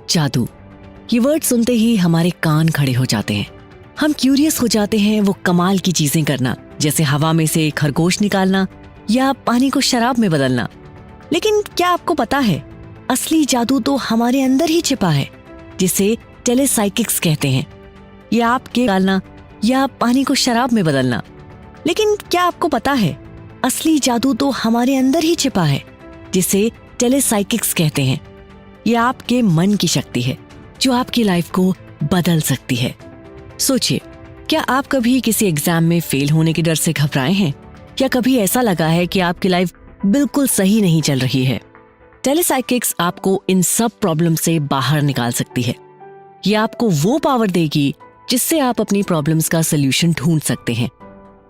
जादू, ये वर्ड सुनते ही हमारे कान खड़े हो जाते हैं। हम क्यूरियस हो जाते हैं वो कमाल की चीजें करना, जैसे हवा में से खरगोश निकालना या पानी को शराब में बदलना। लेकिन क्या आपको पता है, असली जादू तो हमारे अंदर ही छिपा है, जिसे टेलेसाइकिक्स कहते हैं। ये आपके निकालना या पानी को शराब में बदलना। लेकिन क्या आपको पता है, असली जादू तो हमारे अंदर ही छिपा है, जिसे टेलेसाइकिक्स कहते हैं। ये आपके मन की शक्ति है जो आपकी लाइफ को बदल सकती है। सोचिए, क्या आप कभी किसी एग्जाम में फेल होने के डर से घबराए हैं, या कभी ऐसा लगा है कि आपकी लाइफ बिल्कुल सही नहीं चल रही है? टेलेसाइकिक्स आपको इन सब प्रॉब्लम से बाहर निकाल सकती है। ये आपको वो पावर देगी जिससे आप अपनी प्रॉब्लम्स का सलूशन ढूंढ सकते हैं,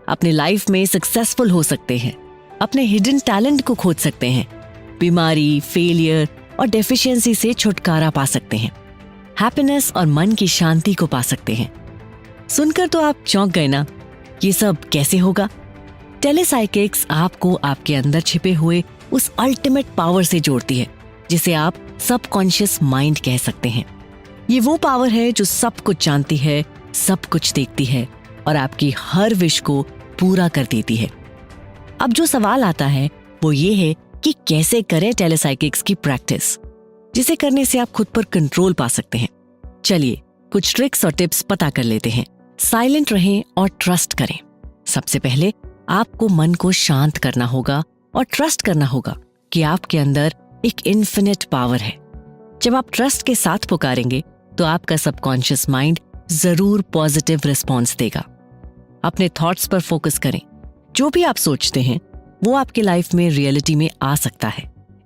अपने लाइफ में सक्सेसफुल हो सकते हैं, अपने हिडन टैलेंट को खोज सकते हैं, बीमारी, फेलियर और डेफिशिएंसी से छुटकारा पा सकते हैं, हैप्पीनेस और मन की शांति को पा सकते हैं। सुनकर तो आप चौंक गए ना? ये सब कैसे होगा? टेलेसाइकिक्स आपको आपके अंदर छिपे हुए उस अल्टीमेट पावर से जोड़ती है, जिसे आप सबकॉन्शियस माइंड कह सकते हैं। ये वो पावर है जो सब कुछ जानती है, सब कुछ देखती है और आपकी हर विश को पूरा कर देती है। अब जो सवाल आता है वो ये है कि कैसे करें टेलेसाइकिक्स की प्रैक्टिस, जिसे करने से आप खुद पर कंट्रोल पा सकते हैं। चलिए कुछ ट्रिक्स और टिप्स पता कर लेते हैं। साइलेंट रहें और ट्रस्ट करें। सबसे पहले आपको मन को शांत करना होगा और ट्रस्ट करना होगा कि आपके अंदर एक इन्फिनिट पावर है। जब आप ट्रस्ट के साथ पुकारेंगे तो आपका सबकॉन्शियस माइंड जरूर पॉजिटिव रिस्पॉन्स देगा। अपने थॉट्स पर फोकस करें। जो भी आप सोचते हैं वो आपके लाइफ में रियलिटी में आ सकता है।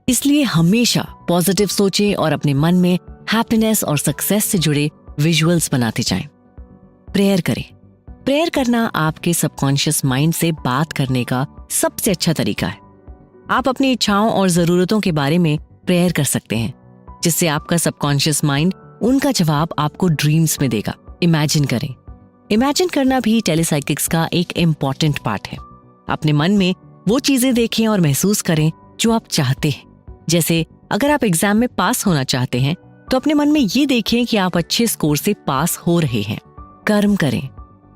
इसलिए हमेशा पॉजिटिव सोचें और अपने मन में हैप्पीनेस और सक्सेस से जुड़े विजुअल्स बनाते जाएं। प्रेयर करें। प्रेयर करना आपके सबकॉन्शियस माइंड से बात करने का सबसे अच्छा तरीका है। आप अपनी इच्छाओं और जरूरतों के बारे में प्रेयर कर सकते हैं, जिससे आपका सबकॉन्शियस माइंड उनका जवाब आपको ड्रीम्स में देगा। इमेजिन करें। इमेजिन करना भी टेलेसाइकिक्स का एक इम्पॉर्टेंट पार्ट है। अपने मन में वो चीजें देखें और महसूस करें जो आप चाहते हैं। जैसे अगर आप एग्जाम में पास होना चाहते हैं तो अपने मन में ये देखें कि आप अच्छे स्कोर से पास हो रहे हैं। कर्म करें।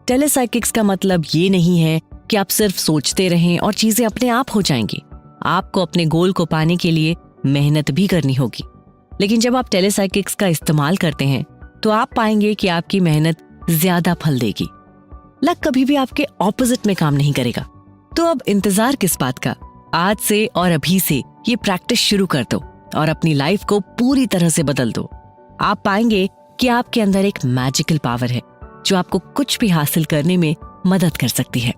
टेलेसाइकिक्स का मतलब ये नहीं है कि आप सिर्फ सोचते रहें और चीजें अपने आप हो जाएंगी। आपको अपने गोल को पाने के लिए मेहनत भी करनी होगी। लेकिन जब आप टेलेसाइकिक्स का इस्तेमाल करते हैं तो आप पाएंगे कि आपकी मेहनत ज्यादा फल देगी। लक कभी भी आपके ऑपोजिट में काम नहीं करेगा। तो अब इंतजार किस बात का? आज से और अभी से ये प्रैक्टिस शुरू कर दो और अपनी लाइफ को पूरी तरह से बदल दो। आप पाएंगे कि आपके अंदर एक मैजिकल पावर है जो आपको कुछ भी हासिल करने में मदद कर सकती है।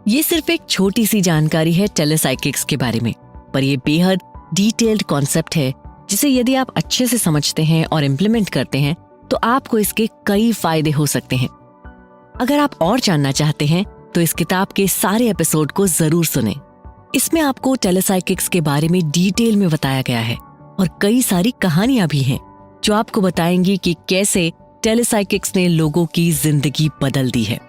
ये सिर्फ एक छोटी सी जानकारी है टेलेसाइकिक्स के बारे में, पर यह बेहद डिटेल्ड कॉन्सेप्ट है जिसे यदि आप अच्छे से समझते हैं और इम्प्लीमेंट करते हैं तो आपको इसके कई फायदे हो सकते हैं। अगर आप और जानना चाहते हैं तो इस किताब के सारे एपिसोड को जरूर सुनें। इसमें आपको टेलेसाइकिक्स के बारे में डिटेल में बताया गया है और कई सारी कहानियां भी हैं जो आपको बताएंगी कि कैसे टेलेसाइकिक्स ने लोगों की जिंदगी बदल दी है।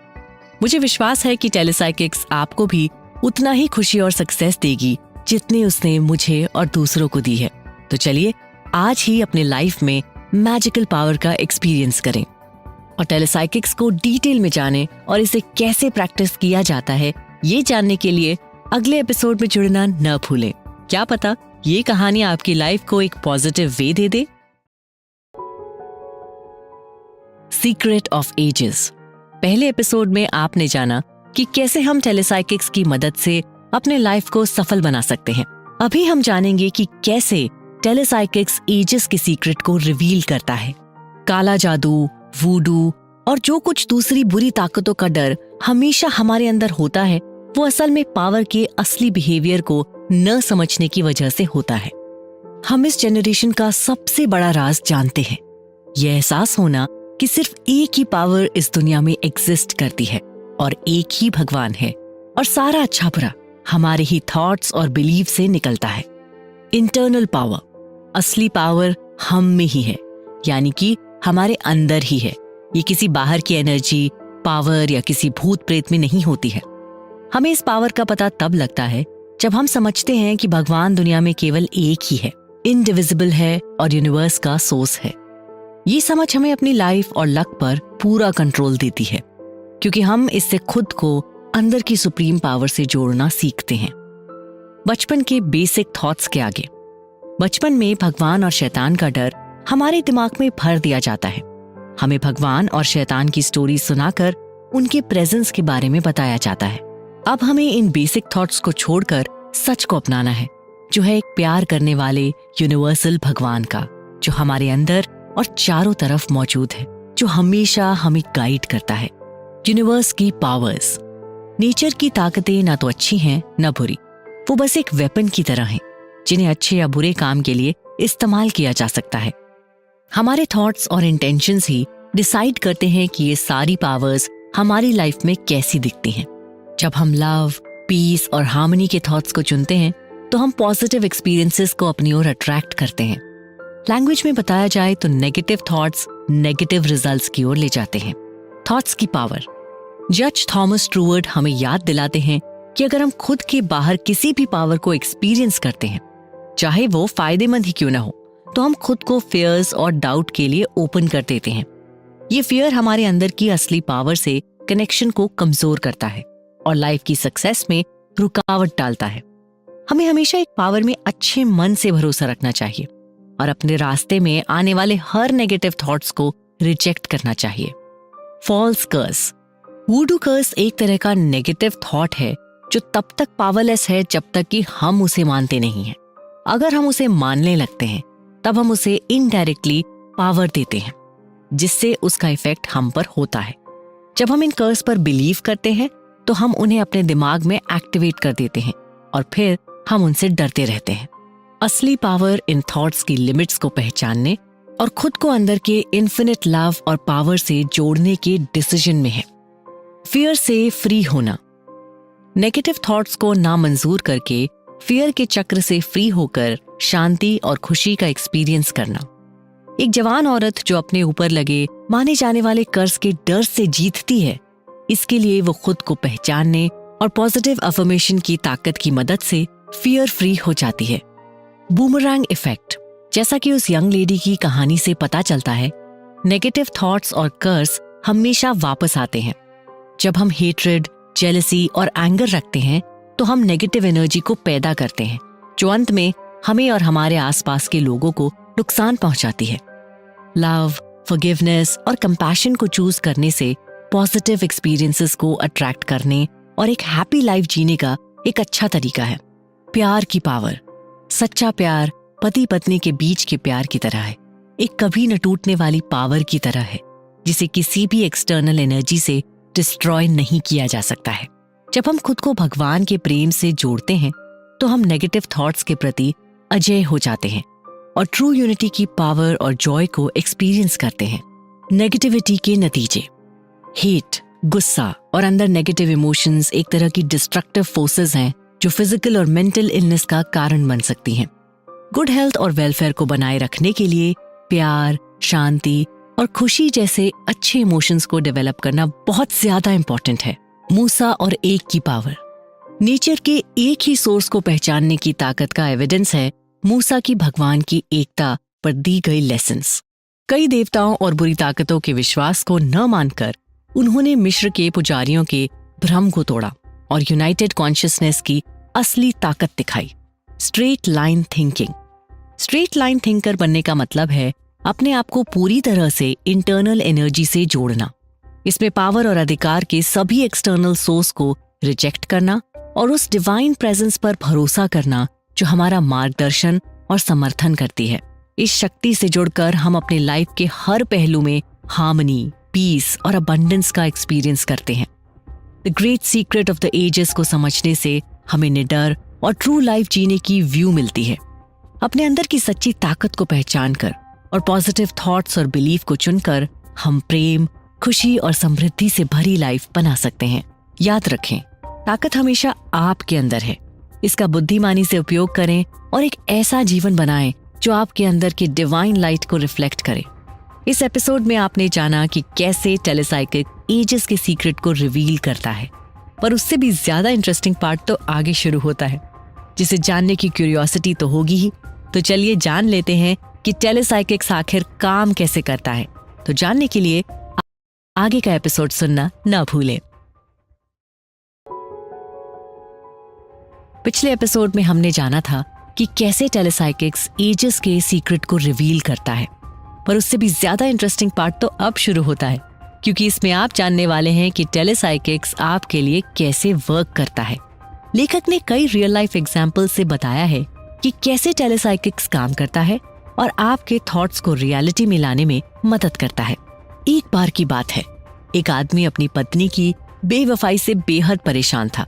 मुझे विश्वास है कि टेलेसाइकिक्स आपको भी उतना ही खुशी और सक्सेस देगी जितनी उसने मुझे और दूसरों को दी है। तो चलिए आज ही अपने लाइफ में मैजिकल पावर का एक्सपीरियंस करें और टेलेसाइकिक्स को डिटेल में जानें और इसे कैसे प्रैक्टिस किया जाता है ये जानने के लिए अगले एपिसोड में जुड़ना न भूलें। क्या पता ये कहानी आपकी लाइफ को एक पॉजिटिव वे दे दे। Secret of ages. पहले एपिसोड में आपने जाना कि कैसे हम टेलेसाइकिक्स की मदद से अपने लाइफ को सफल बना सकते हैं। अभी हम जानेंगे कि कैसे टेलेसाइकिक्स एजेस के सीक्रेट को रिवील करता है। काला जादू, वूडू और जो कुछ दूसरी बुरी ताकतों का डर हमेशा हमारे अंदर होता है, वो असल में पावर के असली बिहेवियर को न समझने की वजह से होता है। हम इस जनरेशन का सबसे बड़ा राज जानते हैं, यह एहसास होना कि सिर्फ एक ही पावर इस दुनिया में एग्जिस्ट करती है और एक ही भगवान है और सारा अच्छा बुरा हमारे ही थॉट्स और बिलीफ से निकलता है। इंटरनल पावर, असली पावर हम में ही है, यानी कि हमारे अंदर ही है। ये किसी बाहर की एनर्जी, पावर या किसी भूत प्रेत में नहीं होती है। हमें इस पावर का पता तब लगता है जब हम समझते हैं कि भगवान दुनिया में केवल एक ही है, इनडिविजिबल है और यूनिवर्स का सोर्स है। ये समझ हमें अपनी लाइफ और लक पर पूरा कंट्रोल देती है, क्योंकि हम इससे खुद को अंदर की सुप्रीम पावर से जोड़ना सीखते हैं। बचपन के बेसिक थॉट्स के आगे, बचपन में भगवान और शैतान का डर हमारे दिमाग में भर दिया जाता है। हमें भगवान और शैतान की स्टोरी सुनाकर उनके प्रेजेंस के बारे में बताया जाता है। अब हमें इन बेसिक थॉट्स को छोड़कर सच को अपनाना है, जो है एक प्यार करने वाले यूनिवर्सल भगवान का, जो हमारे अंदर और चारों तरफ मौजूद है, जो हमेशा हमें गाइड करता है। यूनिवर्स की पावर्स, नेचर की ताकतें ना तो अच्छी हैं ना बुरी, वो बस एक वेपन की तरह हैं, जिन्हें अच्छे या बुरे काम के लिए इस्तेमाल किया जा सकता है। हमारे थॉट्स और इंटेंशंस ही डिसाइड करते हैं कि ये सारी पावर्स हमारी लाइफ में कैसी दिखती हैं। जब हम लव, पीस और हार्मनी के थॉट्स को चुनते हैं तो हम पॉजिटिव एक्सपीरियंसेस को अपनी ओर अट्रैक्ट करते हैं। लैंग्वेज में बताया जाए तो नेगेटिव थॉट्स नेगेटिव रिजल्ट्स की ओर ले जाते हैं। थॉट्स की पावर, जज थॉमस ट्रूवर्ड हमें याद दिलाते हैं कि अगर हम खुद के बाहर किसी भी पावर को एक्सपीरियंस करते हैं, चाहे वो फायदेमंद ही क्यों ना हो, तो हम खुद को फियर्स और डाउट के लिए ओपन कर देते हैं। ये फियर हमारे अंदर की असली पावर से कनेक्शन को कमजोर करता है और लाइफ की सक्सेस में रुकावट डालता है। हमें हमेशा एक पावर में अच्छे मन से भरोसा रखना चाहिए और अपने रास्ते में आने वाले हर नेगेटिव थॉट्स को रिजेक्ट करना चाहिए। फॉल्स कर्स, वूडू कर्स एक तरह का नेगेटिव थॉट है जो तब तक पावरलेस है जब तक कि हम उसे मानते नहीं हैं। अगर हम उसे मानने लगते हैं तब हम उसे इनडायरेक्टली पावर देते हैं, जिससे उसका इफेक्ट हम पर होता है। जब हम इन कर्स पर बिलीव करते हैं तो हम उन्हें अपने दिमाग में एक्टिवेट कर देते हैं और फिर हम उनसे डरते रहते हैं। असली पावर इन थॉट्स की लिमिट्स को पहचानने और खुद को अंदर के इन्फिनिट लव और पावर से जोड़ने के डिसीजन में है। फियर से फ्री होना, नेगेटिव थॉट्स को नामंजूर करके फियर के चक्र से फ्री होकर शांति और खुशी का एक्सपीरियंस करना। एक जवान औरत जो अपने ऊपर लगे माने जाने वाले कर्ज के डर से जीतती है, इसके लिए वो खुद को पहचानने और पॉजिटिव अफर्मेशन की ताकत की मदद से फियर फ्री हो जाती है। बूमरैंग इफेक्ट, जैसा कि उस यंग लेडी की कहानी से पता चलता है, नेगेटिव थॉट्स और कर्ज हमेशा वापस आते हैं। जब हम हेट्रेड, जेलसी और एंगर रखते हैं तो हम नेगेटिव एनर्जी को पैदा करते हैं, जो अंत में हमें और हमारे आसपास के लोगों को नुकसान पहुंचाती है। लव, फॉरगिवनेस और कंपैशन को चूज करने से पॉजिटिव एक्सपीरियंसेस को अट्रैक्ट करने और एक हैप्पी लाइफ जीने का एक अच्छा तरीका है। प्यार की पावर, सच्चा प्यार पति पत्नी के बीच के प्यार की तरह है, एक कभी न टूटने वाली पावर की तरह है, जिसे किसी भी एक्सटर्नल एनर्जी से डिस्ट्रॉय नहीं किया जा सकता है। जब हम खुद को भगवान के प्रेम से जोड़ते हैं तो हम नेगेटिव थॉट्स के प्रति अजेय हो जाते हैं और ट्रू यूनिटी की पावर और जॉय को एक्सपीरियंस करते हैं। नेगेटिविटी के नतीजे, हेट, गुस्सा और अंदर नेगेटिव इमोशंस एक तरह की डिस्ट्रक्टिव फोर्सेस हैं जो फिजिकल और मेंटल इलनेस का कारण बन सकती हैं। गुड हेल्थ और वेलफेयर को बनाए रखने के लिए प्यार, शांति और खुशी जैसे अच्छे इमोशंस को डेवलप करना बहुत ज्यादा इंपॉर्टेंट है। मूसा और एक की पावर, नेचर के एक ही सोर्स को पहचानने की ताकत का एविडेंस है मूसा की भगवान की एकता पर दी गई लेसन्स। कई देवताओं और बुरी ताकतों के विश्वास को न मानकर उन्होंने मिस्र के पुजारियों के भ्रम को तोड़ा और यूनाइटेड कॉन्शियसनेस की असली ताकत दिखाई। Straight line thinking, straight line thinker बनने का मतलब है अपने आप को पूरी तरह से इंटरनल एनर्जी से जोड़ना। इसमें पावर और अधिकार के सभी एक्सटर्नल सोर्स को रिजेक्ट करना और उस डिवाइन प्रेजेंस पर भरोसा करना जो हमारा मार्गदर्शन और समर्थन करती है। इस शक्ति से जुड़कर हम अपने लाइफ के हर पहलू में हार्मनी, पीस और अबंडेंस का एक्सपीरियंस करते हैं। The great secret of the ages को समझने से हमें निडर और ट्रू लाइफ जीने की व्यू मिलती है। अपने अंदर की सच्ची ताकत को पहचान कर और पॉजिटिव थॉट्स और बिलीफ को चुनकर हम प्रेम, खुशी और समृद्धि से भरी लाइफ बना सकते हैं। याद रखें, ताकत हमेशा आपके अंदर है। इसका बुद्धिमानी से उपयोग करें और एक ऐसा जीवन बनाएं जो आपके अंदर की डिवाइन लाइट को रिफ्लेक्ट करे। इस एपिसोड में आपने जाना कि कैसे टेलीसाइकिक एजेस के सीक्रेट को रिवील करता है, पर उससे भी ज्यादा इंटरेस्टिंग पार्ट तो आगे शुरू होता है, जिसे जानने की क्यूरियोसिटी तो होगी ही। तो चलिए जान लेते हैं कि टेलीसाइकिक्स आखिर काम कैसे करता है, तो जानने के लिए आगे का एपिसोड सुनना ना भूलें। पिछले एपिसोड में हमने जाना था कि कैसे टेलीसाइकिक्स एजेस के सीक्रेट को रिवील करता है, पर उससे भी ज्यादा इंटरेस्टिंग पार्ट तो अब शुरू होता है, क्योंकि इसमें आप जानने वाले हैं कि टेलीसाइकिक्स आपके लिए कैसे वर्क करता है। लेखक ने कई रियल लाइफ एग्जाम्पल से बताया है कि कैसे टेलीसाइकिक्स काम करता है और आपके थॉट्स को रियलिटी में लाने में मदद करता है। एक बार की बात है, एक आदमी अपनी पत्नी की बेवफाई से बेहद परेशान था।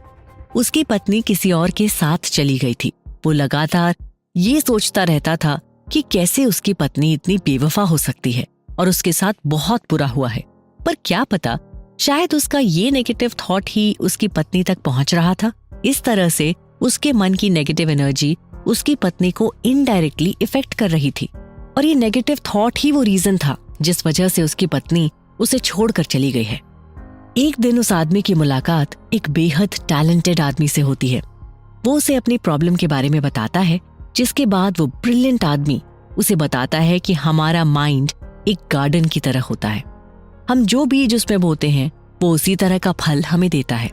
उसकी पत्नी किसी और के साथ चली गई थी। वो लगातार ये सोचता रहता था कि कैसे उसकी पत्नी इतनी बेवफा हो सकती है और उसके साथ बहुत बुरा हुआ है। पर क्या पता, शायद उसका ये नेगेटिव थॉट ही उसकी पत्नी तक पहुंच रहा था। इस तरह से उसके मन की नेगेटिव एनर्जी उसकी पत्नी को इनडायरेक्टली इफेक्ट कर रही थी, और ये नेगेटिव थॉट ही वो रीजन था जिस वजह से उसकी पत्नी उसे छोड़कर चली गई है। एक दिन उस आदमी की मुलाकात एक बेहद टैलेंटेड आदमी से होती है। वो उसे अपनी प्रॉब्लम के बारे में बताता है, जिसके बाद वो ब्रिलियंट आदमी उसे बताता है कि हमारा माइंड एक गार्डन की तरह होता है। हम जो बीज उसमें बोते हैं वो उसी तरह का फल हमें देता है।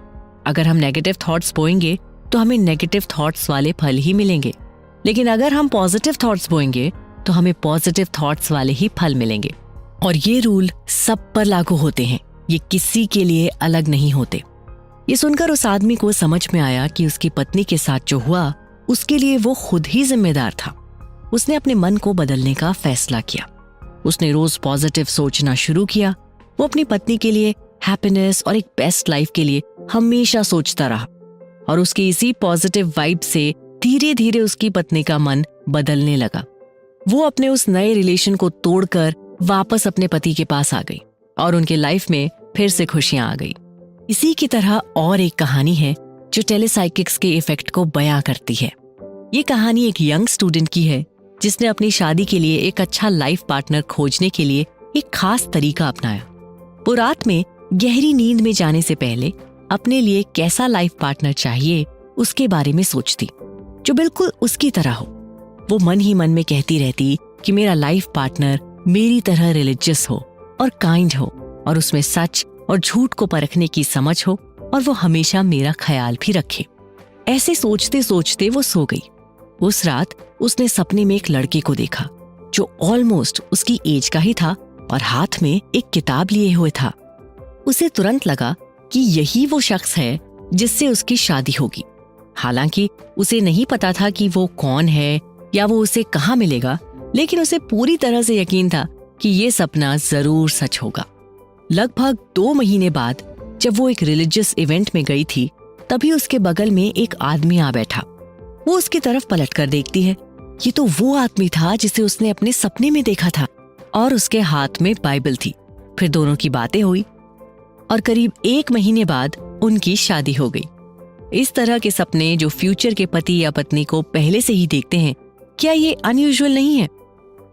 अगर हम नेगेटिव थॉट्स बोएंगे तो हमें नेगेटिव थॉट्स वाले फल ही मिलेंगे, लेकिन अगर हम पॉजिटिव थॉट्स बोएंगे तो हमें पॉजिटिव थॉट्स वाले ही फल मिलेंगे। और ये रूल सब पर लागू होते हैं, ये किसी के लिए अलग नहीं होते। ये सुनकर उस आदमी को समझ में आया कि उसकी पत्नी के साथ जो हुआ उसके लिए वो खुद ही जिम्मेदार था। उसने अपने मन को बदलने का फैसला किया। उसने रोज पॉजिटिव सोचना शुरू किया। वो अपनी पत्नी के लिए हैप्पीनेस और एक बेस्ट लाइफ के लिए हमेशा सोचता रहा, और उसकी इसी पॉजिटिव वाइब से धीरे धीरे उसकी पत्नी का मन बदलने लगा। वो अपने उस नए रिलेशन को तोड़कर वापस अपने पति के पास आ गई और उनके लाइफ में फिर से खुशियां आ गई। इसी की तरह और एक कहानी है जो टेलीसाइकिक्स के इफेक्ट को बयां करती है। ये कहानी एक यंग स्टूडेंट की है जिसने अपनी शादी के लिए एक अच्छा लाइफ पार्टनर खोजने के लिए एक खास तरीका अपनाया। वो रात में गहरी नींद में जाने से पहले अपने लिए कैसा लाइफ पार्टनर चाहिए उसके बारे में सोचती, जो बिल्कुल उसकी तरह हो। वो मन ही मन में कहती रहती कि मेरा लाइफ पार्टनर मेरी तरह रिलीजियस हो और काइंड हो, और उसमें सच और झूठ को परखने की समझ हो, और वो हमेशा मेरा ख्याल भी रखे। ऐसे सोचते सोचते वो सो गई। उस रात उसने सपने में एक लड़के को देखा जो ऑलमोस्ट उसकी एज का ही था और हाथ में एक किताब लिए हुए था। उसे तुरंत लगा कि यही वो शख्स है जिससे उसकी शादी होगी। हालांकि उसे नहीं पता था कि वो कौन है या वो उसे कहाँ मिलेगा, लेकिन उसे पूरी तरह से यकीन था कि ये सपना जरूर सच होगा। लगभग 2 महीने बाद जब वो एक रिलीजियस इवेंट में गई थी, तभी उसके बगल में एक आदमी आ बैठा। वो उसकी तरफ पलटकर देखती है। ये तो वो आदमी था जिसे उसने अपने सपने में देखा था, और उसके हाथ में बाइबल थी। फिर दोनों की बातें हुई और करीब 1 महीने बाद उनकी शादी हो गई। इस तरह के सपने जो फ्यूचर के पति या पत्नी को पहले से ही देखते हैं, क्या ये अनयूजुअल नहीं है?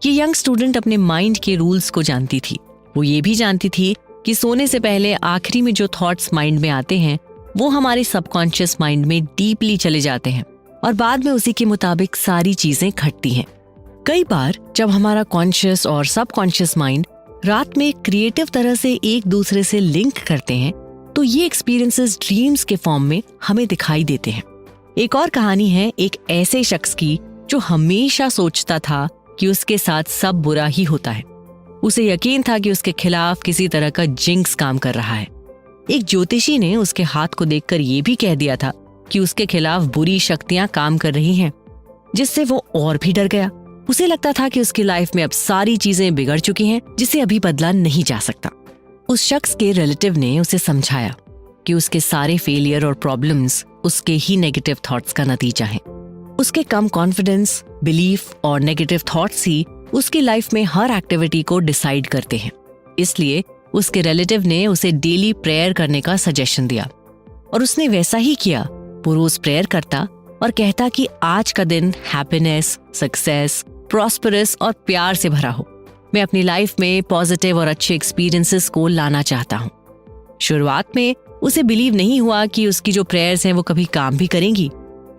ये यंग स्टूडेंट अपने माइंड के रूल्स को जानती थी। वो ये भी जानती थी कि सोने से पहले आखिरी में जो थॉट्स माइंड में आते हैं वो हमारे सबकॉन्शियस माइंड में डीपली चले जाते हैं और बाद में उसी के मुताबिक सारी चीजें घटती हैं। कई बार जब हमारा कॉन्शियस और सबकॉन्शियस माइंड रात में क्रिएटिव तरह से एक दूसरे से लिंक करते हैं, तो ये एक्सपीरियंसेस ड्रीम्स के फॉर्म में हमें दिखाई देते हैं। एक और कहानी है एक ऐसे शख्स की जो हमेशा सोचता था कि उसके साथ सब बुरा ही होता है। उसे यकीन था कि उसके खिलाफ किसी तरह का जिंक्स काम कर रहा है। एक ज्योतिषी ने उसके हाथ को देखकर ये भी कह दिया था कि उसके खिलाफ बुरी शक्तियां काम कर रही हैं, जिससे वो और भी डर गया। उसे लगता था कि उसकी लाइफ में अब सारी चीजें बिगड़ चुकी हैं, जिसे अभी बदला नहीं जा सकता। उस शख्स के रिलेटिव ने उसे समझाया कि उसके सारे फेलियर और प्रॉब्लम्स उसके ही नेगेटिव थॉट्स का नतीजा हैं। उसके कम कॉन्फिडेंस, बिलीफ और नेगेटिव थॉट्स ही उसकी लाइफ में हर एक्टिविटी को डिसाइड करते हैं। इसलिए उसके रिलेटिव ने उसे डेली प्रेयर करने का सजेशन दिया और उसने वैसा ही किया। वो रोज प्रेयर करता और कहता कि आज का दिन हैप्पीनेस, सक्सेस, प्रॉस्परस और प्यार से भरा हो। मैं अपनी लाइफ में पॉजिटिव और अच्छे एक्सपीरियंसेस को लाना चाहता हूँ। शुरुआत में उसे बिलीव नहीं हुआ कि उसकी जो प्रेयर्स हैं वो कभी काम भी करेंगी।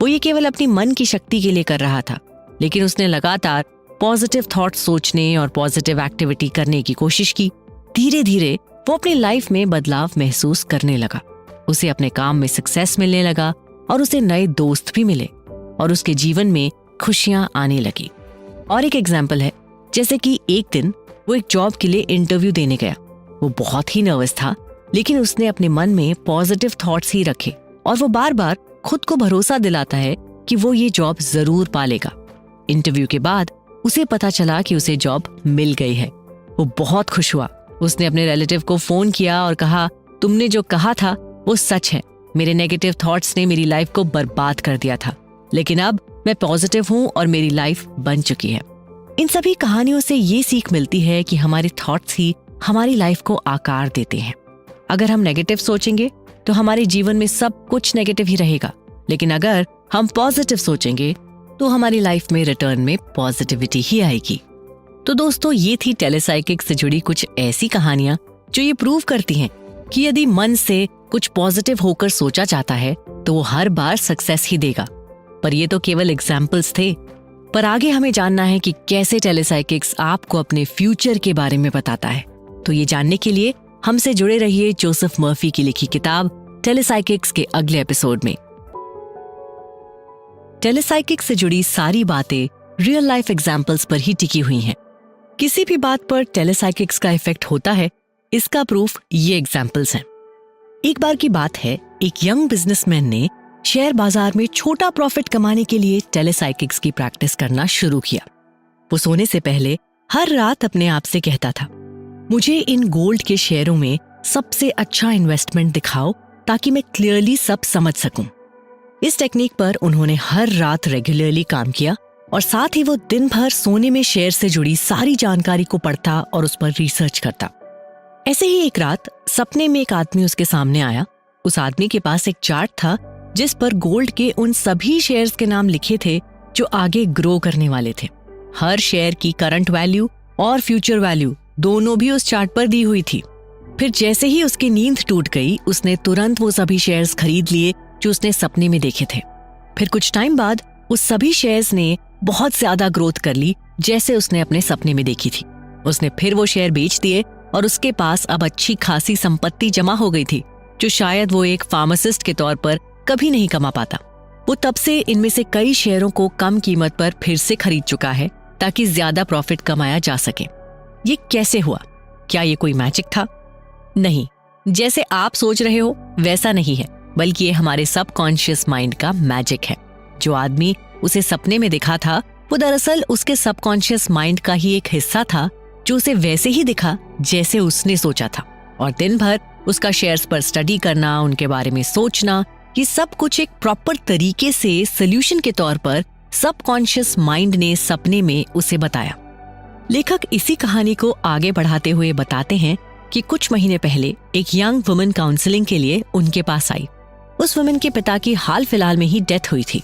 वो ये केवल अपनी मन की शक्ति के लिए कर रहा था, लेकिन उसने लगातार पॉजिटिव थॉट्स सोचने और पॉजिटिव एक्टिविटी करने की कोशिश की, धीरे धीरे वो अपनी लाइफ में बदलाव महसूस करने लगा। उसे अपने काम में सक्सेस मिलने लगा और उसे नए दोस्त भी मिले और उसके जीवन में खुशियां आने लगी। और एक एग्जाम्पल है, जैसे कि एक दिन वो एक जॉब के लिए इंटरव्यू देने गया। वो बहुत ही नर्वस था, लेकिन उसने अपने मन में पॉजिटिव थॉट्स ही रखे और वो बार बार खुद को भरोसा दिलाता है कि वो ये जॉब जरूर पा लेगा। इंटरव्यू के बाद उसे पता चला कि उसे जॉब मिल गई है। वो बहुत खुश हुआ। उसने अपने रिलेटिव को फोन किया और कहा, तुमने जो कहा था वो सच है। मेरे नेगेटिव थॉट्स ने मेरी लाइफ को बर्बाद कर दिया था, लेकिन अब मैं पॉजिटिव हूँ और मेरी लाइफ बन चुकी है। इन सभी कहानियों से ये सीख मिलती है कि हमारे थॉट्स ही हमारी लाइफ को आकार देते हैं। अगर हम नेगेटिव सोचेंगे तो हमारे जीवन में सब कुछ नेगेटिव ही रहेगा, लेकिन अगर हम पॉजिटिव सोचेंगे तो हमारी लाइफ में रिटर्न में पॉजिटिविटी ही आएगी। तो दोस्तों, ये थी टेलीसाइकिक से जुड़ी कुछ ऐसी कहानियां जो ये प्रूव करती हैं कि यदि मन से कुछ पॉजिटिव होकर सोचा जाता है तो वो हर बार सक्सेस ही देगा। पर ये तो केवल एग्जाम्पल्स थे। पर आगे हमें जानना है कि कैसे टेलीसाइकिक्स आपको अपने फ्यूचर के बारे में बताता है। तो ये जानने के लिए हमसे जुड़े रहिए जोसेफ मर्फी की लिखी किताब टेलीसाइकिक्स के अगले एपिसोड में। टेलीसाइकिक्स से जुड़ी सारी बातें रियल लाइफ एग्जाम्पल्स पर ही टिकी हुई हैं। किसी भी बात पर टेलीसाइकिक्स का इफेक्ट होता है, इसका प्रूफ ये एग्जाम्पल्स हैं। एक बार की बात है, एक यंग बिजनेसमैन ने शेयर बाजार में छोटा प्रॉफिट कमाने के लिए टेलीसाइकिक्स की प्रैक्टिस करना शुरू किया। वो सोने से पहले हर रात अपने आप से कहता था, मुझे इन गोल्ड के शेयरों में सबसे अच्छा इन्वेस्टमेंट दिखाओ ताकि मैं क्लियरली सब समझ सकूं। इस टेक्निक पर उन्होंने हर रात रेगुलरली काम किया और साथ ही वो दिन भर सोने में शेयर से जुड़ी सारी जानकारी को पढ़ता और उस पर रिसर्च करता। ऐसे ही एक रात सपने में एक आदमी उसके सामने आया। उस आदमी के पास एक चार्ट था जिस पर गोल्ड के उन सभी शेयर्स के नाम लिखे थे जो आगे ग्रो करने वाले थे। हर शेयर की करंट वैल्यू और फ्यूचर वैल्यू दोनों भी उस चार्ट पर दी हुई थी। फिर जैसे ही उसकी नींद टूट गई, उसने तुरंत वो सभी शेयर्स खरीद लिए जो उसने सपने में देखे थे। फिर कुछ टाइम बाद उस सभी शेयर्स ने बहुत ज्यादा ग्रोथ कर ली जैसे उसने अपने सपने में देखी थी। उसने फिर वो शेयर बेच दिए और उसके पास अब अच्छी खासी संपत्ति जमा हो गई थी जो शायद वो एक फार्मासिस्ट के तौर पर कभी नहीं कमा पाता। वो तब से इनमें से कई शेयरों को कम कीमत पर फिर से खरीद चुका है ताकि ज्यादा प्रॉफिट कमाया जा सके। ये कैसे हुआ? क्या ये कोई मैजिक था? नहीं, जैसे आप सोच रहे हो वैसा नहीं है, बल्कि ये हमारे सबकॉन्शियस माइंड का मैजिक है। जो आदमी उसे सपने में दिखा था वो दरअसल उसके सबकॉन्शियस माइंड का ही एक हिस्सा था जो उसे वैसे ही दिखा जैसे उसने सोचा था। और दिन भर उसका शेयर्स पर स्टडी करना, उनके बारे में सोचना, ये सब कुछ एक प्रॉपर तरीके से सोल्यूशन के तौर पर सबकॉन्शियस माइंड ने सपने में उसे बताया। लेखक इसी कहानी को आगे बढ़ाते हुए बताते हैं कि कुछ महीने पहले एक यंग वुमन काउंसलिंग के लिए उनके पास आई। उस वुमन के पिता की हाल फिलहाल में ही डेथ हुई थी।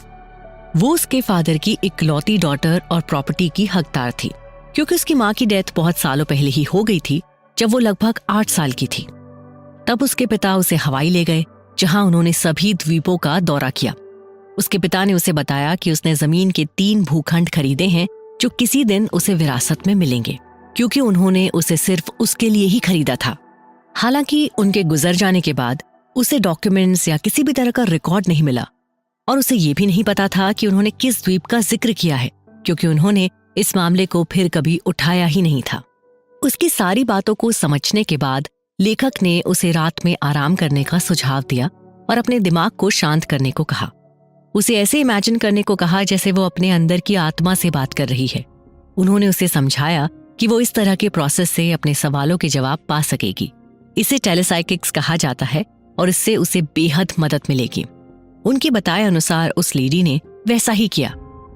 वो उसके फादर की इकलौती डॉटर और प्रॉपर्टी की हकदार थी, क्योंकि उसकी माँ की डेथ बहुत सालों पहले ही हो गई थी जब वो लगभग 8 साल की थी। तब उसके पिता उसे हवाई ले गए जहां उन्होंने सभी द्वीपों का दौरा किया। उसके पिता ने उसे बताया कि उसने जमीन के 3 भूखंड खरीदे हैं जो किसी दिन उसे विरासत में मिलेंगे, क्योंकि उन्होंने उसे सिर्फ उसके लिए ही खरीदा था। हालांकि उनके गुजर जाने के बाद उसे डॉक्यूमेंट्स या किसी भी तरह का रिकॉर्ड नहीं मिला और उसे ये भी नहीं पता था कि उन्होंने किस द्वीप का जिक्र किया है, क्योंकि उन्होंने इस मामले को फिर कभी उठाया ही नहीं था। उसकी सारी बातों को समझने के बाद लेखक ने उसे रात में आराम करने का सुझाव दिया और अपने दिमाग को शांत करने को कहा। उसे ऐसे इमेजिन करने को कहा जैसे वो अपने अंदर की आत्मा से बात कर रही है। उन्होंने उसे समझाया कि वो इस तरह के प्रोसेस से अपने सवालों के जवाब पा सकेगी। इसे टेलीसाइकिक्स कहा जाता है और इससे उसे बेहद मदद मिलेगी। उनके बताए अनुसार उस लेडी ने वैसा ही किया।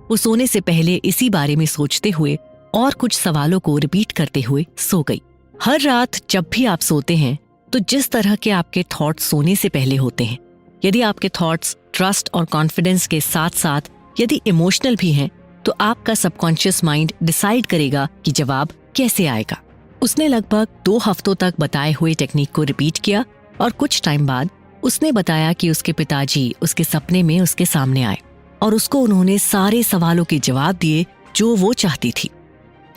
वो सोने से पहले इसी बारे में सोचते हुए और कुछ सवालों को रिपीट करते हुए सो गई। हर रात जब भी आप सोते हैं तो जिस तरह के आपके थॉट्स सोने से पहले होते हैं, यदि आपके थॉट्स ट्रस्ट और कॉन्फिडेंस के साथ साथ यदि इमोशनल भी हैं, तो आपका सबकॉन्शियस माइंड डिसाइड करेगा कि जवाब कैसे आएगा। उसने लगभग 2 हफ्तों तक बताए हुए टेक्निक को रिपीट किया और कुछ टाइम बाद उसने बताया कि उसके पिताजी उसके सपने में उसके सामने आए और उसको उन्होंने सारे सवालों के जवाब दिए जो वो चाहती थी।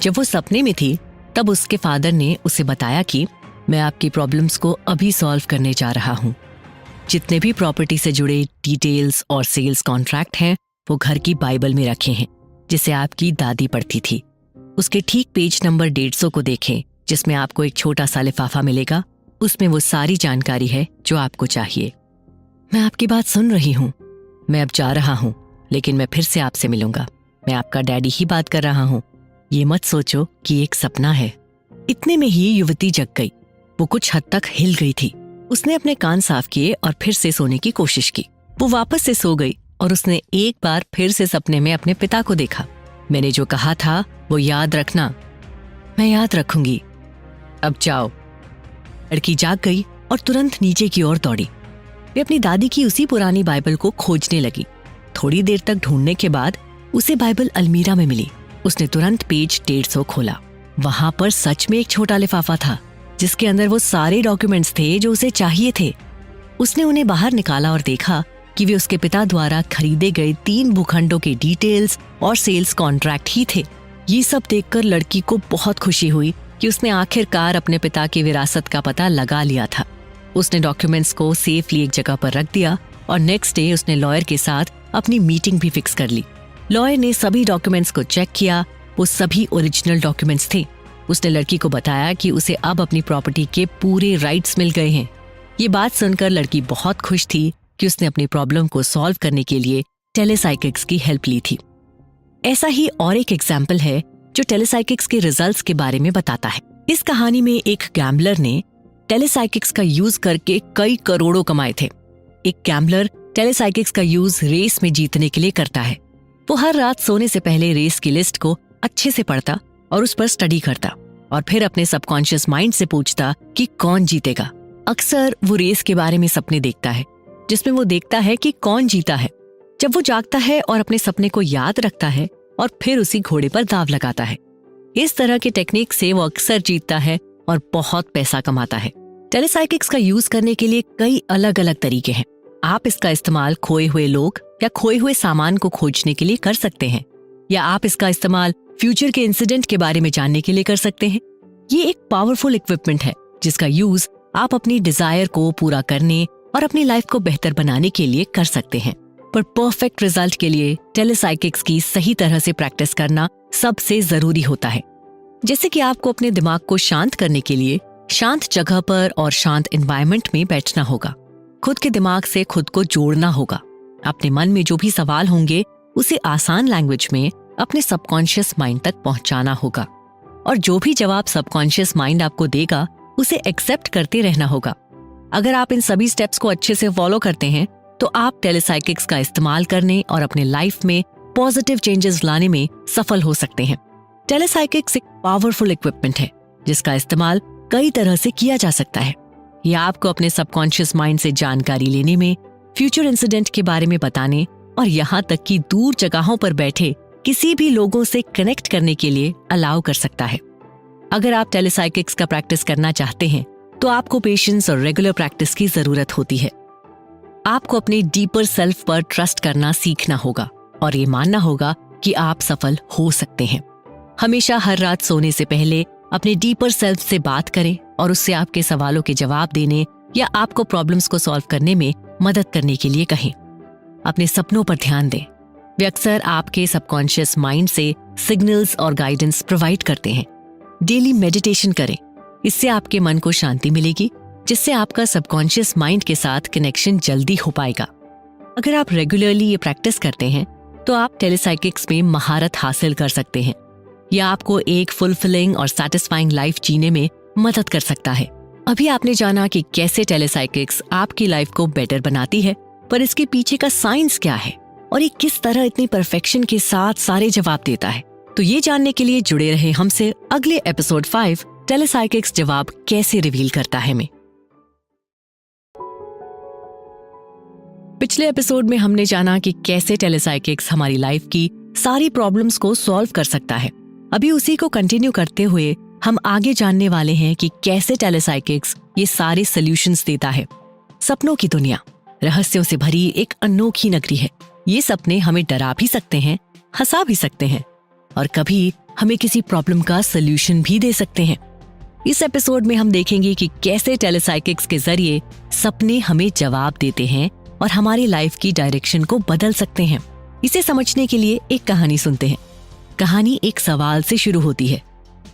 जब वो सपने में थी तब उसके फादर ने उसे बताया कि मैं आपकी प्रॉब्लम्स को अभी सॉल्व करने जा रहा हूँ। जितने भी प्रॉपर्टी से जुड़े डिटेल्स और सेल्स कॉन्ट्रैक्ट हैं वो घर की बाइबल में रखे हैं, जिसे आपकी दादी पढ़ती थी। उसके ठीक पेज नंबर 150 को देखें, जिसमें आपको एक छोटा सा लिफाफा मिलेगा। उसमें वो सारी जानकारी है जो आपको चाहिए। मैं आपकी बात सुन रही हूँ। मैं अब जा रहा हूँ, लेकिन मैं फिर से आपसे मिलूंगा। मैं आपका डैडी ही बात कर रहा हूँ। ये मत सोचो कि एक सपना है। इतने में ही युवती जग गई। वो कुछ हद तक हिल गई थी। उसने अपने कान साफ किए और फिर से सोने की कोशिश की। वो वापस से सो गई और उसने एक बार फिर से सपने में अपने पिता को देखा। मैंने जो कहा था वो याद रखना। मैं याद रखूंगी। अब जाओ। लड़की जाग गई और तुरंत नीचे की ओर दौड़ी। वे अपनी दादी की उसी पुरानी बाइबल को खोजने लगी। थोड़ी देर तक ढूंढने के बाद उसे बाइबल अलमीरा में मिली। उसने तुरंत पेज 150 खोला। वहां पर सच में एक छोटा लिफाफा था, जिसके अंदर वो सारे डॉक्यूमेंट्स थे जो उसे चाहिए थे। उसने उन्हें बाहर निकाला और देखा कि वे उसके पिता द्वारा खरीदे गए 3 भूखंडों के डिटेल्स और सेल्स कॉन्ट्रैक्ट ही थे। ये सब देखकर लड़की को बहुत खुशी हुई कि उसने आखिरकार अपने पिता की विरासत का पता लगा लिया था। उसने डॉक्यूमेंट्स को सेफली एक जगह पर रख दिया और नेक्स्ट डे उसने लॉयर के साथ अपनी मीटिंग भी फिक्स कर ली। लॉयर ने सभी डॉक्यूमेंट्स को चेक किया। वो सभी ओरिजिनल डॉक्यूमेंट्स थे। उसने लड़की को बताया कि उसे अब अपनी प्रॉपर्टी के पूरे राइट्स मिल गए हैं। ये बात सुनकर लड़की बहुत खुश थी कि उसने अपनी प्रॉब्लम को सॉल्व करने के लिए टेलीसाइकिक्स की हेल्प ली थी। ऐसा ही और एक एग्जाम्पल है जो टेलीसाइकिक्स के रिजल्ट्स के बारे में बताता है। इस कहानी में एक गैम्बलर ने टेलीसाइकिक्स का यूज करके कई करोड़ों कमाए थे। एक गैम्बलर टेलीसाइकिक्स का यूज रेस में जीतने के लिए करता है। वो हर रात सोने से पहले रेस की लिस्ट को अच्छे से पढ़ता और उस पर स्टडी करता और फिर अपने सबकॉन्शियस माइंड से पूछता कि कौन जीतेगा। अक्सर वो रेस के बारे में सपने देखता है, जिसमें वो देखता है कि कौन जीता है। जब वो जागता है और अपने सपने को याद रखता है और फिर उसी घोड़े पर दाव लगाता है। इस तरह की टेक्निक से वो अक्सर जीतता है और बहुत पैसा कमाता है। टेलीसाइकिक्स का यूज करने के लिए कई अलग अलग तरीके हैं। आप इसका इस्तेमाल खोए हुए लोग या खोए हुए सामान को खोजने के लिए कर सकते हैं, या आप इसका इस्तेमाल फ्यूचर के इंसिडेंट के बारे में जानने के लिए कर सकते हैं। ये एक पावरफुल इक्विपमेंट है जिसका यूज आप अपनी डिजायर को पूरा करने और अपनी लाइफ को बेहतर बनाने के लिए कर सकते हैं। पर परफेक्ट रिजल्ट के लिए टेलीसाइकिक्स की सही तरह से प्रैक्टिस करना सबसे जरूरी होता है। जैसे कि आपको अपने दिमाग को शांत करने के लिए शांत जगह पर और शांत एनवायरनमेंट में बैठना होगा। खुद के दिमाग से खुद को जोड़ना होगा। अपने मन में जो भी सवाल होंगे उसे आसान लैंग्वेज में अपने सबकॉन्शियस माइंड तक पहुंचाना होगा, और जो भी जवाब सबकॉन्शियस माइंड आपको देगा उसे एक्सेप्ट करते रहना होगा। अगर आप इन सभी स्टेप्स को अच्छे से फॉलो करते हैं तो आप टेलीसाइकिक्स का इस्तेमाल करने और अपने लाइफ में पॉजिटिव चेंजेस लाने में सफल हो सकते हैं। टेलीसाइकिक्स एक पावरफुल इक्विपमेंट है जिसका इस्तेमाल कई तरह से किया जा सकता है। यह आपको अपने सबकॉन्शियस माइंड से जानकारी लेने में, फ्यूचर इंसिडेंट के बारे में बताने और यहाँ तक कि दूर जगहों पर बैठे किसी भी लोगों से कनेक्ट करने के लिए अलाउ कर सकता है। अगर आप टेलीसाइकिक्स का प्रैक्टिस करना चाहते हैं तो आपको पेशेंस और रेगुलर प्रैक्टिस की जरूरत होती है। आपको अपने डीपर सेल्फ पर ट्रस्ट करना सीखना होगा और ये मानना होगा कि आप सफल हो सकते हैं। हमेशा हर रात सोने से पहले अपने डीपर सेल्फ से बात करें और उससे आपके सवालों के जवाब देने या आपको प्रॉब्लम्स को सॉल्व करने में मदद करने के लिए कहें। अपने सपनों पर ध्यान दें। वे अक्सर आपके सबकॉन्शियस माइंड से सिग्नल्स और गाइडेंस प्रोवाइड करते हैं। डेली मेडिटेशन करें। इससे आपके मन को शांति मिलेगी, जिससे आपका सबकॉन्शियस माइंड के साथ कनेक्शन जल्दी हो पाएगा। अगर आप रेगुलरली ये प्रैक्टिस करते हैं तो आप टेलीसाइकिक्स में महारत हासिल कर सकते हैं। यह आपको एक फुलफिलिंग और सैटिस्फाइंग लाइफ जीने में मदद कर सकता है। अभी आपने जाना कि कैसे टेलीसाइकिक्स आपकी लाइफ को बेटर बनाती है, पर इसके पीछे का साइंस क्या है और ये किस तरह इतनी परफेक्शन के साथ सारे जवाब देता है। तो ये जानने के लिए जुड़े रहे हमसे अगले एपिसोड 5 टेलीसाइकिक्स जवाब कैसे रिवील करता है में। पिछले एपिसोड में हमने जाना कि कैसे टेलीसाइकिक्स हमारी लाइफ की सारी प्रॉब्लम्स को सॉल्व कर सकता है। अभी उसी को कंटिन्यू करते हुए हम आगे जानने वाले हैं कि कैसे टेलीसाइकिक्स ये सारे सॉल्यूशंस देता है। सपनों की दुनिया रहस्यों से भरी एक अनोखी नगरी है। ये सपने हमें डरा भी सकते हैं, हंसा भी सकते हैं और कभी हमें किसी प्रॉब्लम का सलूशन भी दे सकते हैं। इस एपिसोड में हम देखेंगे कि कैसे टेलीसाइकिक्स के जरिए सपने हमें जवाब देते हैं और हमारी लाइफ की डायरेक्शन को बदल सकते हैं। इसे समझने के लिए एक कहानी सुनते हैं। कहानी एक सवाल से शुरू होती है,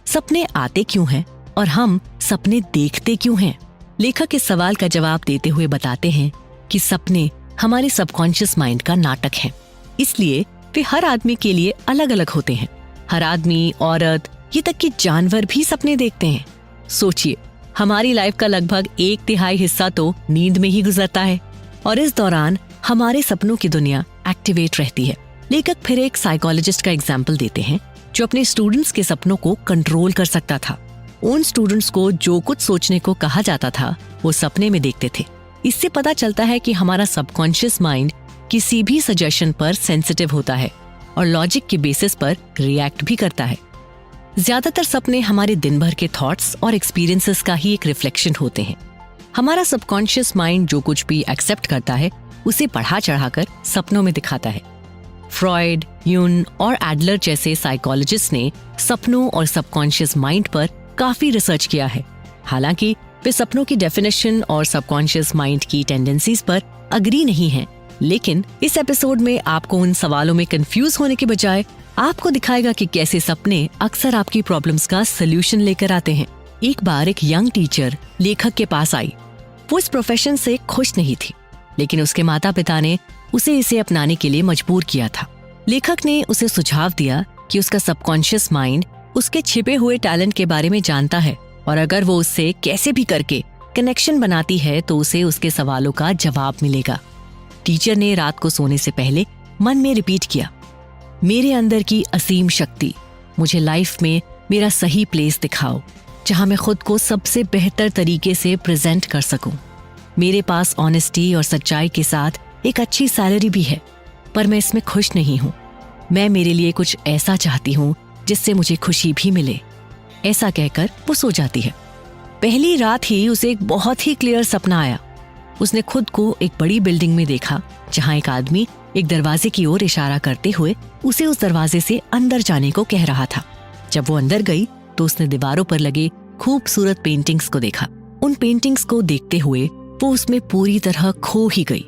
सपने आते क्यों हैं और हम सपने देखते क्यों हैं? लेखक इस सवाल का जवाब देते हुए बताते हैं कि सपने हमारे सबकॉन्शियस माइंड का नाटक है, इसलिए वे हर आदमी के लिए अलग अलग होते हैं। हर आदमी, औरत, ये तक कि जानवर भी सपने देखते हैं। सोचिए, हमारी लाइफ का लगभग 1/3 हिस्सा तो नींद में ही गुजरता है और इस दौरान हमारे सपनों की दुनिया एक्टिवेट रहती है। लेखक फिर एक साइकोलॉजिस्ट का एग्जाम्पल देते हैं जो अपने स्टूडेंट्स के सपनों को कंट्रोल कर सकता था। उन स्टूडेंट्स को जो कुछ सोचने को कहा जाता था वो सपने में देखते थे। इससे पता चलता है कि हमारा सबकॉन्शियस माइंड किसी भी सजेशन पर सेंसिटिव होता है और लॉजिक के बेसिस पर रिएक्ट भी करता है। ज्यादातर सपने हमारे दिन भर के थॉट्स और एक्सपीरियंसेस का ही एक रिफ्लेक्शन होते हैं। हमारा सबकॉन्शियस माइंड जो कुछ भी एक्सेप्ट करता है उसे बढ़ा चढ़ाकर सपनों में दिखाता है। फ्रॉइड, यून और एडलर जैसे साइकोलॉजिस्ट ने सपनों और सबकॉन्शियस माइंड पर काफी रिसर्च किया है। हालांकि वे सपनों की डेफिनेशन और सबकॉन्शियस माइंड की टेंडेंसीज पर अग्री नहीं हैं, लेकिन इस एपिसोड में आपको उन सवालों में कंफ्यूज होने के बजाय आपको दिखाएगा कि कैसे सपने अक्सर आपकी प्रॉब्लम्स का सलूशन लेकर आते हैं। एक बार एक यंग टीचर लेखक के पास आई। वो इस प्रोफेशन से खुश नहीं थी, लेकिन उसके माता पिता ने उसे इसे अपनाने के लिए मजबूर किया था। लेखक ने उसे सुझाव दिया कि उसका सबकॉन्शियस माइंड उसके छिपे हुए टैलेंट के बारे में जानता है और अगर वो उससे कैसे भी करके कनेक्शन बनाती है तो उसे उसके सवालों का जवाब मिलेगा। टीचर ने रात को सोने से पहले मन में रिपीट किया, मेरे अंदर की असीम शक्ति, मुझे लाइफ में मेरा सही प्लेस दिखाओ जहां मैं खुद को सबसे बेहतर तरीके से प्रेजेंट कर सकूं। मेरे पास ऑनेस्टी और सच्चाई के साथ एक अच्छी सैलरी भी है, पर मैं इसमें खुश नहीं हूं। मैं मेरे लिए कुछ ऐसा चाहती हूं जिससे मुझे खुशी भी मिले। ऐसा कहकर वो सो जाती है। पहली रात ही उसे एक बहुत ही क्लियर सपना आया। उसने खुद को एक बड़ी बिल्डिंग में देखा जहां एक आदमी एक दरवाजे की ओर इशारा करते हुए उसे उस दरवाजे से अंदर जाने को कह रहा था। जब वो अंदर गई तो उसने दीवारों पर लगे खूबसूरत पेंटिंग्स को देखा। उन पेंटिंग्स को देखते हुए वो उसमें पूरी तरह खो ही गई।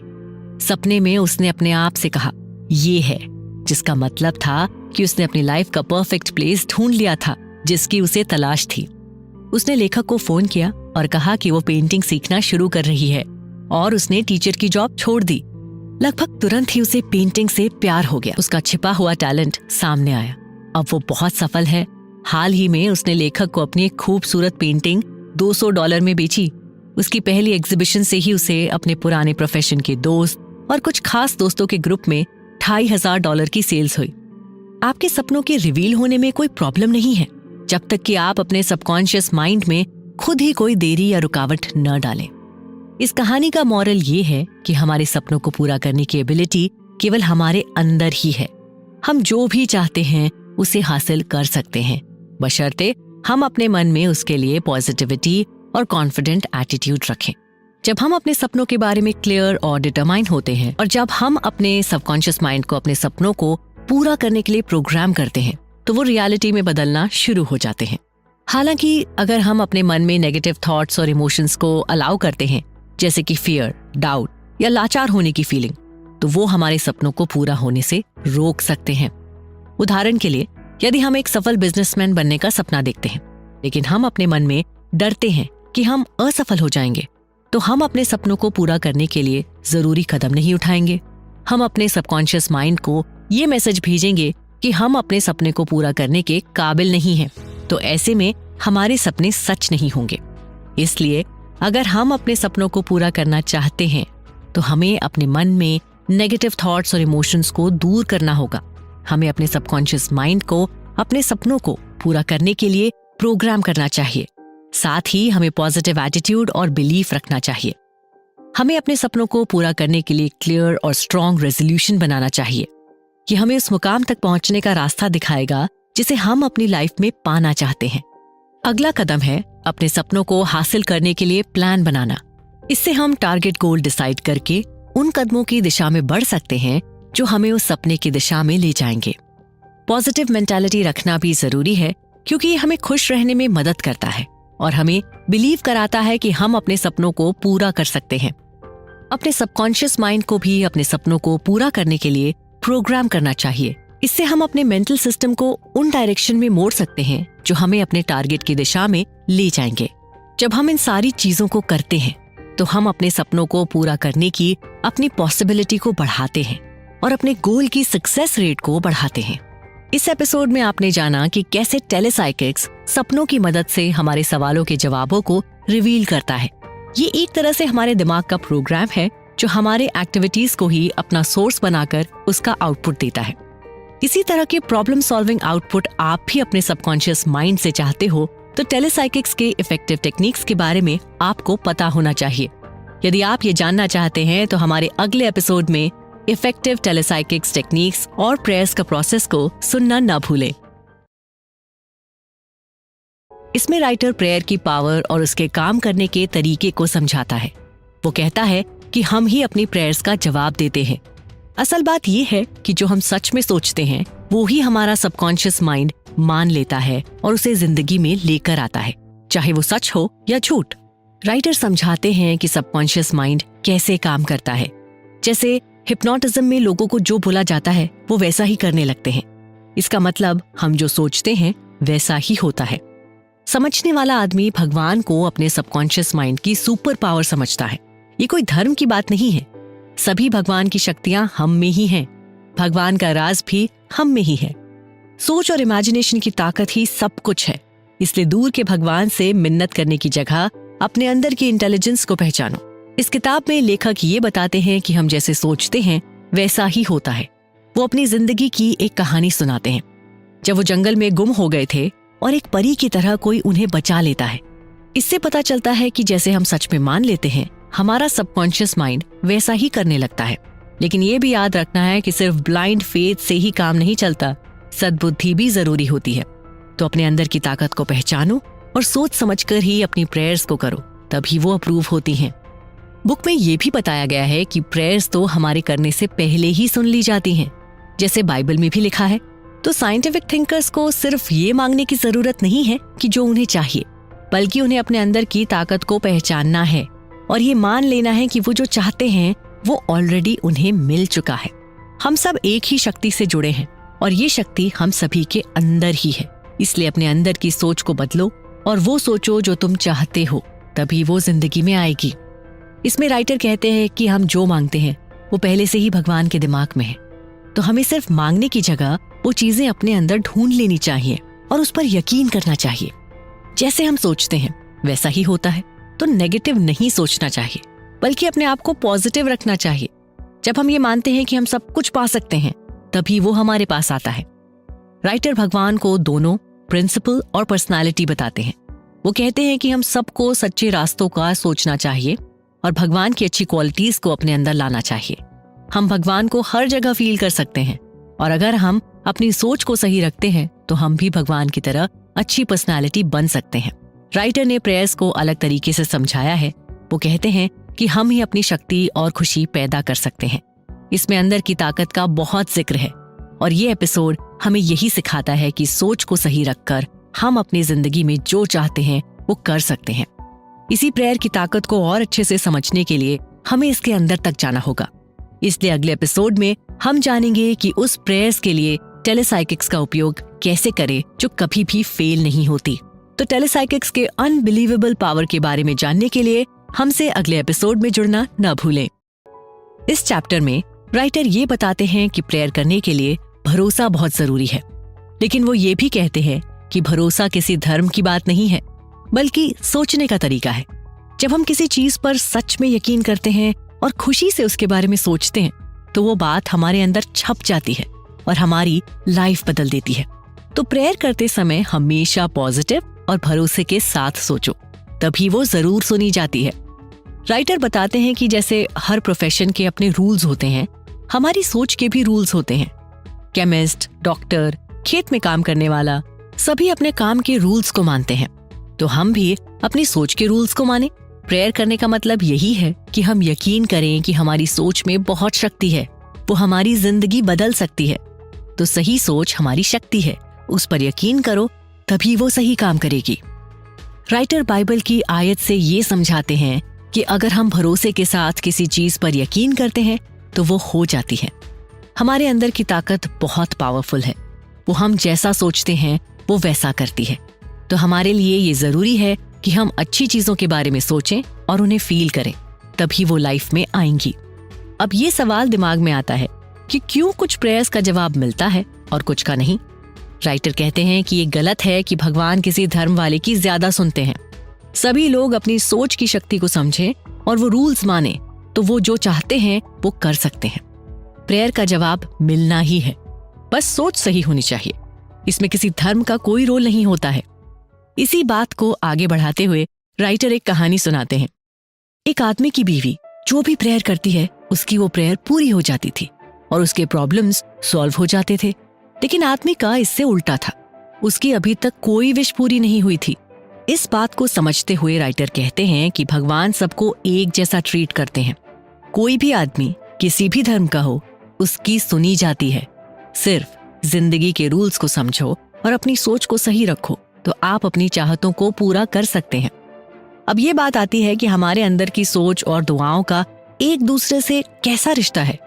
सपने में उसने अपने आप से कहा, ये है, जिसका मतलब था कि उसने अपनी लाइफ का परफेक्ट प्लेस ढूंढ लिया था जिसकी उसे तलाश थी। उसने लेखक को फोन किया और कहा कि वो पेंटिंग सीखना शुरू कर रही है और उसने टीचर की जॉब छोड़ दी। लगभग तुरंत ही उसे पेंटिंग से प्यार हो गया। उसका छिपा हुआ टैलेंट सामने आया। अब वो बहुत सफल है। हाल ही में उसने लेखक को अपनी एक खूबसूरत पेंटिंग $200 में बेची। उसकी पहली एग्जीबिशन से ही उसे अपने पुराने प्रोफेशन के दोस्त और कुछ खास दोस्तों के ग्रुप में $2500 की सेल्स हुई। आपके सपनों के रिवील होने में कोई प्रॉब्लम नहीं है, जब तक कि आप अपने सबकॉन्शियस माइंड में खुद ही कोई देरी या रुकावट न डालें। इस कहानी का मॉरल ये है कि हमारे सपनों को पूरा करने की एबिलिटी केवल हमारे अंदर ही है। हम जो भी चाहते हैं उसे हासिल कर सकते हैं, बशर्ते हम अपने मन में उसके लिए पॉजिटिविटी और कॉन्फिडेंट एटीट्यूड रखें। जब हम अपने सपनों के बारे में क्लियर और डिटरमाइंड होते हैं और जब हम अपने सबकॉन्शियस माइंड को अपने सपनों को पूरा करने के लिए प्रोग्राम करते हैं तो वो रियलिटी में बदलना शुरू हो जाते हैं। हालांकि अगर हम अपने मन में नेगेटिव थॉट्स और इमोशंस को अलाउ करते हैं, जैसे कि फियर, डाउट या लाचार होने की फीलिंग, तो वो हमारे सपनों को पूरा होने से रोक सकते हैं। उदाहरण के लिए, यदि हम एक सफल बिजनेसमैन बनने का सपना देखते हैं, लेकिन हम अपने मन में डरते हैं कि हम असफल हो जाएंगे, तो हम अपने सपनों को पूरा करने के लिए जरूरी कदम नहीं उठाएंगे। हम अपने सबकॉन्शियस माइंड को ये मैसेज भेजेंगे कि हम अपने सपने को पूरा करने के काबिल नहीं हैं, तो ऐसे में हमारे सपने सच नहीं होंगे। इसलिए अगर हम अपने सपनों को पूरा करना चाहते हैं तो हमें अपने मन में नेगेटिव थॉट्स और इमोशंस को दूर करना होगा। हमें अपने सबकॉन्शियस माइंड को अपने सपनों को पूरा करने के लिए प्रोग्राम करना चाहिए। साथ ही हमें पॉजिटिव एटीट्यूड और बिलीफ रखना चाहिए। हमें अपने सपनों को पूरा करने के लिए क्लियर और स्ट्रॉन्ग रेजोल्यूशन बनाना चाहिए कि हमें उस मुकाम तक पहुंचने का रास्ता दिखाएगा जिसे हम अपनी लाइफ में पाना चाहते हैं। अगला कदम है अपने सपनों को हासिल करने के लिए प्लान बनाना। इससे हम टारगेट गोल डिसाइड करके उन कदमों की दिशा में बढ़ सकते हैं जो हमें उस सपने की दिशा में ले जाएंगे। पॉजिटिव मेंटालिटी रखना भी जरूरी है, क्योंकि ये हमें खुश रहने में मदद करता है और हमें बिलीव कराता है कि हम अपने सपनों को पूरा कर सकते हैं। अपने सबकॉन्शियस माइंड को भी अपने सपनों को पूरा करने के लिए प्रोग्राम करना चाहिए। इससे हम अपने मेंटल सिस्टम को उन डायरेक्शन में मोड़ सकते हैं जो हमें अपने टारगेट की दिशा में ले जाएंगे। जब हम इन सारी चीजों को करते हैं तो हम अपने सपनों को पूरा करने की अपनी पॉसिबिलिटी को बढ़ाते हैं और अपने गोल की सक्सेस रेट को बढ़ाते हैं। इस एपिसोड में आपने जाना कि कैसे टेलीसाइकिक्स सपनों की मदद से हमारे सवालों के जवाबों को रिवील करता है। ये एक तरह से हमारे दिमाग का प्रोग्राम है जो हमारे एक्टिविटीज को ही अपना सोर्स बनाकर उसका आउटपुट देता है। इसी तरह के प्रॉब्लम सॉल्विंग आउटपुट आप भी अपने सबकॉन्शियस माइंड से चाहते हो तो टेलीसाइकिक्स के इफेक्टिव टेक्निक्स के बारे में आपको पता होना चाहिए। यदि आप ये जानना चाहते हैं तो हमारे अगले एपिसोड में इफेक्टिव टेलीसाइकिक्स टेक्निक्स और प्रेयर्स का प्रोसेस को सुनना न भूलें। इसमें राइटर प्रेयर की पावर और उसके काम करने के तरीके को समझाता है। वो कहता है कि हम ही अपनी प्रेयर्स का जवाब देते हैं। असल बात ये है कि जो हम सच में सोचते हैं वो ही हमारा सबकॉन्शियस माइंड मान लेता है और उसे जिंदगी में लेकर आता है, चाहे वो सच हो या झूठ। राइटर समझाते हैं कि सबकॉन्शियस माइंड कैसे काम करता है। जैसे हिप्नोटिज्म में लोगों को जो बोला जाता है वो वैसा ही करने लगते हैं। इसका मतलब हम जो सोचते हैं वैसा ही होता है। समझने वाला आदमी भगवान को अपने सबकॉन्शियस माइंड की सुपर पावर समझता है। ये कोई धर्म की बात नहीं है। सभी भगवान की शक्तियां हम में ही हैं। भगवान का राज भी हम में ही है। सोच और इमेजिनेशन की ताकत ही सब कुछ है। इसलिए दूर के भगवान से मिन्नत करने की जगह अपने अंदर की इंटेलिजेंस को पहचानो। इस किताब में लेखक ये बताते हैं कि हम जैसे सोचते हैं वैसा ही होता है। वो अपनी जिंदगी की एक कहानी सुनाते हैं। जब वो जंगल में गुम हो गए थे और एक परी की तरह कोई उन्हें बचा लेता है। इससे पता चलता है कि जैसे हम सच में मान लेते हैं हमारा सबकॉन्शियस माइंड वैसा ही करने लगता है। लेकिन ये भी याद रखना है कि सिर्फ ब्लाइंड फेथ से ही काम नहीं चलता, सद्बुद्धि भी जरूरी होती है। तो अपने अंदर की ताकत को पहचानो और सोच समझकर ही अपनी प्रेयर्स को करो, तभी वो अप्रूव होती हैं। बुक में ये भी बताया गया है कि प्रेयर्स तो हमारे करने से पहले ही सुन ली जाती हैं, जैसे बाइबल में भी लिखा है। तो साइंटिफिक थिंकर्स को सिर्फ ये मांगने की जरूरत नहीं है कि जो उन्हें चाहिए, बल्कि उन्हें अपने अंदर की ताकत को पहचानना है और ये मान लेना है कि वो जो चाहते हैं वो ऑलरेडी उन्हें मिल चुका है। हम सब एक ही शक्ति से जुड़े हैं और ये शक्ति हम सभी के अंदर ही है। इसलिए अपने अंदर की सोच को बदलो और वो सोचो जो तुम चाहते हो, तभी वो जिंदगी में आएगी। इसमें राइटर कहते हैं कि हम जो मांगते हैं वो पहले से ही भगवान के दिमाग में है। तो हमें सिर्फ मांगने की जगह वो चीजें अपने अंदर ढूंढ लेनी चाहिए और उस पर यकीन करना चाहिए। जैसे हम सोचते हैं वैसा ही होता है। तो नेगेटिव नहीं सोचना चाहिए, बल्कि अपने आप को पॉजिटिव रखना चाहिए। जब हम ये मानते हैं कि हम सब कुछ पा सकते हैं, तभी वो हमारे पास आता है। राइटर भगवान को दोनों प्रिंसिपल और पर्सनालिटी बताते हैं। वो कहते हैं कि हम सबको सच्चे रास्तों का सोचना चाहिए और भगवान की अच्छी क्वालिटीज को अपने अंदर लाना चाहिए। हम भगवान को हर जगह फील कर सकते हैं और अगर हम अपनी सोच को सही रखते हैं तो हम भी भगवान की तरह अच्छी पर्सनालिटी बन सकते हैं। राइटर ने प्रेयर्स को अलग तरीके से समझाया है। वो कहते हैं कि हम ही अपनी शक्ति और खुशी पैदा कर सकते हैं। इसमें अंदर की ताकत का बहुत जिक्र है और ये एपिसोड हमें यही सिखाता है कि सोच को सही रखकर हम अपनी जिंदगी में जो चाहते हैं वो कर सकते हैं। इसी प्रेयर की ताकत को और अच्छे से समझने के लिए हमें इसके अंदर तक जाना होगा। इसलिए अगले एपिसोड में हम जानेंगे कि उस प्रेयर्स के लिए टेलीसाइकिक्स का उपयोग कैसे करें जो कभी भी फेल नहीं होती। तो टेलीसाइकिक्स के अनबिलीवेबल पावर के बारे में जानने के लिए हमसे अगले एपिसोड में जुड़ना न भूलें। इस चैप्टर में राइटर ये बताते हैं कि प्रेयर करने के लिए भरोसा बहुत जरूरी है, लेकिन वो ये भी कहते हैं कि भरोसा किसी धर्म की बात नहीं है, बल्कि सोचने का तरीका है। जब हम किसी चीज पर सच में यकीन करते हैं और खुशी से उसके बारे में सोचते हैं, तो वो बात हमारे अंदर छप जाती है और हमारी लाइफ बदल देती है। तो प्रेयर करते समय हमेशा पॉजिटिव और भरोसे के साथ सोचो, तभी वो जरूर सुनी जाती है। राइटर बताते हैं कि जैसे हर प्रोफेशन के अपने रूल्स होते हैं, हमारी सोच के भी रूल्स होते हैं। केमिस्ट, डॉक्टर, खेत में काम करने वाला, सभी अपने काम के रूल्स को मानते हैं। तो हम भी अपनी सोच के रूल्स को माने। प्रेयर करने का मतलब यही है कि हम यकीन करें कि हमारी सोच में बहुत शक्ति है, वो हमारी जिंदगी बदल सकती है। तो सही सोच हमारी शक्ति है, उस पर यकीन करो तभी वो सही काम करेगी। राइटर बाइबल की आयत से ये समझाते हैं कि अगर हम भरोसे के साथ किसी चीज पर यकीन करते हैं तो वो हो जाती है। हमारे अंदर की ताकत बहुत पावरफुल है, वो हम जैसा सोचते हैं वो वैसा करती है। तो हमारे लिए ये जरूरी है कि हम अच्छी चीजों के बारे में सोचें और उन्हें फील करें, तभी वो लाइफ में आएंगी। अब ये सवाल दिमाग में आता है कि क्यों कुछ प्रेयर्स का जवाब मिलता है और कुछ का नहीं। राइटर कहते हैं कि ये गलत है कि भगवान किसी धर्म वाले की ज्यादा सुनते हैं। सभी लोग अपनी सोच की शक्ति को समझें और वो रूल्स माने तो वो जो चाहते हैं वो कर सकते हैं। प्रेयर का जवाब मिलना ही है, बस सोच सही होनी चाहिए। इसमें किसी धर्म का कोई रोल नहीं होता है। इसी बात को आगे बढ़ाते हुए राइटर एक कहानी सुनाते हैं। एक आदमी की बीवी जो भी प्रेयर करती है उसकी वो प्रेयर पूरी हो जाती थी और उसके प्रॉब्लम्स सॉल्व हो जाते थे। लेकिन आदमी का इससे उल्टा था, उसकी अभी तक कोई विश पूरी नहीं हुई थी। इस बात को समझते हुए राइटर कहते हैं कि भगवान सबको एक जैसा ट्रीट करते हैं। कोई भी आदमी किसी भी धर्म का हो, उसकी सुनी जाती है। सिर्फ जिंदगी के रूल्स को समझो और अपनी सोच को सही रखो तो आप अपनी चाहतों को पूरा कर सकते हैं। अब ये बात आती है कि हमारे अंदर की सोच और दुआओं का एक दूसरे से कैसा रिश्ता है।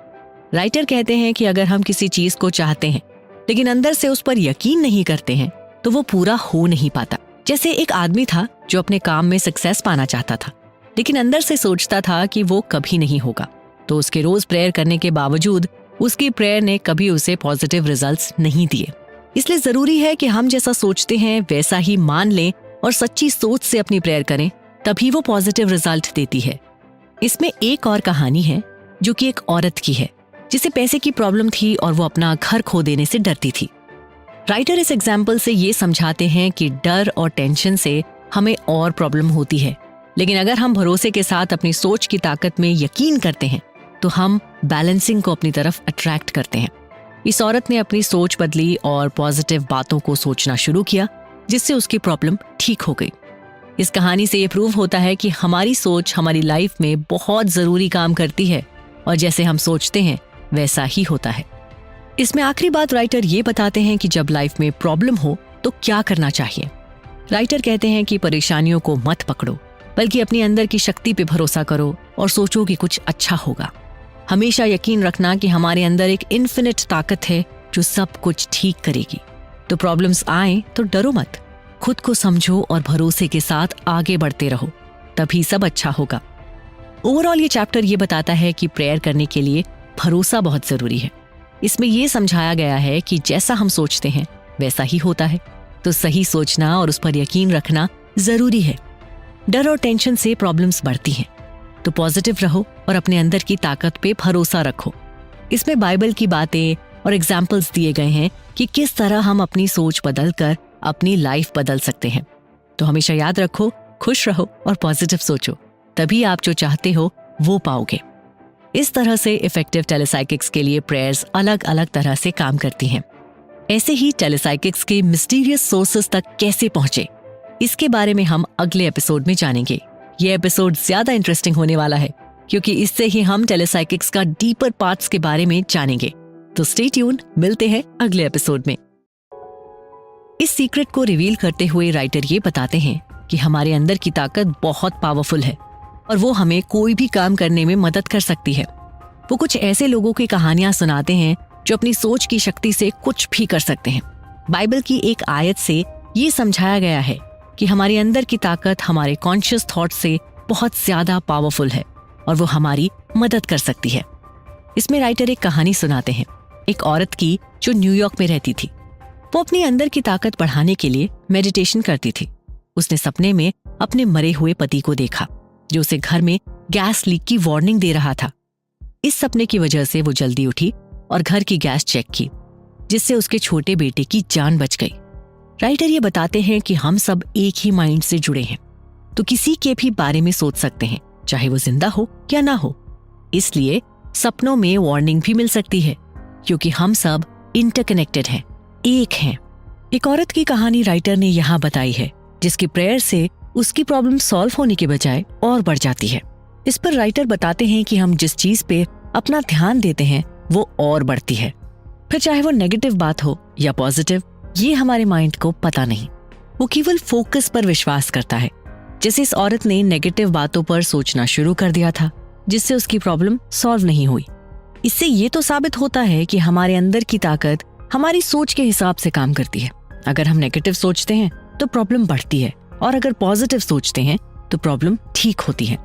राइटर कहते हैं कि अगर हम किसी चीज को चाहते हैं लेकिन अंदर से उस पर यकीन नहीं करते हैं तो वो पूरा हो नहीं पाता। जैसे एक आदमी था जो अपने काम में सक्सेस पाना चाहता था लेकिन अंदर से सोचता था कि वो कभी नहीं होगा, तो उसके रोज प्रेयर करने के बावजूद उसकी प्रेयर ने कभी उसे पॉजिटिव रिजल्ट्स नहीं दिए। इसलिए जरूरी है कि हम जैसा सोचते हैं वैसा ही मान लें और सच्ची सोच से अपनी प्रेयर करें, तभी वो पॉजिटिव रिजल्ट देती है। इसमें एक और कहानी है जो कि एक औरत की है जिसे पैसे की प्रॉब्लम थी और वो अपना घर खो देने से डरती थी। राइटर इस एग्जाम्पल से ये समझाते हैं कि डर और टेंशन से हमें और प्रॉब्लम होती है, लेकिन अगर हम भरोसे के साथ अपनी सोच की ताकत में यकीन करते हैं तो हम बैलेंसिंग को अपनी तरफ अट्रैक्ट करते हैं। इस औरत ने अपनी सोच बदली और पॉजिटिव बातों को सोचना शुरू किया, जिससे उसकी प्रॉब्लम ठीक हो गई। इस कहानी से ये प्रूव होता है कि हमारी सोच हमारी लाइफ में बहुत जरूरी काम करती है और जैसे हम सोचते हैं वैसा ही होता है। इसमें आखिरी बात राइटर ये बताते हैं कि जब लाइफ में प्रॉब्लम हो तो क्या करना चाहिए। राइटर कहते हैं कि परेशानियों को मत पकड़ो, बल्कि अपनी अंदर की शक्ति पे भरोसा करो और सोचो कि कुछ अच्छा होगा। हमेशा यकीन रखना कि हमारे अंदर एक इन्फिनिट ताकत है जो सब कुछ ठीक करेगी। तो प्रॉब्लम्स आए तो डरो मत, खुद को समझो और भरोसे के साथ आगे बढ़ते रहो, तभी सब अच्छा होगा। ओवरऑल ये चैप्टर ये बताता है कि प्रेयर करने के लिए भरोसा बहुत जरूरी है। इसमें ये समझाया गया है कि जैसा हम सोचते हैं वैसा ही होता है, तो सही सोचना और उस पर यकीन रखना जरूरी है। डर और टेंशन से प्रॉब्लम्स बढ़ती हैं, तो पॉजिटिव रहो और अपने अंदर की ताकत पे भरोसा रखो। इसमें बाइबल की बातें और एग्जाम्पल्स दिए गए हैं कि किस तरह हम अपनी सोच बदलकर अपनी लाइफ बदल सकते हैं। तो हमेशा याद रखो, खुश रहो और पॉजिटिव सोचो, तभी आप जो चाहते हो वो पाओगे। इस तरह से इफेक्टिव टेलीसाइकिक्स के लिए प्रेयर्स अलग अलग तरह से काम करती हैं। ऐसे ही टेलीसाइकिक्स के मिस्टीरियस सोर्सेस तक कैसे पहुंचे, इसके बारे में हम अगले एपिसोड में जानेंगे। ये एपिसोड ज्यादा इंटरेस्टिंग होने वाला है क्योंकि इससे ही हम टेलीसाइकिक्स का डीपर पार्ट्स के बारे में जानेंगे। तो स्टे ट्यून, मिलते हैं अगले एपिसोड में। इस सीक्रेट को रिवील करते हुए राइटर ये बताते हैं कि हमारे अंदर की ताकत बहुत पावरफुल है और वो हमें कोई भी काम करने में मदद कर सकती है। वो कुछ ऐसे लोगों की कहानियां सुनाते हैं जो अपनी सोच की शक्ति से कुछ भी कर सकते हैं। बाइबल की एक आयत से ये समझाया गया है कि हमारे अंदर की ताकत हमारे कॉन्शियस थॉट से बहुत ज्यादा पावरफुल है और वो हमारी मदद कर सकती है। इसमें राइटर एक कहानी सुनाते हैं एक औरत की जो न्यूयॉर्क में रहती थी। वो अपने अंदर की ताकत बढ़ाने के लिए मेडिटेशन करती थी। उसने सपने में अपने मरे हुए पति को देखा जो उसे घर में गैस लीक की वार्निंग दे रहा था। इस सपने की वजह से वो जल्दी उठी और घर की गैस चेक की, जिससे उसके छोटे बेटे की जान बच गई। राइटर ये बताते हैं कि हम सब एक ही माइंड से जुड़े हैं, तो किसी के भी बारे में सोच सकते हैं, चाहे वो जिंदा हो या ना हो। इसलिए सपनों में वार्निंग भी मिल सकती है क्योंकि हम सब इंटरकनेक्टेड हैं, एक हैं। एक औरत की कहानी राइटर ने यहाँ बताई है जिसकी प्रेयर से उसकी प्रॉब्लम सॉल्व होने के बजाय और बढ़ जाती है। इस पर राइटर बताते हैं कि हम जिस चीज पे अपना ध्यान देते हैं वो और बढ़ती है। फिर चाहे वो नेगेटिव बात हो या पॉजिटिव, ये हमारे माइंड को पता नहीं। वो केवल फोकस पर विश्वास करता है। जैसे इस औरत ने नेगेटिव बातों पर सोचना शुरू कर दिया था, जिससे उसकी प्रॉब्लम सॉल्व नहीं हुई। इससे ये तो साबित होता है कि हमारे अंदर की ताकत हमारी सोच के हिसाब से काम करती है। अगर हम नेगेटिव सोचते हैं तो प्रॉब्लम बढ़ती है, और अगर पॉजिटिव सोचते हैं तो प्रॉब्लम ठीक होती है।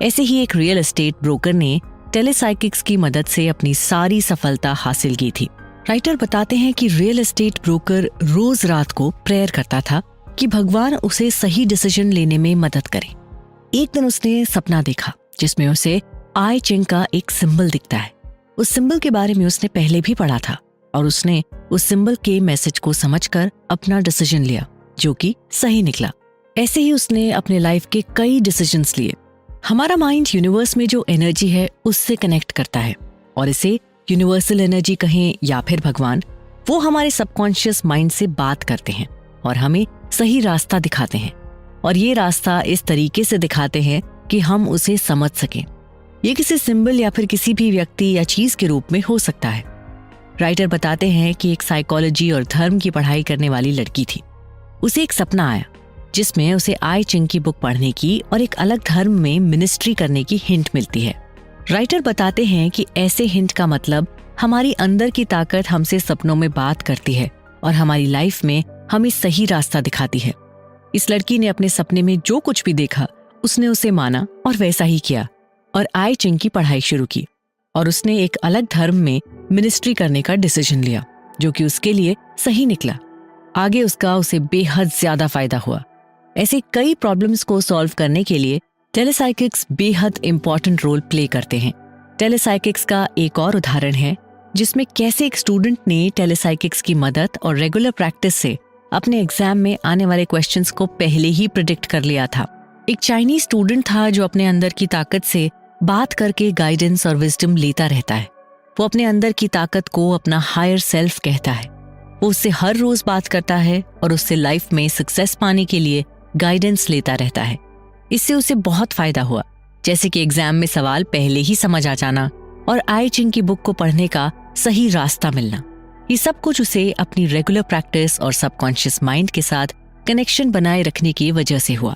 ऐसे ही एक रियल एस्टेट ब्रोकर ने टेलीसाइकिक्स की मदद से अपनी सारी सफलता हासिल की थी। राइटर बताते हैं कि रियल एस्टेट ब्रोकर रोज रात को प्रेयर करता था कि भगवान उसे सही डिसीजन लेने में मदद करे। एक दिन उसने सपना देखा जिसमें उसे आई चिंग का एक सिंबल दिखता है। उस सिंबल के बारे में उसने पहले भी पढ़ा था और उसने उस सिंबल के मैसेज को समझकर अपना डिसीजन लिया, जो कि सही निकला। ऐसे ही उसने अपने लाइफ के कई डिसीजंस लिए। हमारा माइंड यूनिवर्स में जो एनर्जी है उससे कनेक्ट करता है, और इसे यूनिवर्सल एनर्जी कहें या फिर भगवान, वो हमारे सबकॉन्शियस माइंड से बात करते हैं और हमें सही रास्ता दिखाते हैं। और ये रास्ता इस तरीके से दिखाते हैं कि हम उसे समझ सकें। ये किसी सिंबल या फिर किसी भी व्यक्ति या चीज के रूप में हो सकता है। राइटर बताते हैं कि एक साइकोलॉजी और धर्म की पढ़ाई करने वाली लड़की थी। उसे एक सपना आया जिसमें उसे आई चिंग की बुक पढ़ने की और एक अलग धर्म में मिनिस्ट्री करने की हिंट मिलती है। राइटर बताते हैं कि ऐसे हिंट का मतलब हमारी अंदर की ताकत हमसे सपनों में बात करती है और हमारी लाइफ में हमें सही रास्ता दिखाती है। इस लड़की ने अपने सपने में जो कुछ भी देखा उसने उसे माना और वैसा ही किया और आई चिंग की पढ़ाई शुरू की, और उसने एक अलग धर्म में मिनिस्ट्री करने का डिसीजन लिया, जो कि उसके लिए सही निकला। आगे उसका उसे बेहद ज्यादा फायदा हुआ। ऐसे कई प्रॉब्लम्स को सॉल्व करने के लिए टेलीसाइकिक्स बेहद इंपॉर्टेंट रोल प्ले करते हैं। टेलीसाइकिक्स का एक और उदाहरण है जिसमें कैसे एक स्टूडेंट ने टेलीसाइकिक्स की मदद और रेगुलर प्रैक्टिस से अपने एग्जाम में आने वाले क्वेश्चंस को पहले ही प्रिडिक्ट कर लिया था। एक चाइनीज स्टूडेंट था जो अपने अंदर की ताकत से बात करके गाइडेंस और विजडम लेता रहता है। वो अपने अंदर की ताकत को अपना हायर सेल्फ कहता है। वो उससे हर रोज बात करता है और उससे लाइफ में सक्सेस पाने के लिए गाइडेंस लेता रहता है। इससे उसे बहुत फायदा हुआ, जैसे कि एग्जाम में सवाल पहले ही समझ आ जाना और आई चिंग की बुक को पढ़ने का सही रास्ता मिलना। ये सब कुछ उसे अपनी रेगुलर प्रैक्टिस और सबकॉन्शियस माइंड के साथ कनेक्शन बनाए रखने की वजह से हुआ।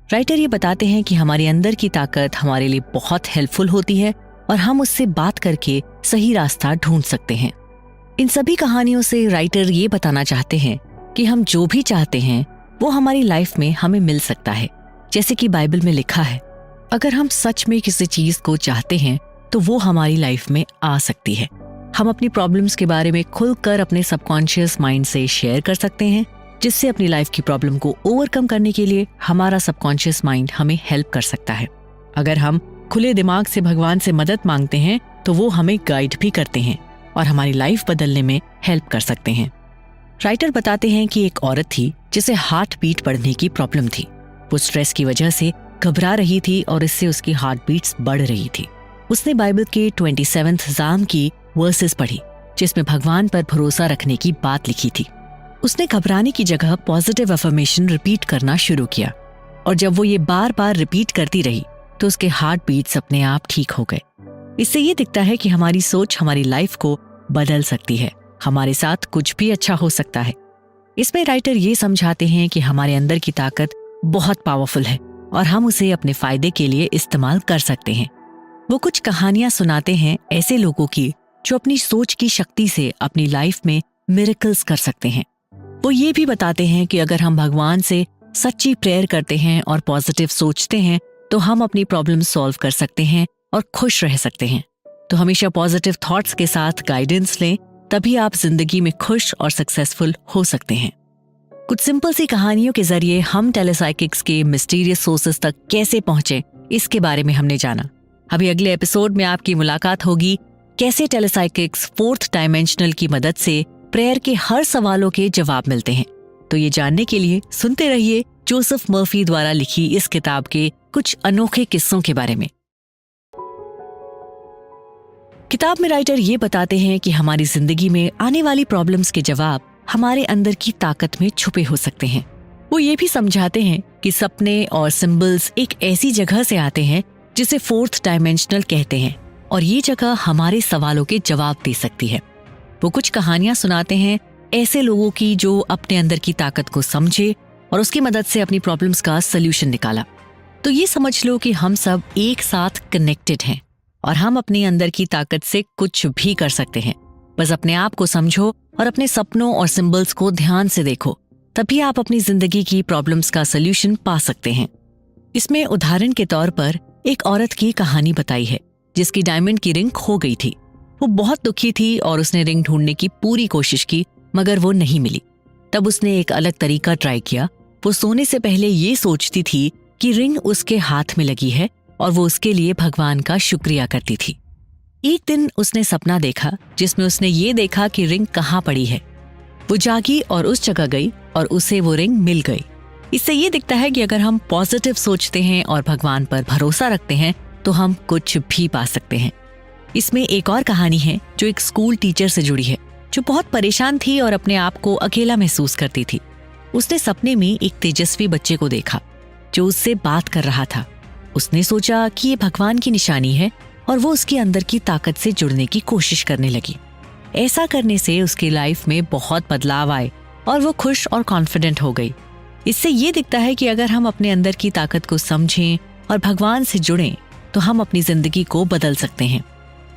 राइटर ये बताते हैं कि हमारे अंदर की ताकत हमारे लिए बहुत हेल्पफुल होती है और हम उससे बात करके सही रास्ता ढूंढ सकते हैं। इन सभी कहानियों से राइटर ये बताना चाहते हैं कि हम जो भी चाहते हैं वो हमारी लाइफ में हमें मिल सकता है। जैसे कि बाइबल में लिखा है, अगर हम सच में किसी चीज को चाहते हैं तो वो हमारी लाइफ में आ सकती है। हम अपनी प्रॉब्लम्स के बारे में खुलकर अपने सबकॉन्शियस माइंड से शेयर कर सकते हैं, जिससे अपनी लाइफ की प्रॉब्लम को ओवरकम करने के लिए हमारा सबकॉन्शियस माइंड हमें हेल्प कर सकता है। अगर हम खुले दिमाग से भगवान से मदद मांगते हैं तो वो हमें गाइड भी करते हैं और हमारी लाइफ बदलने में हेल्प कर सकते हैं। राइटर बताते हैं कि एक औरत थी जिसे हार्ट बीट बढ़ने की प्रॉब्लम थी। वो स्ट्रेस की वजह से घबरा रही थी और इससे उसकी हार्ट बीट्स बढ़ रही थी। उसने बाइबल के 27 साम की वर्सेस पढ़ी, जिसमें भगवान पर भरोसा रखने की बात लिखी थी। उसने घबराने की जगह पॉजिटिव अफर्मेशन रिपीट करना शुरू किया, और जब वो ये बार बार रिपीट करती रही तो उसके हार्ट बीट्स अपने आप ठीक हो गए। इससे ये दिखता है कि हमारी सोच हमारी लाइफ को बदल सकती है, हमारे साथ कुछ भी अच्छा हो सकता है। इसमें राइटर ये समझाते हैं कि हमारे अंदर की ताकत बहुत पावरफुल है और हम उसे अपने फायदे के लिए इस्तेमाल कर सकते हैं। वो कुछ कहानियां सुनाते हैं ऐसे लोगों की जो अपनी सोच की शक्ति से अपनी लाइफ में मिरेकल्स कर सकते हैं। वो ये भी बताते हैं कि अगर हम भगवान से सच्ची प्रेयर करते हैं और पॉजिटिव सोचते हैं तो हम अपनी प्रॉब्लम सॉल्व कर सकते हैं और खुश रह सकते हैं। तो हमेशा पॉजिटिव थॉट्स के साथ गाइडेंस लें, तभी आप जिंदगी में खुश और सक्सेसफुल हो सकते हैं। कुछ सिंपल सी कहानियों के जरिए हम टेलीसाइकिक्स के मिस्टीरियस सोर्सेस तक कैसे पहुंचे, इसके बारे में हमने जाना। अभी अगले एपिसोड में आपकी मुलाकात होगी कैसे टेलीसाइकिक्स 4th डायमेंशनल की मदद से प्रेयर के हर सवालों के जवाब मिलते हैं। तो ये जानने के लिए सुनते रहिए जोसेफ मर्फी द्वारा लिखी इस किताब के कुछ अनोखे किस्सों के बारे में। किताब में राइटर ये बताते हैं कि हमारी जिंदगी में आने वाली प्रॉब्लम्स के जवाब हमारे अंदर की ताकत में छुपे हो सकते हैं। वो ये भी समझाते हैं कि सपने और सिंबल्स एक ऐसी जगह से आते हैं जिसे 4th डायमेंशनल कहते हैं, और ये जगह हमारे सवालों के जवाब दे सकती है। वो कुछ कहानियां सुनाते हैं ऐसे लोगों की जो अपने अंदर की ताकत को समझे और उसकी मदद से अपनी प्रॉब्लम्स का सल्यूशन निकाला। तो ये समझ लो कि हम सब एक साथ कनेक्टेड हैं और हम अपने अंदर की ताकत से कुछ भी कर सकते हैं। बस अपने आप को समझो और अपने सपनों और सिंबल्स को ध्यान से देखो, तभी आप अपनी जिंदगी की प्रॉब्लम्स का सल्यूशन पा सकते हैं। इसमें उदाहरण के तौर पर एक औरत की कहानी बताई है जिसकी डायमंड की रिंग खो गई थी। वो बहुत दुखी थी और उसने रिंग ढूंढने की पूरी कोशिश की, मगर वो नहीं मिली। तब उसने एक अलग तरीका ट्राई किया। वो सोने से पहले ये सोचती थी कि रिंग उसके हाथ में लगी है और वो उसके लिए भगवान का शुक्रिया करती थी। एक दिन उसने सपना देखा जिसमें उसने ये देखा कि रिंग कहाँ पड़ी है। वो जागी और उस जगह गई और उसे वो रिंग मिल गई। इससे ये दिखता है कि अगर हम पॉजिटिव सोचते हैं और भगवान पर भरोसा रखते हैं तो हम कुछ भी पा सकते हैं। इसमें एक और कहानी है जो एक स्कूल टीचर से जुड़ी है जो बहुत परेशान थी और अपने आप को अकेला महसूस करती थी। उसने सपने में एक तेजस्वी बच्चे को देखा जो उससे बात कर रहा था। उसने सोचा कि ये भगवान की निशानी है और वो उसके अंदर की ताकत से जुड़ने की कोशिश करने लगी। ऐसा करने से उसकी लाइफ में बहुत बदलाव आए और वो खुश और कॉन्फिडेंट हो गई। इससे ये दिखता है कि अगर हम अपने अंदर की ताकत को समझें और भगवान से जुड़ें तो हम अपनी जिंदगी को बदल सकते हैं।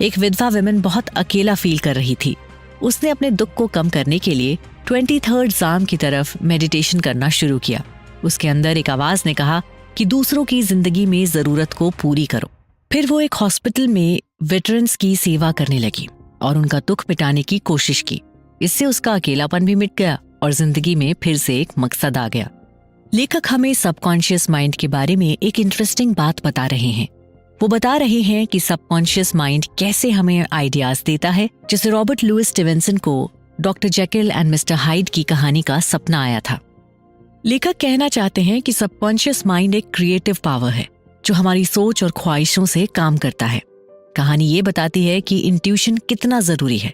एक विधवा वुमन बहुत अकेला फील कर रही थी। उसने अपने दुख को कम करने के लिए 23rd जाम की तरफ मेडिटेशन करना शुरू किया। उसके अंदर एक आवाज ने कहा कि दूसरों की जिंदगी में जरूरत को पूरी करो। फिर वो एक हॉस्पिटल में वेटरन्स की सेवा करने लगी और उनका दुख मिटाने की कोशिश की। इससे उसका अकेलापन भी मिट गया और जिंदगी में फिर से एक मकसद आ गया। लेखक हमें सबकॉन्शियस माइंड के बारे में एक इंटरेस्टिंग बात बता रहे हैं। वो बता रहे हैं कि सबकॉन्शियस माइंड कैसे हमें आइडियाज देता है। जैसे रॉबर्ट लुइस स्टीवेंसन को doctor Jekyll and mister hide की कहानी का सपना आया था। लेखक कहना चाहते हैं कि सबकॉन्शियस माइंड एक क्रिएटिव पावर है जो हमारी सोच और ख्वाहिशों से काम करता है। कहानी ये बताती है कि इंट्यूशन कितना जरूरी है।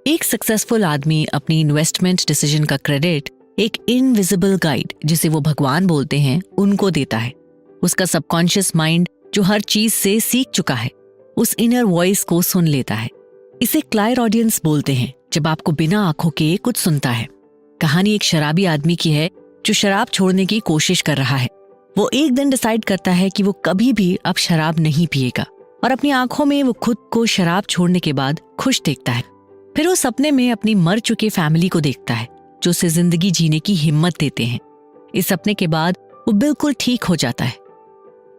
एक सक्सेसफुल आदमी अपनी इन्वेस्टमेंट डिसीजन का क्रेडिट एक इनविजिबल गाइड, जिसे वो भगवान बोलते हैं, उनको देता है। उसका सबकॉन्शियस माइंड जो हर चीज से सीख चुका है उस इनर वॉइस को सुन लेता है। इसे क्लायर ऑडियंस बोलते हैं, जब आपको बिना आंखों के कुछ सुनता है। कहानी एक शराबी आदमी की है जो शराब छोड़ने की कोशिश कर रहा है। वो एक दिन डिसाइड करता है कि वो कभी भी अब शराब नहीं पिएगा और अपनी आंखों में वो खुद को शराब छोड़ने के बाद खुश देखता है। फिर वो सपने में अपनी मर चुके फैमिली को देखता है जो उसे जिंदगी जीने की हिम्मत देते हैं। इस सपने के बाद वो बिल्कुल ठीक हो जाता है।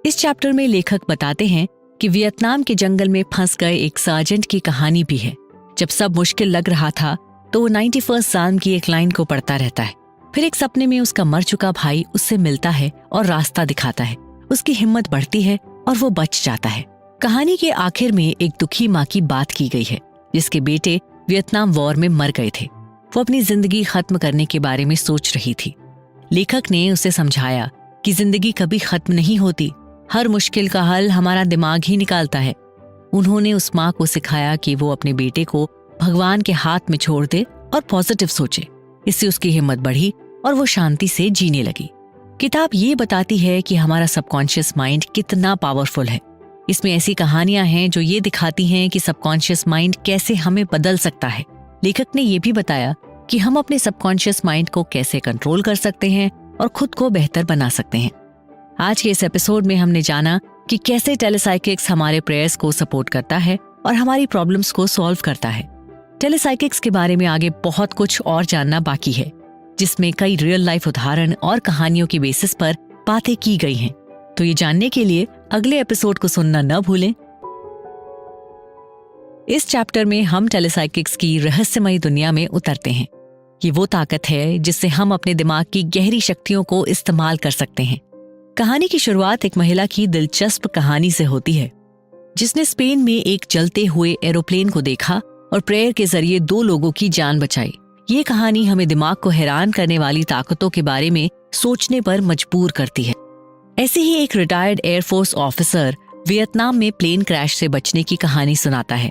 इस चैप्टर में लेखक बताते हैं कि वियतनाम के जंगल में फंस गए एक सार्जेंट की कहानी भी है। जब सब मुश्किल लग रहा था तो वो 91st साल की एक लाइन को पढ़ता रहता है। फिर एक सपने में उसका मर चुका भाई उससे मिलता है और रास्ता दिखाता है। उसकी हिम्मत बढ़ती है और वो बच जाता है। कहानी के आखिर में एक दुखी माँ की बात की गई है जिसके बेटे वियतनाम वॉर में मर गए थे। वो अपनी जिंदगी खत्म करने के बारे में सोच रही थी। लेखक ने उसे समझाया कि जिंदगी कभी खत्म नहीं होती, हर मुश्किल का हल हमारा दिमाग ही निकालता है। उन्होंने उस माँ को सिखाया कि वो अपने बेटे को भगवान के हाथ में छोड़ दे और पॉजिटिव सोचे। इससे उसकी हिम्मत बढ़ी और वो शांति से जीने लगी। किताब ये बताती है कि हमारा सबकॉन्शियस माइंड कितना पावरफुल है। इसमें ऐसी कहानियां हैं जो ये दिखाती हैं कि सबकॉन्शियस माइंड कैसे हमें बदल सकता है। लेखक ने ये भी बताया कि हम अपने सबकॉन्शियस माइंड को कैसे कंट्रोल कर सकते हैं और खुद को बेहतर बना सकते हैं। आज के इस एपिसोड में हमने जाना कि कैसे टेलीसाइकिक्स हमारे प्रेयर्स को सपोर्ट करता है और हमारी प्रॉब्लम्स को सॉल्व करता है। टेलीसाइकिक्स के बारे में आगे बहुत कुछ और जानना बाकी है, जिसमें कई रियल लाइफ उदाहरण और कहानियों की बेसिस पर बातें की गई हैं। तो ये जानने के लिए अगले एपिसोड को सुनना न भूलें। इस चैप्टर में हम टेलीसाइकिक्स की रहस्यमयी दुनिया में उतरते हैं। ये वो ताकत है जिससे हम अपने दिमाग की गहरी शक्तियों को इस्तेमाल कर सकते हैं। कहानी की शुरुआत एक महिला की दिलचस्प कहानी से होती है जिसने स्पेन में एक जलते हुए एरोप्लेन को देखा और प्रेयर के जरिए 2 लोगों की जान बचाई। ये कहानी हमें दिमाग को हैरान करने वाली ताकतों के बारे में सोचने पर मजबूर करती है। ऐसे ही एक रिटायर्ड एयरफोर्स ऑफिसर वियतनाम में प्लेन क्रैश से बचने की कहानी सुनाता है।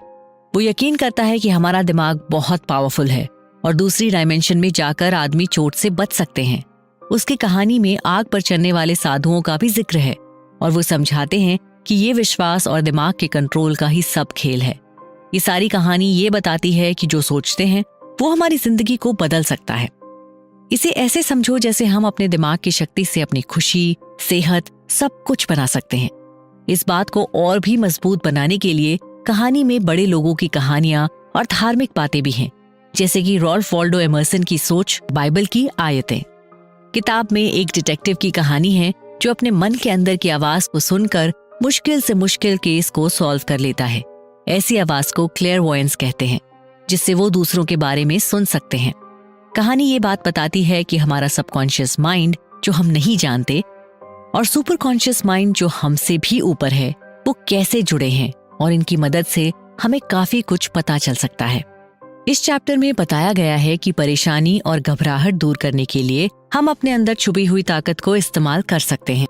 वो यकीन करता है कि हमारा दिमाग बहुत पावरफुल है और दूसरी डायमेंशन में जाकर आदमी चोट से बच सकते हैं। उसकी कहानी में आग पर चलने वाले साधुओं का भी जिक्र है और वो समझाते हैं कि ये विश्वास और दिमाग के कंट्रोल का ही सब खेल है। ये सारी कहानी ये बताती है कि जो सोचते हैं वो हमारी जिंदगी को बदल सकता है। इसे ऐसे समझो जैसे हम अपने दिमाग की शक्ति से अपनी खुशी, सेहत, सब कुछ बना सकते हैं। इस बात को और भी मजबूत बनाने के लिए कहानी में बड़े लोगों की कहानियां और धार्मिक बातें भी हैं, जैसे कि रॉल्फ वॉल्डो एमर्सन की सोच, बाइबल की आयतें। किताब में एक डिटेक्टिव की कहानी है जो अपने मन के अंदर की आवाज को सुनकर मुश्किल से मुश्किल केस को सॉल्व कर लेता है। ऐसी आवाज को क्लेयरवॉयंस कहते हैं, जिससे वो दूसरों के बारे में सुन सकते हैं। कहानी ये बात बताती है कि हमारा सबकॉन्शियस माइंड जो हम नहीं जानते और सुपर कॉन्शियस माइंड जो हमसे भी ऊपर है, वो कैसे जुड़े हैं और इनकी मदद से हमें काफी कुछ पता चल सकता है। इस चैप्टर में बताया गया है कि परेशानी और घबराहट दूर करने के लिए हम अपने अंदर छुपी हुई ताकत को इस्तेमाल कर सकते हैं।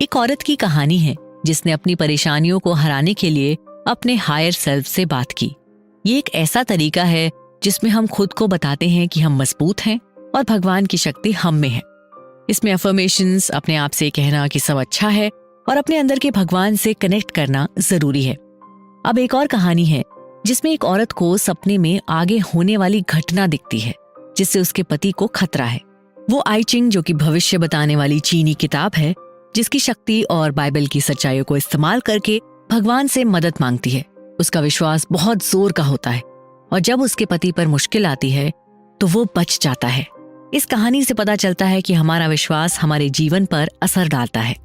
एक औरत की कहानी है जिसने अपनी परेशानियों को हराने के लिए अपने हायर सेल्फ से बात की। ये एक ऐसा तरीका है जिसमें हम खुद को बताते हैं कि हम मजबूत हैं और भगवान की शक्ति हम में है। इसमें अफर्मेशंस, अपने आप से कहना कि सब अच्छा है और अपने अंदर के भगवान से कनेक्ट करना जरूरी है। अब एक और कहानी है जिसमें एक औरत को सपने में आगे होने वाली घटना दिखती है जिससे उसके पति को खतरा है। वो आई चिंग, जो कि भविष्य बताने वाली चीनी किताब है, जिसकी शक्ति और बाइबल की सच्चाइयों को इस्तेमाल करके भगवान से मदद मांगती है। उसका विश्वास बहुत जोर का होता है और जब उसके पति पर मुश्किल आती है तो वो बच जाता है। इस कहानी से पता चलता है कि हमारा विश्वास हमारे जीवन पर असर डालता है।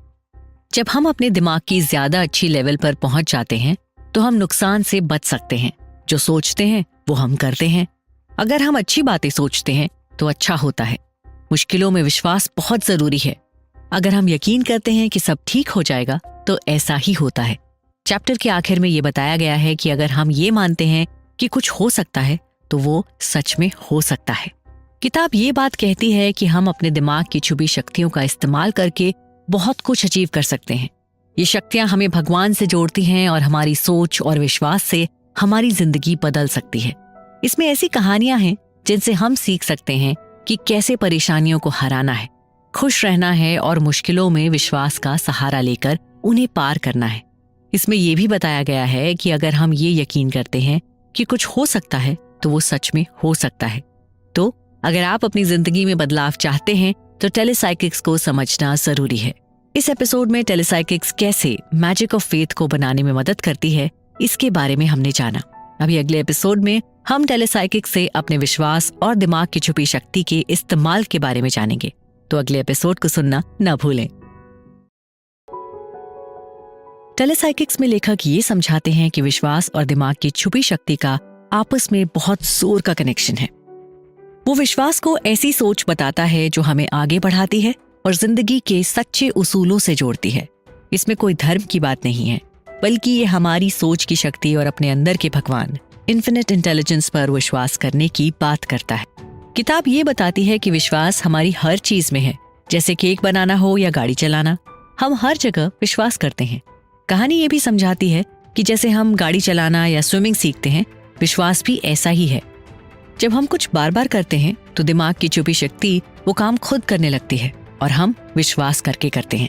जब हम अपने दिमाग की ज्यादा अच्छी लेवल पर पहुंच जाते हैं तो हम नुकसान से बच सकते हैं। जो सोचते हैं वो हम करते हैं। अगर हम अच्छी बातें सोचते हैं तो अच्छा होता है। मुश्किलों में विश्वास बहुत जरूरी है। अगर हम यकीन करते हैं कि सब ठीक हो जाएगा तो ऐसा ही होता है। चैप्टर के आखिर में ये बताया गया है कि अगर हम ये मानते हैं कि कुछ हो सकता है तो वो सच में हो सकता है। किताब ये बात कहती है कि हम अपने दिमाग की छुपी शक्तियों का इस्तेमाल करके बहुत कुछ अचीव कर सकते हैं। ये शक्तियां हमें भगवान से जोड़ती हैं और हमारी सोच और विश्वास से हमारी जिंदगी बदल सकती है। इसमें ऐसी कहानियां हैं जिनसे हम सीख सकते हैं कि कैसे परेशानियों को हराना है, खुश रहना है और मुश्किलों में विश्वास का सहारा लेकर उन्हें पार करना है। इसमें यह भी बताया गया है कि अगर हम ये यकीन करते हैं कि कुछ हो सकता है तो वो सच में हो सकता है। तो अगर आप अपनी जिंदगी में बदलाव चाहते हैं तो टेलीसाइकिक्स को समझना जरूरी है। इस एपिसोड में टेलीसाइकिक्स कैसे मैजिक ऑफ फेथ को बनाने में मदद करती है, इसके बारे में हमने जाना। अभी अगले एपिसोड में हम टेलीसाइकिक्स से अपने विश्वास और दिमाग की छुपी शक्ति के इस्तेमाल के बारे में जानेंगे। तो अगले एपिसोड को सुनना न भूलें। टेलीसाइकिक्स में लेखक ये समझाते हैं कि विश्वास और दिमाग की छुपी शक्ति का आपस में बहुत जोर का कनेक्शन है। वो विश्वास को ऐसी सोच बताता है जो हमें आगे बढ़ाती है और जिंदगी के सच्चे उसूलों से जोड़ती है। इसमें कोई धर्म की बात नहीं है, बल्कि ये हमारी सोच की शक्ति और अपने अंदर के भगवान, इन्फिनिट इंटेलिजेंस पर विश्वास करने की बात करता है। किताब ये बताती है कि विश्वास हमारी हर चीज में है, जैसे केक बनाना हो या गाड़ी चलाना। हम हर जगह विश्वास करते हैं। कहानी ये भी समझाती है कि जैसे हम गाड़ी चलाना या स्विमिंग सीखते हैं, विश्वास भी ऐसा ही है। जब हम कुछ बार बार करते हैं तो दिमाग की छुपी शक्ति वो काम खुद करने लगती है और हम विश्वास करके करते हैं।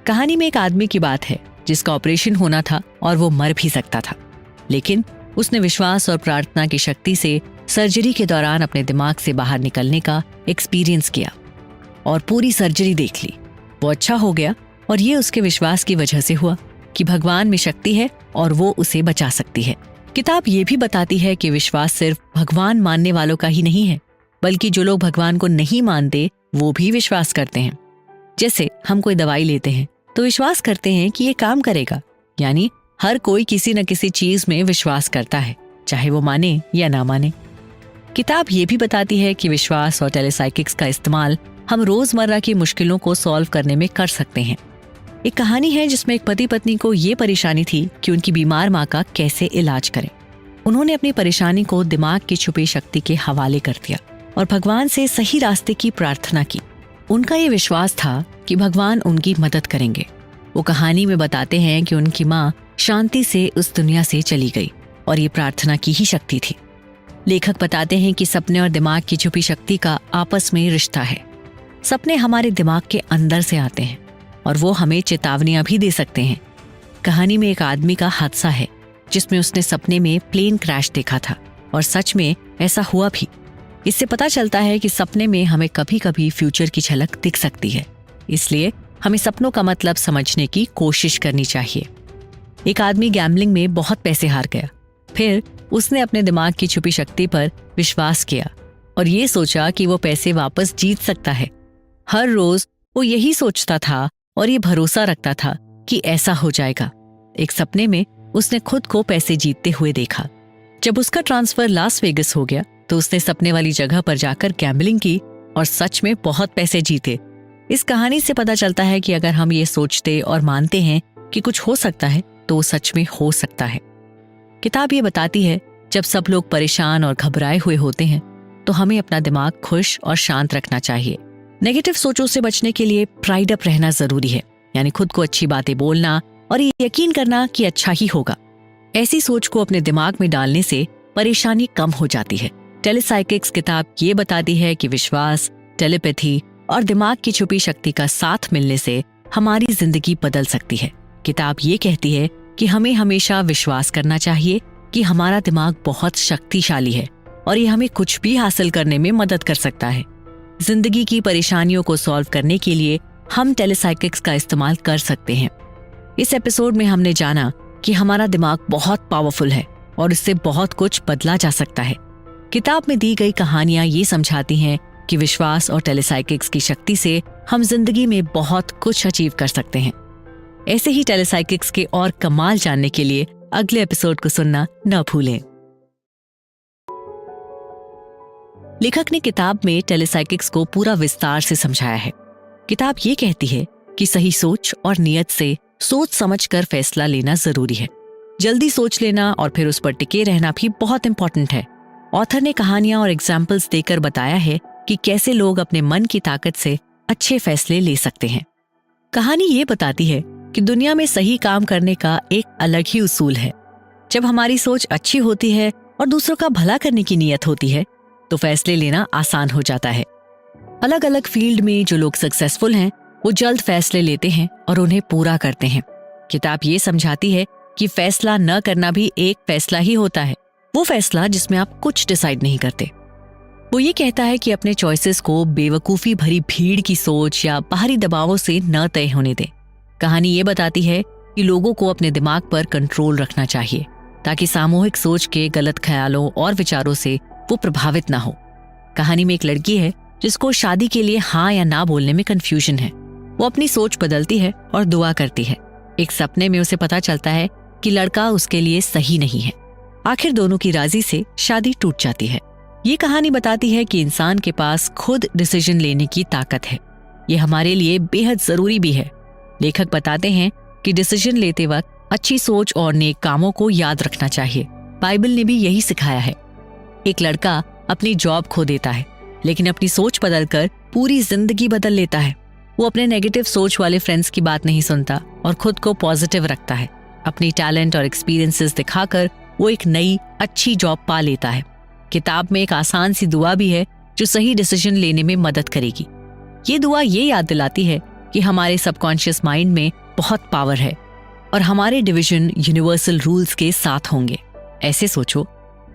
कहानी में एक आदमी की बात है जिसका ऑपरेशन होना था और वो मर भी सकता था, लेकिन उसने विश्वास और प्रार्थना की शक्ति से सर्जरी के दौरान अपने दिमाग से बाहर निकलने का एक्सपीरियंस किया और पूरी सर्जरी देख ली। वो अच्छा हो गया और ये उसके विश्वास की वजह से हुआ कि भगवान में शक्ति है और वो उसे बचा सकती है। किताब ये भी बताती है कि विश्वास सिर्फ भगवान मानने वालों का ही नहीं है, बल्कि जो लोग भगवान को नहीं मानते वो भी विश्वास करते हैं। जैसे हम कोई दवाई लेते हैं तो विश्वास करते हैं कि ये काम करेगा। यानी हर कोई किसी न किसी चीज में विश्वास करता है, चाहे वो माने या ना माने। किताब ये भी बताती है कि विश्वास और टेलीसाइकिक्स का इस्तेमाल हम रोजमर्रा की मुश्किलों को सॉल्व करने में कर सकते हैं। एक कहानी है जिसमें एक पति पत्नी को ये परेशानी थी कि उनकी बीमार माँ का कैसे इलाज करें। उन्होंने अपनी परेशानी को दिमाग की छुपी शक्ति के हवाले कर दिया और भगवान से सही रास्ते की प्रार्थना की। उनका ये विश्वास था कि भगवान उनकी मदद करेंगे। वो कहानी में बताते हैं कि उनकी माँ शांति से उस दुनिया से चली गई और ये प्रार्थना की ही शक्ति थी। लेखक बताते हैं कि सपने और दिमाग की छुपी शक्ति का आपस में रिश्ता है। सपने हमारे दिमाग के अंदर से आते हैं और वो हमें चेतावनियां भी दे सकते हैं। कहानी में एक आदमी का हादसा है जिसमें उसने सपने में प्लेन क्रैश देखा था और सच में ऐसा हुआ भी। इससे पता चलता है कि सपने में हमें कभी कभी फ्यूचर की झलक दिख सकती है, इसलिए हमें सपनों का मतलब समझने की कोशिश करनी चाहिए। एक आदमी गैम्बलिंग में बहुत पैसे हार गया। फिर उसने अपने दिमाग की छुपी शक्ति पर विश्वास किया और ये सोचा कि वो पैसे वापस जीत सकता है। हर रोज वो यही सोचता था और ये भरोसा रखता था कि ऐसा हो जाएगा। एक सपने में उसने खुद को पैसे जीतते हुए देखा। जब उसका ट्रांसफर लास वेगस हो गया तो उसने सपने वाली जगह पर जाकर गैम्बलिंग की और सच में बहुत पैसे जीते। इस कहानी से पता चलता है कि अगर हम ये सोचते और मानते हैं कि कुछ हो सकता है तो सच में हो सकता है। किताब ये बताती है जब सब लोग परेशान और घबराए हुए होते हैं तो हमें अपना दिमाग खुश और शांत रखना चाहिए। नेगेटिव सोचों से बचने के लिए प्राइड अप रहना जरूरी है, यानी खुद को अच्छी बातें बोलना और ये यकीन करना कि अच्छा ही होगा। ऐसी सोच को अपने दिमाग में डालने से परेशानी कम हो जाती है। टेलीसाइकिक्स किताब ये बताती है कि विश्वास, टेलीपैथी और दिमाग की छुपी शक्ति का साथ मिलने से हमारी जिंदगी बदल सकती है। किताब ये कहती है कि हमें हमेशा विश्वास करना चाहिए कि हमारा दिमाग बहुत शक्तिशाली है और ये हमें कुछ भी हासिल करने में मदद कर सकता है। जिंदगी की परेशानियों को सॉल्व करने के लिए हम टेलीसाइकिक्स का इस्तेमाल कर सकते हैं। इस एपिसोड में हमने जाना कि हमारा दिमाग बहुत पावरफुल है और इससे बहुत कुछ बदला जा सकता है। किताब में दी गई कहानियां ये समझाती हैं कि विश्वास और टेलीसाइकिक्स की शक्ति से हम जिंदगी में बहुत कुछ अचीव कर सकते हैं। ऐसे ही टेलीसाइकिक्स के और कमाल जानने के लिए अगले एपिसोड को सुनना न भूलें। लेखक ने किताब में टेलीसाइकिक्स को पूरा विस्तार से समझाया है। किताब ये कहती है कि सही सोच और नियत से सोच समझकर फैसला लेना जरूरी है। जल्दी सोच लेना और फिर उस पर टिके रहना भी बहुत इंपॉर्टेंट है। ऑथर ने कहानियां और एग्जाम्पल्स देकर बताया है कि कैसे लोग अपने मन की ताकत से अच्छे फैसले ले सकते हैं। कहानी ये बताती है कि दुनिया में सही काम करने का एक अलग ही उसूल है। जब हमारी सोच अच्छी होती है और दूसरों का भला करने की नीयत होती है तो फैसले लेना आसान हो जाता है। अलग अलग फील्ड में जो लोग सक्सेसफुल हैं वो जल्द फैसले लेते हैं और उन्हें पूरा करते हैं। किताब ये समझाती है कि फैसला न करना भी एक फैसला ही होता है, वो फैसला जिसमें आप कुछ डिसाइड नहीं करते। वो ये कहता है कि अपने चॉइसेस को बेवकूफ़ी भरी भीड़ की सोच या बाहरी दबावों से न तय होने दें। कहानी ये बताती है कि लोगों को अपने दिमाग पर कंट्रोल रखना चाहिए ताकि सामूहिक सोच के गलत ख्यालों और विचारों से वो प्रभावित ना हो। कहानी में एक लड़की है जिसको शादी के लिए हाँ या ना बोलने में कंफ्यूजन है। वो अपनी सोच बदलती है और दुआ करती है। एक सपने में उसे पता चलता है कि लड़का उसके लिए सही नहीं है। आखिर दोनों की राजी से शादी टूट जाती है। ये कहानी बताती है कि इंसान के पास खुद डिसीजन लेने की ताकत है। ये हमारे लिए बेहद जरूरी भी है। लेखक बताते हैं कि डिसीजन लेते वक्त अच्छी सोच और नेक कामों को याद रखना चाहिए। बाइबल ने भी यही सिखाया है। एक लड़का अपनी जॉब खो देता है लेकिन अपनी सोच बदलकर पूरी जिंदगी बदल लेता है। वो अपने नेगेटिव सोच वाले फ्रेंड्स की बात नहीं सुनता और खुद को पॉजिटिव रखता है। अपनी टैलेंट और एक्सपीरियंसेस दिखाकर वो एक नई अच्छी जॉब पा लेता है। किताब में एक आसान सी दुआ भी है जो सही डिसीजन लेने में मदद करेगी। ये दुआ ये याद दिलाती है कि हमारे सबकॉन्शियस माइंड में बहुत पावर है और हमारे डिवीजन यूनिवर्सल रूल्स के साथ होंगे। ऐसे सोचो,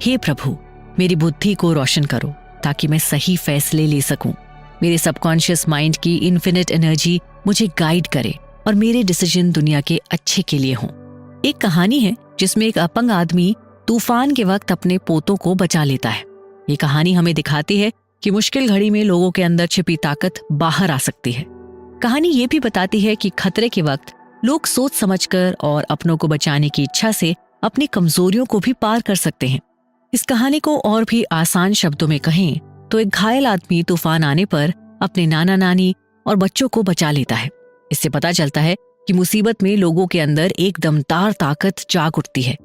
हे प्रभु मेरी बुद्धि को रोशन करो ताकि मैं सही फैसले ले सकूं। मेरे सबकॉन्शियस माइंड की इन्फिनिट एनर्जी मुझे गाइड करे और मेरे डिसीजन दुनिया के अच्छे के लिए हों। एक कहानी है जिसमें एक अपंग आदमी तूफान के वक्त अपने पोतों को बचा लेता है। ये कहानी हमें दिखाती है कि मुश्किल घड़ी में लोगों के अंदर छिपी ताकत बाहर आ सकती है। कहानी ये भी बताती है कि खतरे के वक्त लोग सोच समझकर और अपनों को बचाने की इच्छा से अपनी कमजोरियों को भी पार कर सकते हैं। इस कहानी को और भी आसान शब्दों में कहें तो एक घायल आदमी तूफान आने पर अपने नाना नानी और बच्चों को बचा लेता है। इससे पता चलता है कि मुसीबत में लोगों के अंदर एक दमदार ताकत जाग उठती है।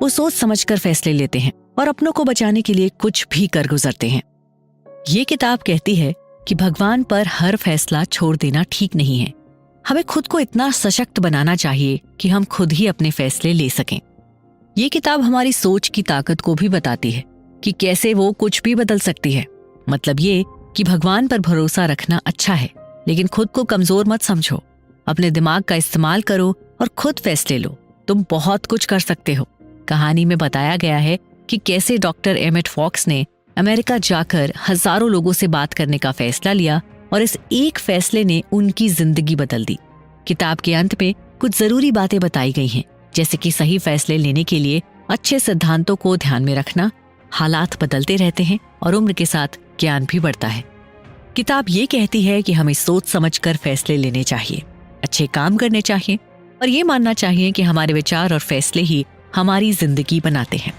वो सोच समझकर फैसले लेते हैं और अपनों को बचाने के लिए कुछ भी कर गुजरते हैं। ये किताब कहती है कि भगवान पर हर फैसला छोड़ देना ठीक नहीं है। हमें खुद को इतना सशक्त बनाना चाहिए कि हम खुद ही अपने फैसले ले सकें। ये किताब हमारी सोच की ताकत को भी बताती है कि कैसे वो कुछ भी बदल सकती है। मतलब ये कि भगवान पर भरोसा रखना अच्छा है, लेकिन खुद को कमजोर मत समझो। अपने दिमाग का इस्तेमाल करो और खुद फैसले लो। तुम बहुत कुछ कर सकते हो। कहानी में बताया गया है कि कैसे डॉक्टर एमेट फॉक्स ने अमेरिका जाकर हजारों लोगों से बात करने का फैसला लिया और इस एक फैसले ने उनकी जिंदगी बदल दी। किताब के अंत में कुछ जरूरी बातें बताई गई हैं, जैसे कि सही फैसले लेने के लिए अच्छे सिद्धांतों को ध्यान में रखना, हालात बदलते रहते हैं और उम्र के साथ ज्ञान भी बढ़ता है। किताब ये कहती है कि हमें सोच समझकर फैसले लेने चाहिए, अच्छे काम करने चाहिए और ये मानना चाहिए कि हमारे विचार और फैसले ही हमारी जिंदगी बनाते हैं।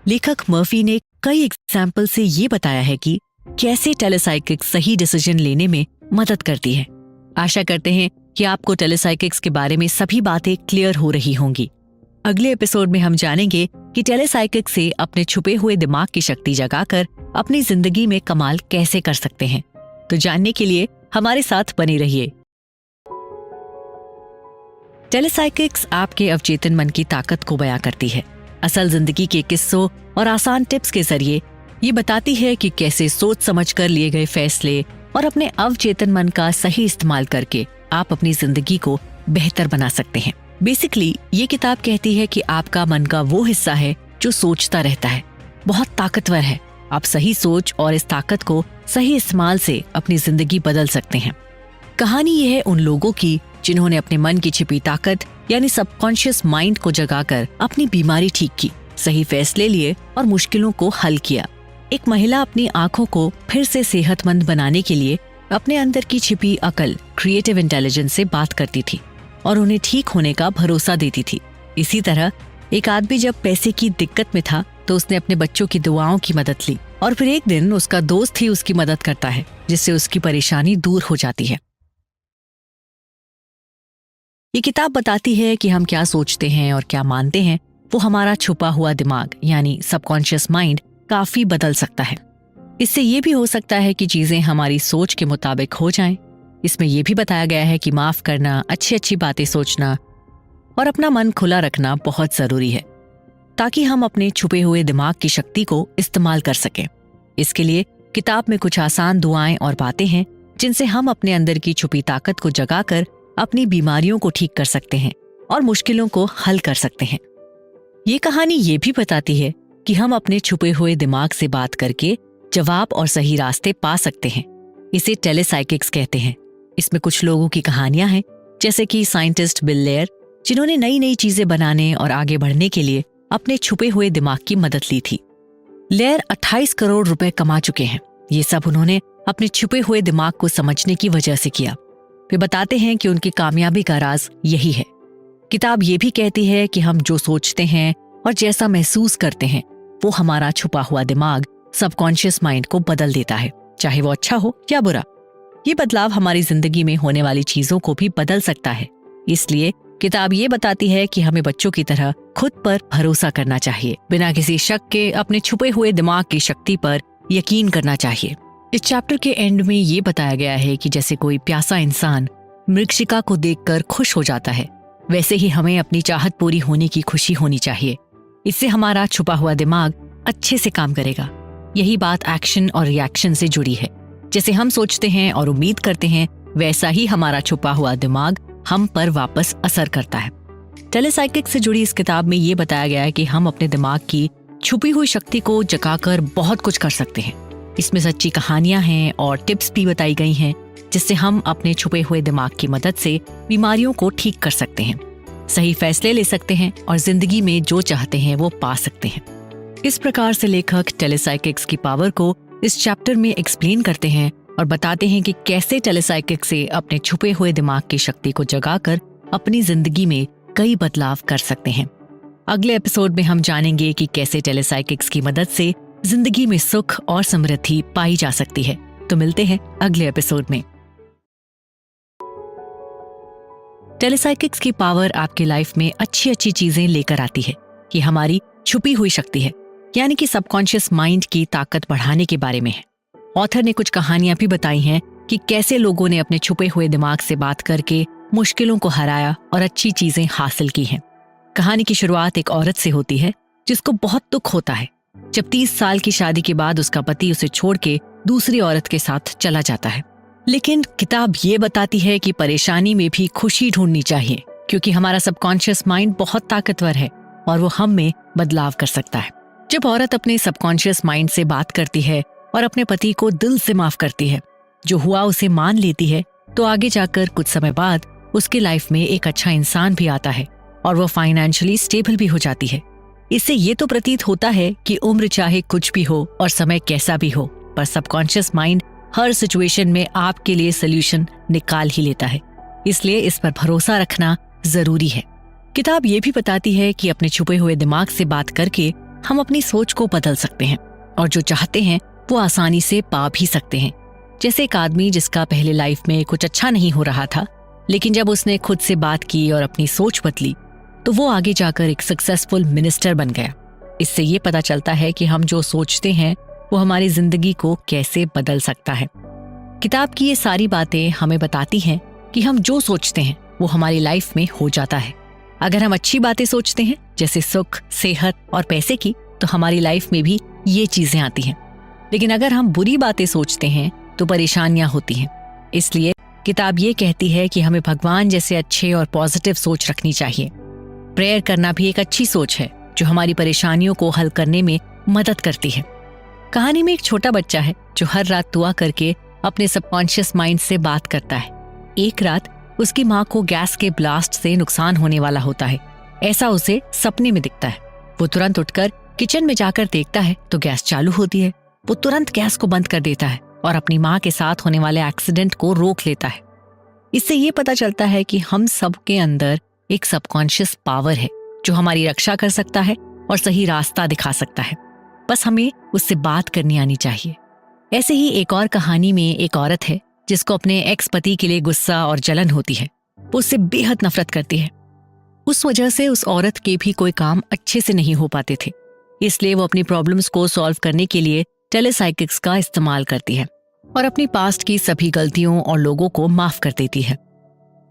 लेखक मर्फी ने कई एग्जाम्पल से ये बताया है कि कैसे टेलेसाइकिक्स सही डिसीजन लेने में मदद करती है। आशा करते हैं कि आपको टेलेसाइकिक्स के बारे में सभी बातें क्लियर हो रही होंगी। अगले एपिसोड में हम जानेंगे कि टेलेसाइकिक्स से अपने छुपे हुए दिमाग की शक्ति जगाकर अपनी जिंदगी में कमाल कैसे कर सकते हैं। तो जानने के लिए हमारे साथ बने रहिए। टेलेसाइकिक्स आपके अवचेतन मन की ताकत को बयां करती है। असल जिंदगी के किस्सों और आसान टिप्स के जरिए ये बताती है कि कैसे सोच समझकर लिए गए फैसले और अपने अवचेतन मन का सही इस्तेमाल करके आप अपनी जिंदगी को बेहतर बना सकते हैं। बेसिकली ये किताब कहती है कि आपका मन का वो हिस्सा है जो सोचता रहता है, बहुत ताकतवर है। आप सही सोच और इस ताकत को सही इस्तेमाल से अपनी जिंदगी बदल सकते हैं। कहानी ये है उन लोगों की जिन्होंने अपने मन की छिपी ताकत यानी सबकॉन्शियस माइंड को जगाकर अपनी बीमारी ठीक की, सही फैसले लिए और मुश्किलों को हल किया। एक महिला अपनी आंखों को फिर से सेहतमंद बनाने के लिए अपने अंदर की छिपी अकल, क्रिएटिव इंटेलिजेंस से बात करती थी और उन्हें ठीक होने का भरोसा देती थी। इसी तरह एक आदमी जब पैसे की दिक्कत में था तो उसने अपने बच्चों की दुआओं की मदद ली और फिर एक दिन उसका दोस्त ही उसकी मदद करता है, जिससे उसकी परेशानी दूर हो जाती है। ये किताब बताती है कि हम क्या सोचते हैं और क्या मानते हैं वो हमारा छुपा हुआ दिमाग यानी सबकॉन्शियस माइंड काफी बदल सकता है। इससे ये भी हो सकता है कि चीजें हमारी सोच के मुताबिक हो जाएं। इसमें यह भी बताया गया है कि माफ करना, अच्छी अच्छी बातें सोचना और अपना मन खुला रखना बहुत जरूरी है, ताकि हम अपने छुपे हुए दिमाग की शक्ति को इस्तेमाल कर सकें। इसके लिए किताब में कुछ आसान दुआएं और बातें हैं जिनसे हम अपने अंदर की छुपी ताकत को जगाकर अपनी बीमारियों को ठीक कर सकते हैं और मुश्किलों को हल कर सकते हैं। ये कहानी ये भी बताती है कि हम अपने छुपे हुए दिमाग से बात करके जवाब और सही रास्ते पा सकते हैं। इसे टेलेसाइकिक्स कहते हैं। इसमें कुछ लोगों की कहानियां हैं, जैसे कि साइंटिस्ट बिल लेयर, जिन्होंने नई नई चीजें बनाने और आगे बढ़ने के लिए अपने छुपे हुए दिमाग की मदद ली थी। लेयर 28 करोड़ रुपए कमा चुके हैं। ये सब उन्होंने अपने छुपे हुए दिमाग को समझने की वजह से किया। वे बताते हैं कि उनकी कामयाबी का राज यही है। किताब ये भी कहती है कि हम जो सोचते हैं और जैसा महसूस करते हैं वो हमारा छुपा हुआ दिमाग सबकॉन्शियस माइंड को बदल देता है, चाहे वो अच्छा हो या बुरा। ये बदलाव हमारी जिंदगी में होने वाली चीजों को भी बदल सकता है। इसलिए किताब ये बताती है कि हमें बच्चों की तरह खुद पर भरोसा करना चाहिए, बिना किसी शक के अपने छुपे हुए दिमाग की शक्ति पर यकीन करना चाहिए। इस चैप्टर के एंड में ये बताया गया है कि जैसे कोई प्यासा इंसान मृगशिका को देखकर खुश हो जाता है, वैसे ही हमें अपनी चाहत पूरी होने की खुशी होनी चाहिए। इससे हमारा छुपा हुआ दिमाग अच्छे से काम करेगा। यही बात एक्शन और रिएक्शन से जुड़ी है। जैसे हम सोचते हैं और उम्मीद करते हैं, वैसा ही हमारा छुपा हुआ दिमाग हम पर वापस असर करता है। टेलेसाइकिक्स से जुड़ी इस किताब में ये बताया गया है कि हम अपने दिमाग की छुपी हुई शक्ति को जगाकर बहुत कुछ कर सकते हैं। इसमें सच्ची कहानियां हैं और टिप्स भी बताई गई हैं, जिससे हम अपने छुपे हुए दिमाग की मदद से बीमारियों को ठीक कर सकते हैं, सही फैसले ले सकते हैं और जिंदगी में जो चाहते हैं वो पा सकते हैं। इस प्रकार से लेखक टेलेसाइकिक्स की पावर को इस चैप्टर में एक्सप्लेन करते हैं और बताते हैं कि कैसे टेलेसाइकिक्स से अपने छुपे हुए दिमाग की शक्ति को जगाकर अपनी जिंदगी में कई बदलाव कर सकते हैं। अगले एपिसोड में हम जानेंगे कि कैसे टेलेसाइकिक्स की मदद से जिंदगी में सुख और समृद्धि पाई जा सकती है। तो मिलते हैं अगले एपिसोड में। टेलेसाइकिक्स की पावर आपकी लाइफ में अच्छी अच्छी चीजें लेकर आती है। ये हमारी छुपी हुई शक्ति है, यानी कि सबकॉन्शियस माइंड की ताकत बढ़ाने के बारे में है। ऑथर ने कुछ कहानियां भी बताई हैं कि कैसे लोगों ने अपने छुपे हुए दिमाग से बात करके मुश्किलों को हराया और अच्छी चीजें हासिल की हैं। कहानी की शुरुआत एक औरत से होती है जिसको बहुत दुख होता है जब 30 साल की शादी के बाद उसका पति उसे छोड़ के दूसरी औरत के साथ चला जाता है। लेकिन किताब ये बताती है कि परेशानी में भी खुशी ढूंढनी चाहिए, क्योंकि हमारा सबकॉन्शियस माइंड बहुत ताकतवर है और वो हम में बदलाव कर सकता है। जब औरत अपने सबकॉन्शियस माइंड से बात करती है और अपने पति को दिल से माफ करती है, जो हुआ उसे मान लेती है, तो आगे जाकर कुछ समय बाद उसकी लाइफ में एक अच्छा इंसान भी आता है और वो फाइनेंशियली स्टेबल भी हो जाती है। इससे ये तो प्रतीत होता है कि उम्र चाहे कुछ भी हो और समय कैसा भी हो, पर सबकॉन्शियस माइंड हर सिचुएशन में आपके लिए सोल्यूशन निकाल ही लेता है। इसलिए इस पर भरोसा रखना जरूरी है। किताब ये भी बताती है कि अपने छुपे हुए दिमाग से बात करके हम अपनी सोच को बदल सकते हैं और जो चाहते हैं वो आसानी से पा भी सकते हैं। जैसे एक आदमी जिसका पहले लाइफ में कुछ अच्छा नहीं हो रहा था, लेकिन जब उसने खुद से बात की और अपनी सोच बदली तो वो आगे जाकर एक सक्सेसफुल मिनिस्टर बन गया। इससे ये पता चलता है कि हम जो सोचते हैं वो हमारी जिंदगी को कैसे बदल सकता है। किताब की ये सारी बातें हमें बताती हैं कि हम जो सोचते हैं वो हमारी लाइफ में हो जाता है। अगर हम अच्छी बातें सोचते हैं, जैसे सुख, सेहत और पैसे की, तो हमारी लाइफ में भी ये चीजें आती हैं। लेकिन अगर हम बुरी बातें सोचते हैं तो परेशानियां होती हैं। इसलिए किताब ये कहती है कि हमें भगवान जैसे अच्छे और पॉजिटिव सोच रखनी चाहिए। प्रेयर करना भी एक अच्छी सोच है जो हमारी परेशानियों को हल करने में मदद करती है। कहानी में एक छोटा बच्चा है जो हर रात दुआ करके अपने सबकॉन्शियस माइंड से बात करता है। एक रात उसकी माँ को गैस के ब्लास्ट से नुकसान होने वाला होता है। ऐसा उसे सपने में दिखता है। वो तुरंत उठकर किचन में जाकर देखता है तो गैस चालू होती है। वो तुरंत गैस को बंद कर देता है और अपनी माँ के साथ होने वाले एक्सीडेंट को रोक लेता है। इससे ये पता चलता है कि हम सबके अंदर एक सबकॉन्शियस पावर है जो हमारी रक्षा कर सकता है और सही रास्ता दिखा सकता है। बस हमें उससे बात करनी आनी चाहिए। ऐसे ही एक और कहानी में एक औरत है जिसको अपने एक्स पति के लिए गुस्सा और जलन होती है। वो उससे बेहद नफरत करती है। उस वजह से उस औरत के भी कोई काम अच्छे से नहीं हो पाते थे। इसलिए वो अपनी प्रॉब्लम्स को सॉल्व करने के लिए टेलीसाइकिक्स का इस्तेमाल करती है और अपनी पास्ट की सभी गलतियों और लोगों को माफ कर देती है,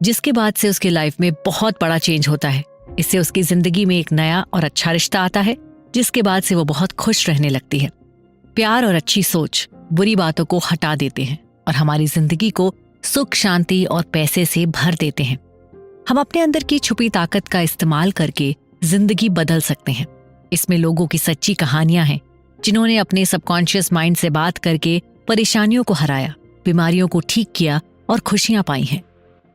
जिसके बाद से उसकी लाइफ में बहुत बड़ा चेंज होता है। इससे उसकी जिंदगी में एक नया और अच्छा रिश्ता आता है, जिसके बाद से वो बहुत खुश रहने लगती है। प्यार और अच्छी सोच बुरी बातों को हटा देते हैं और हमारी जिंदगी को सुख, शांति और पैसे से भर देते हैं। हम अपने अंदर की छुपी ताकत का इस्तेमाल करके जिंदगी बदल सकते हैं। इसमें लोगों की सच्ची कहानियां हैं जिन्होंने अपने सबकॉन्शियस माइंड से बात करके परेशानियों को हराया, बीमारियों को ठीक किया और खुशियां पाई हैं।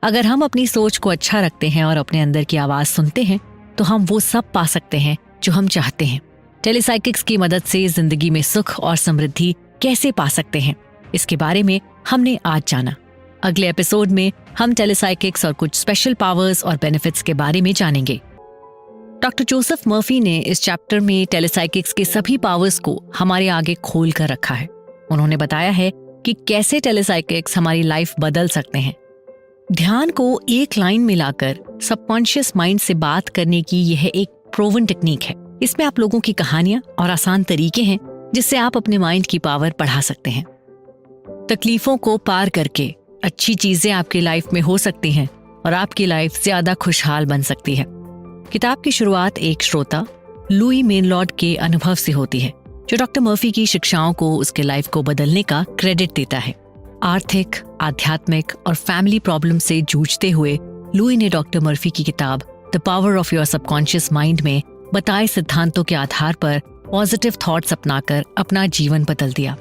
अगर हम अपनी सोच को अच्छा रखते हैं और अपने अंदर की आवाज सुनते हैं तो हम वो सब पा सकते हैं जो हम चाहते हैं। टेलीसाइकिक्स की मदद से जिंदगी में सुख और समृद्धि कैसे पा सकते हैं, इसके बारे में हमने आज जाना। अगले एपिसोड में हम टेलीसाइकिक्स और कुछ स्पेशल पावर्स और बेनिफिट्स के बारे में जानेंगे। डॉक्टर जोसेफ मर्फी ने इस चैप्टर में टेलीसाइकिक्स के सभी पावर्स को हमारे आगे खोल कर रखा है। उन्होंने बताया है कि कैसे टेलीसाइकिक्स हमारी लाइफ बदल सकते हैं। ध्यान को एक लाइन में लाकर सबकॉन्शियस माइंड से बात करने की यह एक प्रूवन टेक्निक है। इसमें आप लोगों की कहानियां और आसान तरीके हैं जिससे आप अपने माइंड की पावर बढ़ा सकते हैं। तकलीफों को पार करके अच्छी चीजें आपकी लाइफ में हो सकती हैं और आपकी लाइफ ज्यादा खुशहाल बन सकती है। किताब की शुरुआत एक श्रोता लुई मेनलॉर्ड के अनुभव से होती है, जो डॉक्टर मर्फी की शिक्षाओं को उसके लाइफ को बदलने का क्रेडिट देता है। आर्थिक, आध्यात्मिक और फैमिली प्रॉब्लम से जूझते हुए लुई ने डॉक्टर मर्फी की किताब the power of your subconscious mind में बताए सिद्धांतों के आधार पर पॉजिटिव थॉट्स अपनाकर अपना जीवन बदल दिया।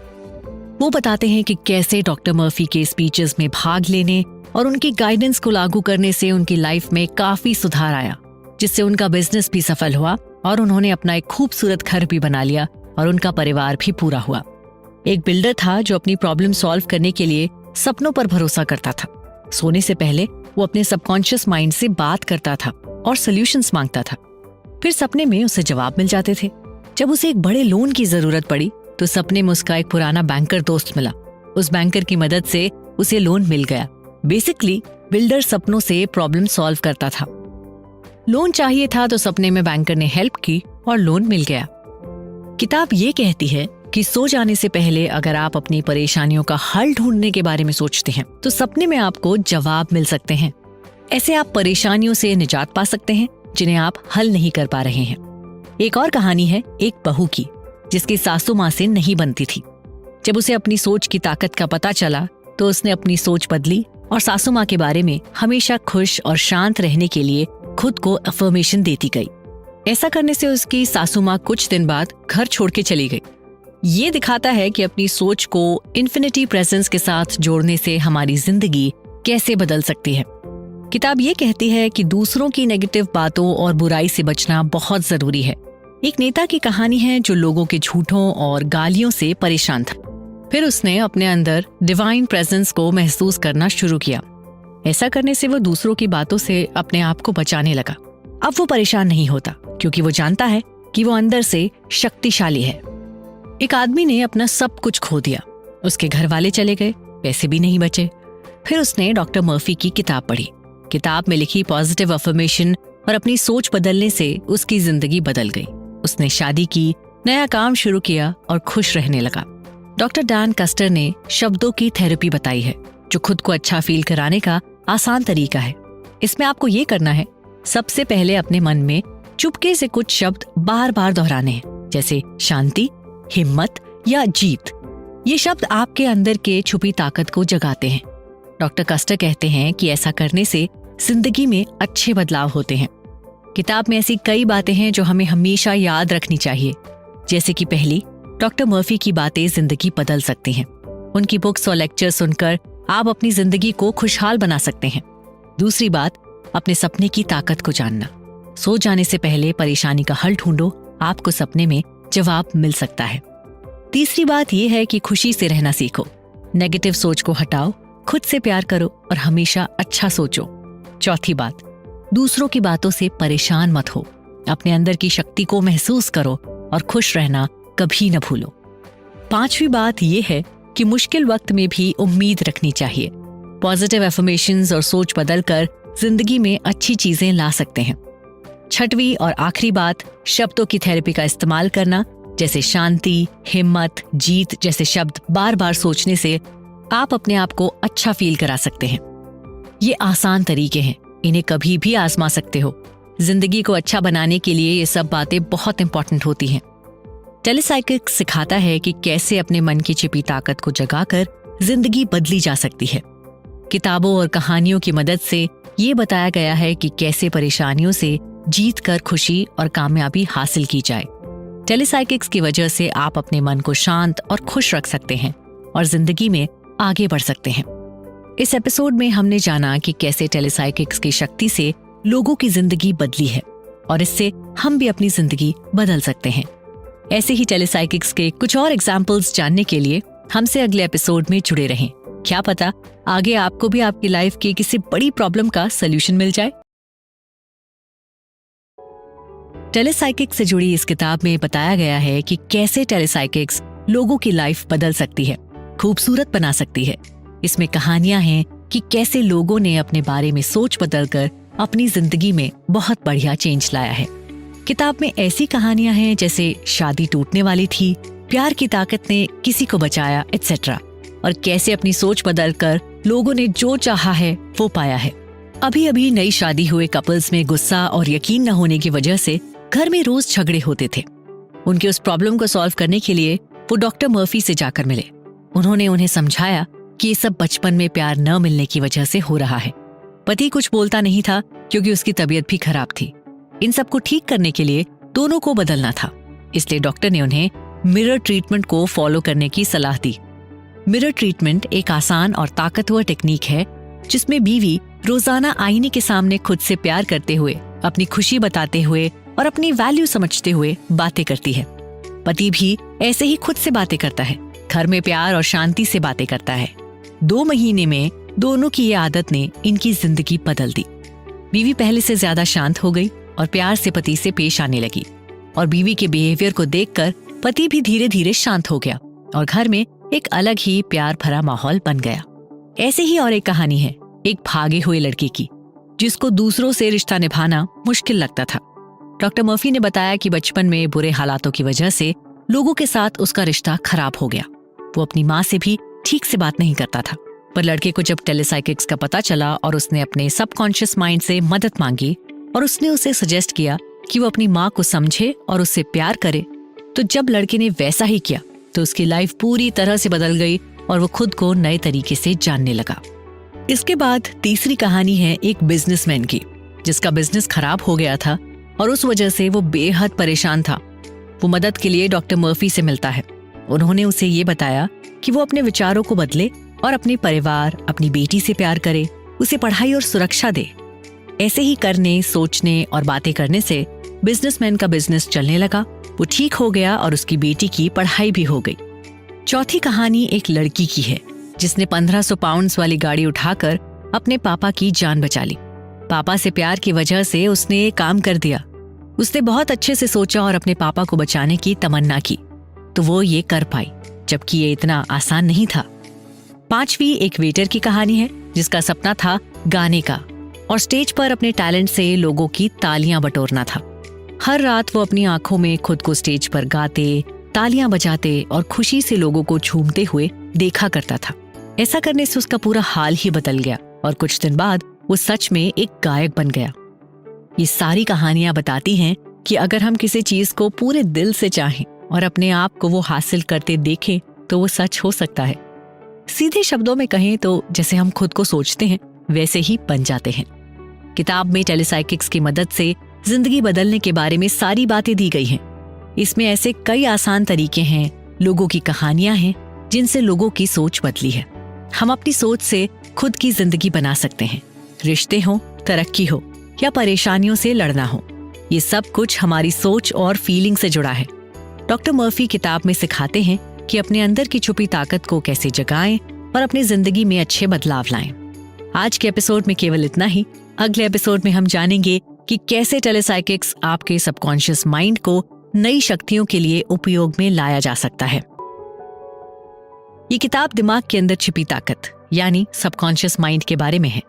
वो बताते हैं कि कैसे डॉक्टर मर्फी के स्पीचेस में भाग लेने और उनकी गाइडेंस को लागू करने से उनकी लाइफ में काफी सुधार आया, जिससे उनका बिजनेस भी सफल हुआ और उन्होंने अपना एक खूबसूरत घर भी बना लिया और उनका परिवार भी पूरा हुआ। एक बिल्डर था जो अपनी प्रॉब्लम सॉल्व करने के लिए सपनों पर भरोसा करता था। सोने से पहले वो अपने सबकॉन्शियस माइंड से बात करता था और सॉल्यूशंस मांगता था। फिर सपने में उसे जवाब मिल जाते थे। जब उसे एक बड़े लोन की जरूरत पड़ी तो सपने में उसका एक पुराना बैंकर दोस्त मिला। उस बैंकर की मदद से उसे लोन मिल गया। बेसिकली बिल्डर सपनों से प्रॉब्लम सॉल्व करता था। लोन चाहिए था तो सपने में बैंकर ने हेल्प की और लोन मिल गया। किताब ये कहती है कि सो जाने से पहले अगर आप अपनी परेशानियों का हल ढूंढने के बारे में सोचते हैं तो सपने में आपको जवाब मिल सकते हैं। ऐसे आप परेशानियों से निजात पा सकते हैं जिन्हें आप हल नहीं कर पा रहे हैं। एक और कहानी है एक बहू की जिसकी सासू माँ से नहीं बनती थी। जब उसे अपनी सोच की ताकत का पता चला तो उसने अपनी सोच बदली और सासू माँ के बारे में हमेशा खुश और शांत रहने के लिए खुद को अफर्मेशन देती गई। ऐसा करने से उसकी सासू माँ कुछ दिन बाद घर छोड़ के चली गई। ये दिखाता है कि अपनी सोच को इन्फिनिटी प्रेजेंस के साथ जोड़ने से हमारी जिंदगी कैसे बदल सकती है। किताब ये कहती है कि दूसरों की नेगेटिव बातों और बुराई से बचना बहुत जरूरी है। एक नेता की कहानी है जो लोगों के झूठों और गालियों से परेशान था। फिर उसने अपने अंदर डिवाइन प्रेजेंस को महसूस करना शुरू किया। ऐसा करने से वो दूसरों की बातों से अपने आप को बचाने लगा। अब वो परेशान नहीं होता क्योंकि वो जानता है कि वो अंदर से शक्तिशाली है। एक आदमी ने अपना सब कुछ खो दिया। उसके घर वाले चले गए, पैसे भी नहीं बचे। फिर उसने डॉक्टर मर्फी की किताब पढ़ी। किताब में लिखी पॉजिटिव अफर्मेशन और अपनी सोच बदलने से उसकी जिंदगी बदल गई। उसने शादी की, नया काम शुरू किया और खुश रहने लगा। डॉक्टर डैन कस्टर ने शब्दों की थेरेपी बताई है जो खुद को अच्छा फील कराने का आसान तरीका है। इसमें आपको ये करना है, सबसे पहले अपने मन में चुपके से कुछ शब्द बार बार दोहराने हैं, जैसे शांति, हिम्मत या जीत। ये शब्द आपके अंदर के छुपी ताकत को जगाते हैं। डॉक्टर कस्टर कहते हैं कि ऐसा करने से जिंदगी में अच्छे बदलाव होते हैं। किताब में ऐसी कई बातें हैं जो हमें हमेशा याद रखनी चाहिए। जैसे कि पहली, डॉक्टर मर्फी की बातें जिंदगी बदल सकती हैं। उनकी बुक्स और लेक्चर सुनकर आप अपनी जिंदगी को खुशहाल बना सकते हैं। दूसरी बात, अपने सपने की ताकत को जानना। सो जाने से पहले परेशानी का हल ढूंढो, आपको सपने में जवाब मिल सकता है। तीसरी बात यह है कि खुशी से रहना सीखो। नेगेटिव सोच को हटाओ, खुद से प्यार करो और हमेशा अच्छा सोचो। चौथी बात, दूसरों की बातों से परेशान मत हो। अपने अंदर की शक्ति को महसूस करो और खुश रहना कभी न भूलो। पांचवी बात यह है कि मुश्किल वक्त में भी उम्मीद रखनी चाहिए। पॉजिटिव एफर्मेशंस और सोच बदलकर जिंदगी में अच्छी चीजें ला सकते हैं। छठवीं और आखिरी बात, शब्दों की थेरेपी का इस्तेमाल करना, जैसे शांति, हिम्मत, जीत जैसे शब्द बार बार सोचने से आप अपने आप को अच्छा फील करा सकते हैं। ये आसान तरीके हैं, इन्हें कभी भी आजमा सकते हो। जिंदगी को अच्छा बनाने के लिए ये सब बातें बहुत इंपॉर्टेंट होती हैं। टेलीसाइकिक्स सिखाता है कि कैसे अपने मन की छिपी ताकत को जगाकर जिंदगी बदली जा सकती है। किताबों और कहानियों की मदद से ये बताया गया है कि कैसे परेशानियों से जीत कर खुशी और कामयाबी हासिल की जाए। टेलीसाइकिक्स की वजह से आप अपने मन को शांत और खुश रख सकते हैं और जिंदगी में आगे बढ़ सकते हैं। इस एपिसोड में हमने जाना कि कैसे टेलीसाइकिक्स की शक्ति से लोगों की जिंदगी बदली है और इससे हम भी अपनी जिंदगी बदल सकते हैं। ऐसे ही टेलीसाइकिक्स के कुछ और एग्जाम्पल्स जानने के लिए हमसे अगले एपिसोड में जुड़े रहें। क्या पता आगे आपको भी आपकी लाइफ की किसी बड़ी प्रॉब्लम का सलूशन मिल जाए। टेलीसाइकिक्स से जुड़ी इस किताब में बताया गया है कि कैसे टेलीसाइकिक्स लोगों की लाइफ बदल सकती है, खूबसूरत बना सकती है। इसमें कहानियां हैं कि कैसे लोगों ने अपने बारे में सोच बदलकर अपनी जिंदगी में बहुत बढ़िया चेंज लाया है। किताब में ऐसी कहानियां हैं जैसे शादी टूटने वाली थी, प्यार की ताकत ने किसी को बचाया, एटसेट्रा, और कैसे अपनी सोच बदलकर लोगों ने जो चाहा है वो पाया है। अभी अभी नई शादी हुए कपल्स में गुस्सा और यकीन न होने की वजह से घर में रोज झगड़े होते थे। उनके उस प्रॉब्लम को सॉल्व करने के लिए वो डॉक्टर मर्फी से जाकर मिले। उन्होंने उन्हें समझाया कि ये सब बचपन में प्यार न मिलने की वजह से हो रहा है। पति कुछ बोलता नहीं था क्योंकि उसकी तबीयत भी खराब थी। इन सब को ठीक करने के लिए दोनों को बदलना था, इसलिए डॉक्टर ने उन्हें मिरर ट्रीटमेंट को फॉलो करने की सलाह दी। मिरर ट्रीटमेंट एक आसान और ताकतवर टेक्निक है जिसमें बीवी रोजाना आईने के सामने खुद से प्यार करते हुए, अपनी खुशी बताते हुए और अपनी वैल्यू समझते हुए बातें करती है। पति भी ऐसे ही खुद से बातें करता है, घर में प्यार और शांति से बातें करता है। 2 महीने में दोनों की ये आदत ने इनकी जिंदगी बदल दी। बीवी पहले से ज्यादा शांत हो गई और प्यार से पति से पेश आने लगी, और बीवी के बिहेवियर को देखकर पति भी धीरे धीरे शांत हो गया और घर में एक अलग ही प्यार भरा माहौल बन गया। ऐसे ही और एक कहानी है एक भागे हुए लड़के की, जिसको दूसरों से रिश्ता निभाना मुश्किल लगता था। डॉक्टर मर्फी ने बताया कि बचपन में बुरे हालातों की वजह से लोगों के साथ उसका रिश्ता खराब हो गया। वो अपनी माँ से भी ठीक से बात नहीं करता था। पर लड़के को जब टेलीसाइकिक्स का पता चला और उसने अपने सबकॉन्शियस माइंड से मदद मांगी और उसने उसे सजेस्ट किया कि वो अपनी माँ को समझे और उससे प्यार करे, तो जब लड़के ने वैसा ही किया तो उसकी लाइफ पूरी तरह से बदल गई और वो खुद को नए तरीके से जानने लगा। इसके बाद तीसरी कहानी है एक बिजनेसमैन की, जिसका बिजनेस खराब हो गया था और उस वजह से वो बेहद परेशान था। वो मदद के लिए डॉक्टर मर्फी से मिलता है। उन्होंने उसे ये बताया कि वो अपने विचारों को बदले और अपने परिवार, अपनी बेटी से प्यार करे, उसे पढ़ाई और सुरक्षा दे। ऐसे ही करने, सोचने और बातें करने से बिजनेसमैन का बिजनेस चलने लगा। वो ठीक हो गया और उसकी बेटी की पढ़ाई भी हो गई। चौथी कहानी एक लड़की की है जिसने 1500 पाउंड्स वाली गाड़ी उठाकर अपने पापा की जान बचा ली। पापा से प्यार की वजह से उसने ये काम कर दिया। उसने बहुत अच्छे से सोचा और अपने पापा को बचाने की तमन्ना की, तो वो ये कर पाई, जबकि ये इतना आसान नहीं था। पांचवी एक वेटर की कहानी है जिसका सपना था गाने का और स्टेज पर अपने टैलेंट से लोगों की तालियां बटोरना था। हर रात वो अपनी आंखों में खुद को स्टेज पर गाते, तालियां बजाते और खुशी से लोगों को झूमते हुए देखा करता था। ऐसा करने से उसका पूरा हाल ही बदल गया और कुछ दिन बाद वो सच में एक गायक बन गया। ये सारी कहानियां बताती हैं कि अगर हम किसी चीज को पूरे दिल से चाहें और अपने आप को वो हासिल करते देखें तो वो सच हो सकता है। सीधे शब्दों में कहें तो जैसे हम खुद को सोचते हैं वैसे ही बन जाते हैं। किताब में टेलीसाइकिक्स की मदद से जिंदगी बदलने के बारे में सारी बातें दी गई हैं। इसमें ऐसे कई आसान तरीके हैं, लोगों की कहानियां हैं जिनसे लोगों की सोच बदली है। हम अपनी सोच से खुद की जिंदगी बना सकते हैं। रिश्ते हो, तरक्की हो या परेशानियों से लड़ना हो, ये सब कुछ हमारी सोच और फीलिंग से जुड़ा है। डॉक्टर मर्फी किताब में सिखाते हैं कि अपने अंदर की छुपी ताकत को कैसे जगाएं और अपनी जिंदगी में अच्छे बदलाव लाएं। आज के एपिसोड में केवल इतना ही। अगले एपिसोड में हम जानेंगे कि कैसे टेलीसाइकिक्स आपके सबकॉन्शियस माइंड को नई शक्तियों के लिए उपयोग में लाया जा सकता है। ये किताब दिमाग के अंदर छिपी ताकत यानी सबकॉन्शियस माइंड के बारे में है।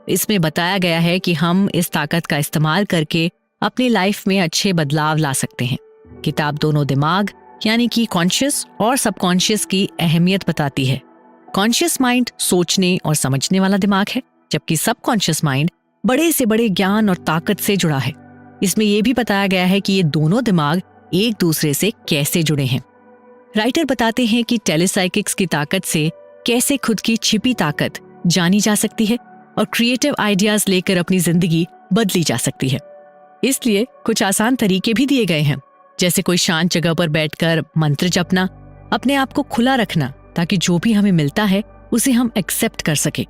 इसमें बताया गया है कि हम इस ताकत का इस्तेमाल करके अपनी लाइफ में अच्छे बदलाव ला सकते हैं। किताब दोनों दिमाग यानी कि कॉन्शियस और सबकॉन्शियस की अहमियत बताती है। कॉन्शियस माइंड सोचने और समझने वाला दिमाग है, जबकि सबकॉन्शियस माइंड बड़े से बड़े ज्ञान और ताकत से जुड़ा है। इसमें यह भी बताया गया है कि ये दोनों दिमाग एक दूसरे से कैसे जुड़े हैं। राइटर बताते हैं कि टेलीसाइकिक्स की ताकत से कैसे खुद की छिपी ताकत जानी जा सकती है और क्रिएटिव आइडियाज लेकर अपनी जिंदगी बदली जा सकती है। इसलिए कुछ आसान तरीके भी दिए गए हैं, जैसे कोई शांत जगह पर बैठकर मंत्र जपना, अपने आप को खुला रखना ताकि जो भी हमें मिलता है उसे हम एक्सेप्ट कर सके।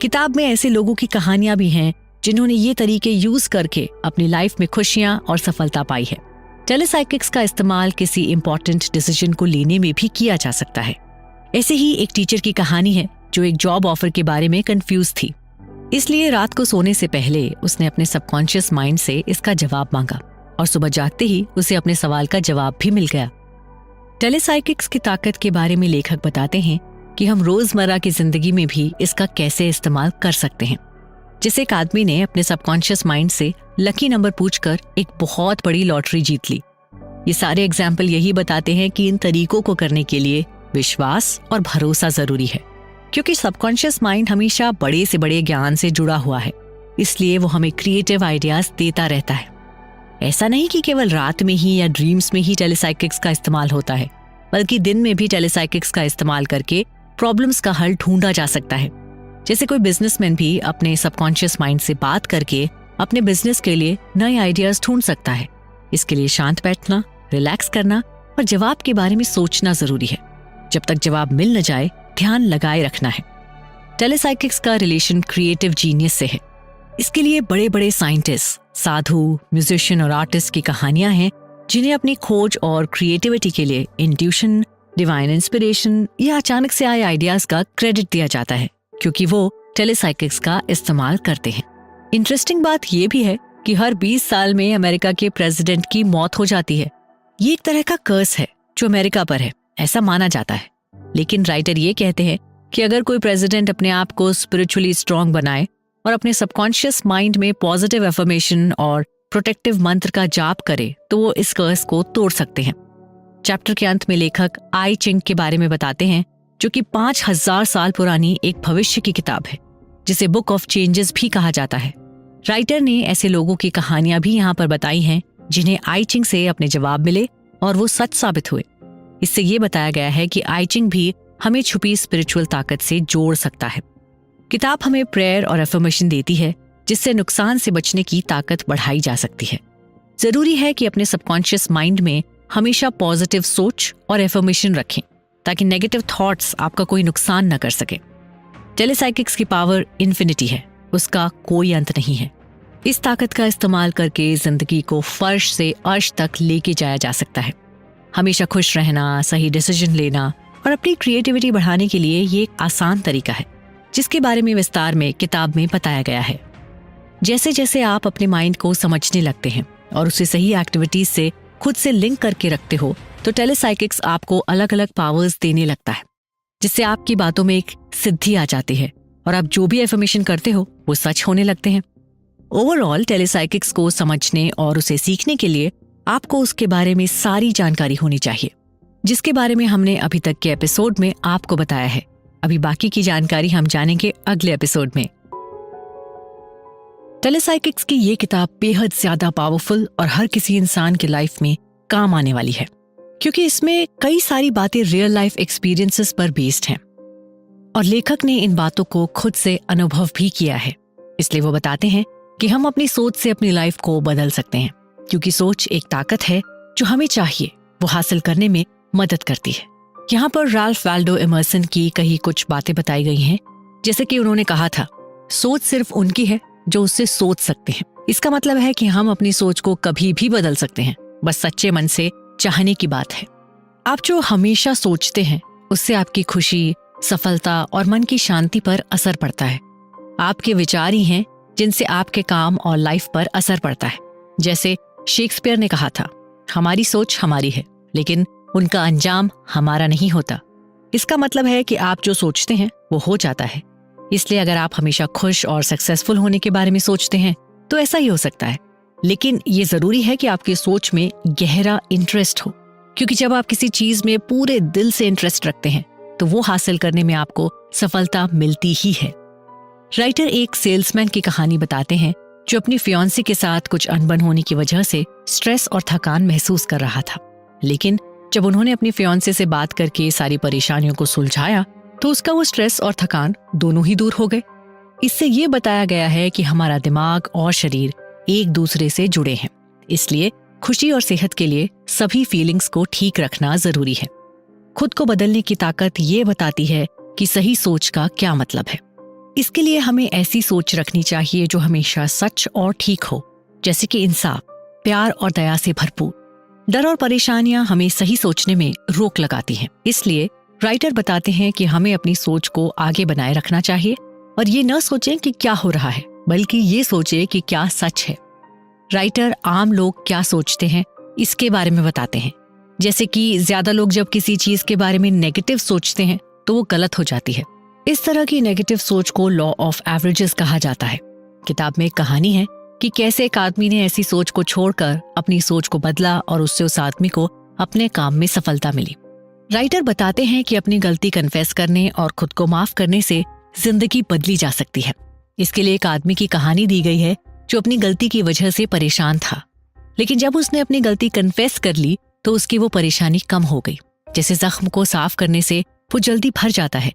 किताब में ऐसे लोगों की कहानियां भी हैं जिन्होंने ये तरीके यूज करके अपनी लाइफ में खुशियां और सफलता पाई है। टेलीसाइकिक्स का इस्तेमाल किसी इंपॉर्टेंट डिसीजन को लेने में भी किया जा सकता है। ऐसे ही एक टीचर की कहानी है जो एक जॉब ऑफर के बारे में कंफ्यूज थी, इसलिए रात को सोने से पहले उसने अपने सबकॉन्शियस माइंड से इसका जवाब मांगा और सुबह जागते ही उसे अपने सवाल का जवाब भी मिल गया। टेलीसाइकिक्स की ताकत के बारे में लेखक बताते हैं कि हम रोजमर्रा की जिंदगी में भी इसका कैसे इस्तेमाल कर सकते हैं। जैसे एक आदमी ने अपने सबकॉन्शियस माइंड से लकी नंबर पूछकर एक बहुत बड़ी लॉटरी जीत ली। ये सारे एग्जाम्पल यही बताते हैं कि इन तरीकों को करने के लिए विश्वास और भरोसा जरूरी है, क्योंकि सबकॉन्शियस माइंड हमेशा बड़े से बड़े ज्ञान से जुड़ा हुआ है, इसलिए वो हमें क्रिएटिव आइडियाज देता रहता है। ऐसा नहीं कि केवल रात में ही या ड्रीम्स में ही टेलीसाइकिक्स का इस्तेमाल होता है, बल्कि दिन में भी टेलीसाइकिक्स का इस्तेमाल करके प्रॉब्लम्स का हल ढूंढा जा सकता है। जैसे कोई बिजनेसमैन भी अपने सबकॉन्शियस माइंड से बात करके अपने बिजनेस के लिए नए आइडियाज ढूंढ सकता है। इसके लिए शांत बैठना, रिलैक्स करना और जवाब के बारे में सोचना जरूरी है। जब तक जवाब मिल न जाए ध्यान लगाए रखना है। टेलीसाइकिक्स का रिलेशन क्रिएटिव जीनियस से है। इसके लिए बड़े बड़े साइंटिस्ट, साधु, म्यूजिशियन और आर्टिस्ट की कहानियां हैं जिन्हें अपनी खोज और क्रिएटिविटी के लिए इंट्यूशन, डिवाइन इंस्पिरेशन या अचानक से आए आइडियाज का क्रेडिट दिया जाता है, क्योंकि वो टेलीसाइकिक्स का इस्तेमाल करते हैं। इंटरेस्टिंग बात यह भी है कि हर 20 साल में अमेरिका के प्रेसिडेंट की मौत हो जाती है। ये एक तरह का कर्स है जो अमेरिका पर है, ऐसा माना जाता है। लेकिन राइटर ये कहते हैं कि अगर कोई प्रेसिडेंट अपने आप को स्पिरिचुअली स्ट्रांग बनाए और अपने सबकॉन्शियस माइंड में पॉजिटिव एफर्मेशन और प्रोटेक्टिव मंत्र का जाप करे तो वो इस कर्स को तोड़ सकते हैं। चैप्टर के अंत में लेखक आई चिंग के बारे में बताते हैं, जो कि 5000 साल पुरानी एक भविष्य की किताब है, जिसे बुक ऑफ चेंजेस भी कहा जाता है। राइटर ने ऐसे लोगों की कहानियां भी यहाँ पर बताई हैं जिन्हें आई चिंग से अपने जवाब मिले और वो सच साबित हुए। इससे ये बताया गया है कि आई चिंग भी हमें छुपी स्पिरिचुअल ताकत से जोड़ सकता है। किताब हमें प्रेयर और एफर्मेशन देती है जिससे नुकसान से बचने की ताकत बढ़ाई जा सकती है। जरूरी है कि अपने सबकॉन्शियस माइंड में हमेशा पॉजिटिव सोच और एफर्मेशन रखें ताकि नेगेटिव थॉट्स आपका कोई नुकसान न कर सके। टेलीसाइकिक्स की पावर इन्फिनिटी है, उसका कोई अंत नहीं है। इस ताकत का इस्तेमाल करके जिंदगी को फर्श से अर्श तक लेके जाया जा सकता है। हमेशा खुश रहना, सही डिसीजन लेना और अपनी क्रिएटिविटी बढ़ाने के लिए ये एक आसान तरीका है जिसके बारे में विस्तार में किताब में बताया गया है। जैसे जैसे आप अपने माइंड को समझने लगते हैं और उसे सही एक्टिविटीज से खुद से लिंक करके रखते हो तो टेलीसाइकिक्स आपको अलग अलग पावर्स देने लगता है, जिससे आपकी बातों में एक सिद्धि आ जाती है और आप जो भी एफर्मेशन करते हो वो सच होने लगते हैं। ओवरऑल टेलीसाइकिक्स को समझने और उसे सीखने के लिए आपको उसके बारे में सारी जानकारी होनी चाहिए, जिसके बारे में हमने अभी तक के एपिसोड में आपको बताया है। अभी बाकी की जानकारी हम जानेंगे अगले एपिसोड में। टेलीसाइकिक्स की ये किताब बेहद ज्यादा पावरफुल और हर किसी इंसान के लाइफ में काम आने वाली है, क्योंकि इसमें कई सारी बातें रियल लाइफ एक्सपीरियंसेस पर बेस्ड हैं और लेखक ने इन बातों को खुद से अनुभव भी किया है। इसलिए वो बताते हैं कि हम अपनी सोच से अपनी लाइफ को बदल सकते हैं, क्योंकि सोच एक ताकत है जो हमें चाहिए वो हासिल करने में मदद करती है। यहाँ पर राल्फ वाल्डो एमर्सन की कही कुछ बातें बताई गई हैं, जैसे कि उन्होंने कहा था, सोच सिर्फ उनकी है जो उससे सोच सकते हैं। इसका मतलब है कि हम अपनी सोच को कभी भी बदल सकते हैं, बस सच्चे मन से चाहने की बात है। आप जो हमेशा सोचते हैं उससे आपकी खुशी, सफलता और मन की शांति पर असर पड़ता है। आपके विचार ही हैं जिनसे आपके काम और लाइफ पर असर पड़ता है। जैसे शेक्सपियर ने कहा था, हमारी सोच हमारी है लेकिन उनका अंजाम हमारा नहीं होता। इसका मतलब है कि आप जो सोचते हैं वो हो जाता है। इसलिए अगर आप हमेशा खुश और सक्सेसफुल होने के बारे में सोचते हैं तो ऐसा ही हो सकता है, लेकिन ये जरूरी है कि आपकी सोच में गहरा इंटरेस्ट हो, क्योंकि जब आप किसी चीज में पूरे दिल से इंटरेस्ट रखते हैं तो वो हासिल करने में आपको सफलता मिलती ही है। राइटर एक सेल्समैन की कहानी बताते हैं जो अपनी फियांसी के साथ कुछ अनबन होने की वजह से स्ट्रेस और थकान महसूस कर रहा था, लेकिन जब उन्होंने अपनी फियांसी से बात करके सारी परेशानियों को सुलझाया तो उसका वो स्ट्रेस और थकान दोनों ही दूर हो गए। इससे ये बताया गया है कि हमारा दिमाग और शरीर एक दूसरे से जुड़े हैं, इसलिए खुशी और सेहत के लिए सभी फीलिंग्स को ठीक रखना जरूरी है। खुद को बदलने की ताकत ये बताती है कि सही सोच का क्या मतलब है। इसके लिए हमें ऐसी सोच रखनी चाहिए जो हमेशा सच और ठीक हो, जैसे कि इंसाफ, प्यार और दया से भरपूर। डर और परेशानियां हमें सही सोचने में रोक लगाती हैं। इसलिए राइटर बताते हैं कि हमें अपनी सोच को आगे बनाए रखना चाहिए और ये न सोचें कि क्या हो रहा है, बल्कि ये सोचें कि क्या सच है। राइटर आम लोग क्या सोचते हैं इसके बारे में बताते हैं, जैसे कि ज्यादा लोग जब किसी चीज के बारे में नेगेटिव सोचते हैं तो वो गलत हो जाती है। इस तरह की नेगेटिव सोच को लॉ ऑफ एवरेजेस कहा जाता है। किताब में एक कहानी है कि कैसे एक आदमी ने ऐसी सोच को छोड़कर अपनी सोच को बदला और उससे उस आदमी को अपने काम में सफलता मिली। राइटर बताते हैं कि अपनी गलती कन्फेस करने और खुद को माफ करने से जिंदगी बदली जा सकती है। इसके लिए एक आदमी की कहानी दी गई है जो अपनी गलती की वजह से परेशान था, लेकिन जब उसने अपनी गलती कन्फेस कर ली तो उसकी वो परेशानी कम हो गई। जैसे जख्म को साफ करने से वो जल्दी भर जाता है,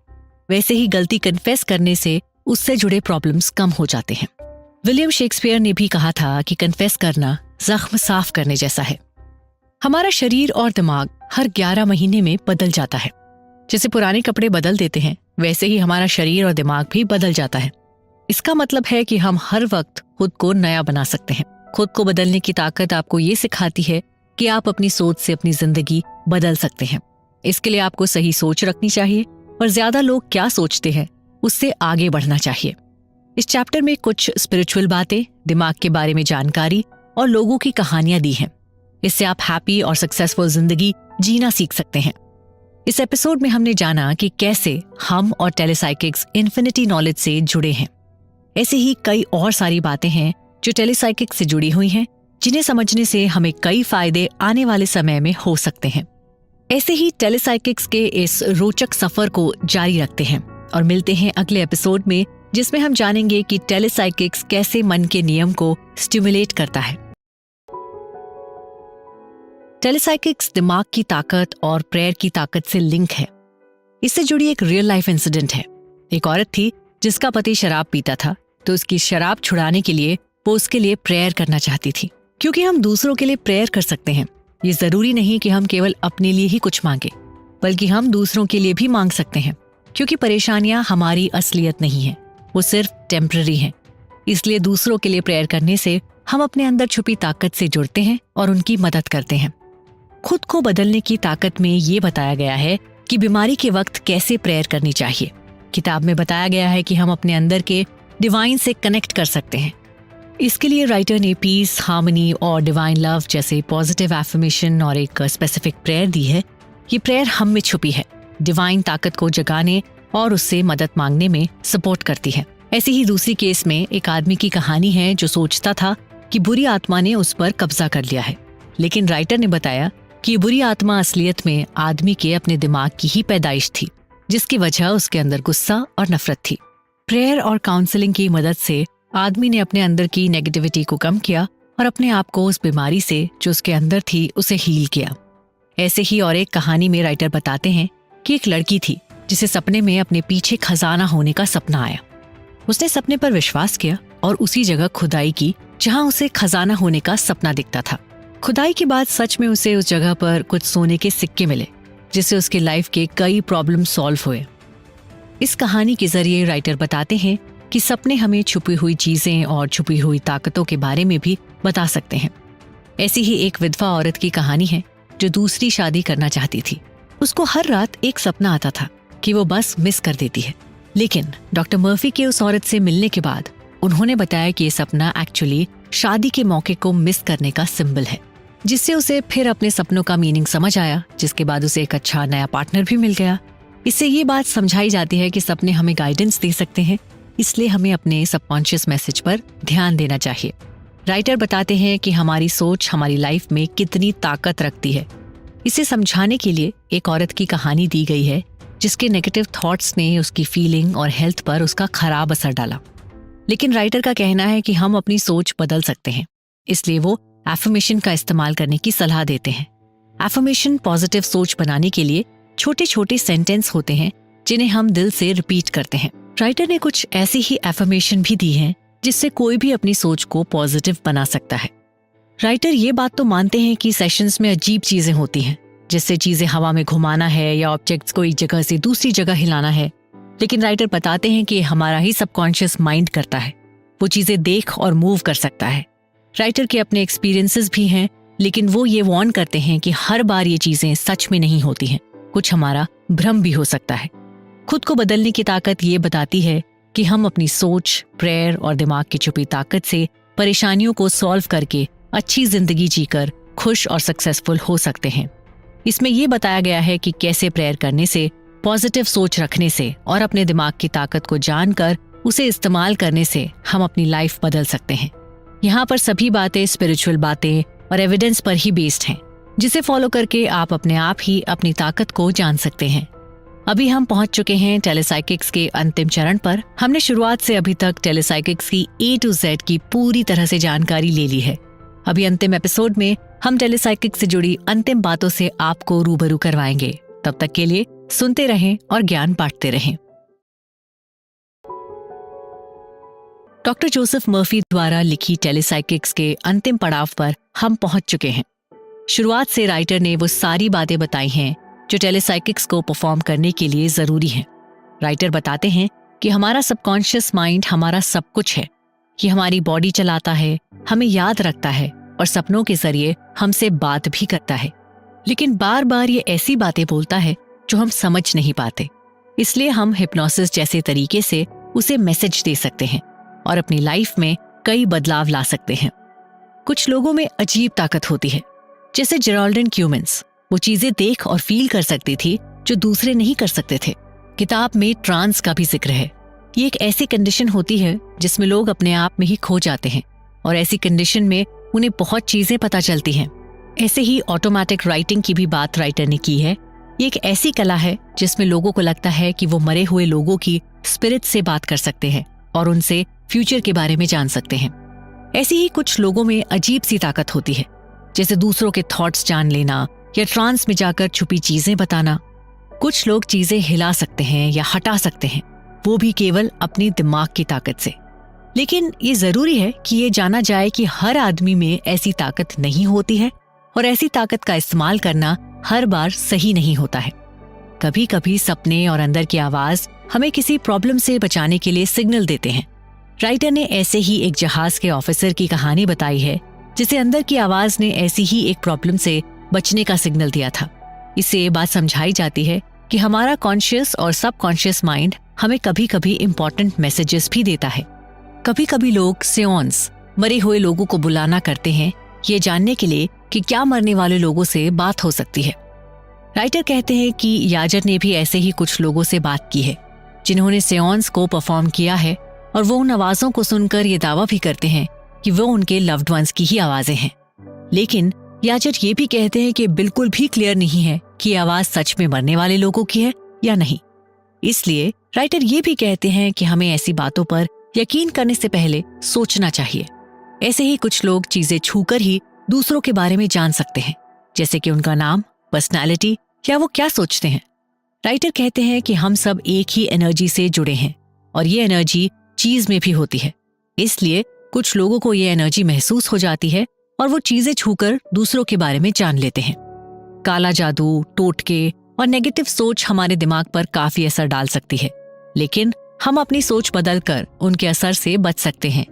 वैसे ही गलती कन्फेस करने से उससे जुड़े प्रॉब्लम्स कम हो जाते हैं। विलियम शेक्सपियर ने भी कहा था कि कन्फेस करना जख्म साफ करने जैसा है। हमारा शरीर और दिमाग हर 11 महीने में बदल जाता है। जैसे पुराने कपड़े बदल देते हैं, वैसे ही हमारा शरीर और दिमाग भी बदल जाता है। इसका मतलब है कि हम हर वक्त खुद को नया बना सकते हैं। खुद को बदलने की ताकत आपको ये सिखाती है कि आप अपनी सोच से अपनी जिंदगी बदल सकते हैं। इसके लिए आपको सही सोच रखनी चाहिए और ज्यादा लोग क्या सोचते हैं उससे आगे बढ़ना चाहिए। इस चैप्टर में कुछ स्पिरिचुअल बातें, दिमाग के बारे में जानकारी और लोगों की कहानियां दी हैं। इससे आप हैप्पी और सक्सेसफुल जिंदगी जीना सीख सकते हैं। इस एपिसोड में हमने जाना कि कैसे हम और टेलीसाइकिक्स इन्फिनिटी नॉलेज से जुड़े हैं। ऐसे ही कई और सारी बातें हैं जो टेलीसाइकिक्स से जुड़ी हुई हैं, जिन्हें समझने से हमें कई फायदे आने वाले समय में हो सकते हैं। ऐसे ही टेलीसाइकिक्स के इस रोचक सफर को जारी रखते हैं और मिलते हैं अगले एपिसोड में, जिसमें हम जानेंगे कि टेलीसाइकिक्स कैसे मन के नियम को स्टिमुलेट करता है। टेलीसाइकिक्स दिमाग की ताकत और प्रेयर की ताकत से लिंक है। इससे जुड़ी एक रियल लाइफ इंसिडेंट है। एक औरत थी जिसका पति शराब पीता था, तो उसकी शराब छुड़ाने के लिए वो उसके लिए प्रेयर करना चाहती थी। क्योंकि हम दूसरों के लिए प्रेयर कर सकते हैं। ये जरूरी नहीं कि हम केवल अपने लिए ही कुछ मांगे, बल्कि हम दूसरों के लिए भी मांग सकते हैं, क्योंकि परेशानियां हमारी असलियत नहीं है, वो सिर्फ टेम्पररी हैं। इसलिए दूसरों के लिए प्रेयर करने से हम अपने अंदर छुपी ताकत से जुड़ते हैं और उनकी मदद करते हैं। खुद को बदलने की ताकत में ये बताया गया है कि बीमारी के वक्त कैसे प्रेयर करनी चाहिए। किताब में बताया गया है कि हम अपने अंदर के डिवाइन से कनेक्ट कर सकते हैं। इसके लिए राइटर ने पीस, हार्मनी और डिवाइन लव जैसे पॉजिटिव एफर्मेशन और एक स्पेसिफिक प्रेयर दी है। ये प्रेयर हम में छुपी है, डिवाइन ताकत को जगाने और उससे मदद मांगने में सपोर्ट करती है। ऐसी ही दूसरी केस में एक आदमी की कहानी है जो सोचता था कि बुरी आत्मा ने उस पर कब्जा कर लिया है, लेकिन राइटर ने बताया कि ये बुरी आत्मा असलियत में आदमी के अपने दिमाग की ही पैदाइश थी, जिसकी वजह उसके अंदर गुस्सा और नफरत थी। प्रेयर और काउंसलिंग की मदद से आदमी ने अपने अंदर की नेगेटिविटी को कम किया और अपने आप को उस बीमारी से जो उसके अंदर थी उसे हील किया। ऐसे ही और एक कहानी में राइटर बताते हैं कि एक लड़की थी जिसे सपने में अपने पीछे खजाना होने का सपना आया। उसने सपने पर विश्वास किया और उसी जगह खुदाई की जहां उसे खजाना होने का सपना दिखता था। खुदाई के बाद सच में उसे उस जगह पर कुछ सोने के सिक्के मिले, जिससे उसके लाइफ के कई प्रॉब्लम सॉल्व हुए। इस कहानी के जरिए राइटर बताते हैं कि सपने हमें छुपी हुई चीजें और छुपी हुई ताकतों के बारे में भी बता सकते हैं। ऐसी ही एक विधवा औरत की कहानी है जो दूसरी शादी करना चाहती थी। उसको हर रात एक सपना आता था कि वो बस मिस कर देती है, लेकिन डॉक्टर मर्फी के उस औरत से मिलने के बाद उन्होंने बताया कि ये सपना एक्चुअली शादी के मौके को मिस करने का सिंबल है, जिससे उसे फिर अपने सपनों का मीनिंग समझ आया, जिसके बाद उसे एक अच्छा नया पार्टनर भी मिल गया। इससे ये बात समझाई जाती है कि सपने हमें गाइडेंस दे सकते हैं, इसलिए हमें अपने सबकॉन्शियस मैसेज पर ध्यान देना चाहिए। राइटर बताते हैं कि हमारी सोच हमारी लाइफ में कितनी ताकत रखती है। इसे समझाने के लिए एक औरत की कहानी दी गई है जिसके नेगेटिव थॉट्स ने उसकी फीलिंग और हेल्थ पर उसका खराब असर डाला। लेकिन राइटर का कहना है कि हम अपनी सोच बदल सकते हैं, इसलिए वो एफर्मेशन का इस्तेमाल करने की सलाह देते हैं। एफर्मेशन पॉजिटिव सोच बनाने के लिए छोटे छोटे सेंटेंस होते हैं जिन्हें हम दिल से रिपीट करते हैं। राइटर ने कुछ ऐसी ही एफर्मेशन भी दी हैं जिससे कोई भी अपनी सोच को पॉजिटिव बना सकता है। राइटर ये बात तो मानते हैं कि सेशंस में अजीब चीजें होती हैं, जिससे चीजें हवा में घुमाना है या ऑब्जेक्ट्स को एक जगह से दूसरी जगह हिलाना है, लेकिन राइटर बताते हैं कि हमारा ही सबकॉन्शियस माइंड करता है, वो चीजें देख और मूव कर सकता है। राइटर के अपने एक्सपीरियंसेस भी हैं, लेकिन वो ये वार्न करते हैं कि हर बार ये चीजें सच में नहीं होती हैं, कुछ हमारा भ्रम भी हो सकता है। खुद को बदलने की ताकत ये बताती है कि हम अपनी सोच, प्रेयर और दिमाग की छुपी ताकत से परेशानियों को सॉल्व करके अच्छी जिंदगी जीकर खुश और सक्सेसफुल हो सकते हैं। इसमें ये बताया गया है कि कैसे प्रेयर करने से, पॉजिटिव सोच रखने से और अपने दिमाग की ताकत को जानकर उसे इस्तेमाल करने से हम अपनी लाइफ बदल सकते हैं। यहाँ पर सभी बातें स्पिरिचुअल बातें और एविडेंस पर ही बेस्ड हैं, जिसे फॉलो करके आप अपने आप ही अपनी ताकत को जान सकते हैं। अभी हम पहुंच चुके हैं टेलीसाइकिक्स के अंतिम चरण पर। हमने शुरुआत से अभी तक टेलीसाइकिक्स की A to Z की पूरी तरह से जानकारी ले ली है। अभी अंतिम एपिसोड में हम टेलीसाइकिक्स से जुड़ी अंतिम बातों से आपको रूबरू करवाएंगे। तब तक के लिए सुनते रहें और ज्ञान बांटते रहें। डॉक्टर जोसेफ मर्फी द्वारा लिखी टेलीसाइकिक्स के अंतिम पड़ाव पर हम पहुंच चुके हैं। शुरुआत से राइटर ने वो सारी बातें बताई हैं जो टेलीसाइकिक्स को परफॉर्म करने के लिए जरूरी हैं। राइटर बताते हैं कि हमारा सबकॉन्शियस माइंड हमारा सब कुछ है। ये हमारी बॉडी चलाता है, हमें याद रखता है और सपनों के जरिए हमसे बात भी करता है, लेकिन बार बार ये ऐसी बातें बोलता है जो हम समझ नहीं पाते। इसलिए हम हिप्नोसिस जैसे तरीके से उसे मैसेज दे सकते हैं और अपनी लाइफ में कई बदलाव ला सकते हैं। कुछ लोगों में अजीब ताकत होती है, जैसे जेराल्डिन क्यूमिन्स। वो चीजें देख और फील कर सकती थी जो दूसरे नहीं कर सकते थे। किताब में ट्रांस का भी जिक्र है। ये एक ऐसी कंडीशन होती है जिसमें लोग अपने आप में ही खो जाते हैं और ऐसी कंडीशन में उन्हें बहुत चीजें पता चलती हैं। ऐसे ही ऑटोमेटिक राइटिंग की भी बात राइटर ने की है। ये एक ऐसी कला है जिसमें लोगों को लगता है कि वो मरे हुए लोगों की स्पिरिट से बात कर सकते हैं और उनसे फ्यूचर के बारे में जान सकते हैं। ऐसी ही कुछ लोगों में अजीब सी ताकत होती है, जैसे दूसरों के थॉट्स जान लेना या ट्रांस में जाकर छुपी चीजें बताना। कुछ लोग चीजें हिला सकते हैं या हटा सकते हैं, वो भी केवल अपनी दिमाग की ताकत से। लेकिन ये जरूरी है कि ये जाना जाए कि हर आदमी में ऐसी ताकत नहीं होती है और ऐसी ताकत का इस्तेमाल करना हर बार सही नहीं होता है। कभी कभी सपने और अंदर की आवाज हमें किसी प्रॉब्लम से बचाने के लिए सिग्नल देते हैं। राइटर ने ऐसे ही एक जहाज के ऑफिसर की कहानी बताई है जिसे अंदर की आवाज ने ऐसी ही एक प्रॉब्लम से बचने का सिग्नल दिया था। इससे ये बात समझाई जाती है कि हमारा कॉन्शियस और सबकॉन्शियस माइंड हमें कभी कभी इम्पोर्टेंट मैसेजेस भी देता है। कभी कभी लोग सेओन्स, मरे हुए लोगों को बुलाना करते हैं ये जानने के लिए कि क्या मरने वाले लोगों से बात हो सकती है। राइटर कहते हैं कि याजर ने भी ऐसे ही कुछ लोगों से बात की है जिन्होंने सेओन्स को परफॉर्म किया है और वो उन आवाजों को सुनकर ये दावा भी करते हैं कि वो उनके लव्ड वंस की ही आवाजें हैं। लेकिन याजर ये भी कहते हैं कि बिल्कुल भी क्लियर नहीं है कि आवाज सच में मरने वाले लोगों की है या नहीं। इसलिए राइटर ये भी कहते हैं कि हमें ऐसी बातों पर यकीन करने से पहले सोचना चाहिए। ऐसे ही कुछ लोग चीजें छूकर ही दूसरों के बारे में जान सकते हैं, जैसे कि उनका नाम, पर्सनालिटी या वो क्या सोचते हैं। राइटर कहते हैं कि हम सब एक ही एनर्जी से जुड़े हैं और ये एनर्जी चीज में भी होती है। इसलिए कुछ लोगों को ये एनर्जी महसूस हो जाती है और वो चीजें छूकर दूसरों के बारे में जान लेते हैं। काला जादू, टोटके और नेगेटिव सोच हमारे दिमाग पर काफी असर डाल सकती है, लेकिन हम अपनी सोच बदलकर उनके असर से बच सकते हैं।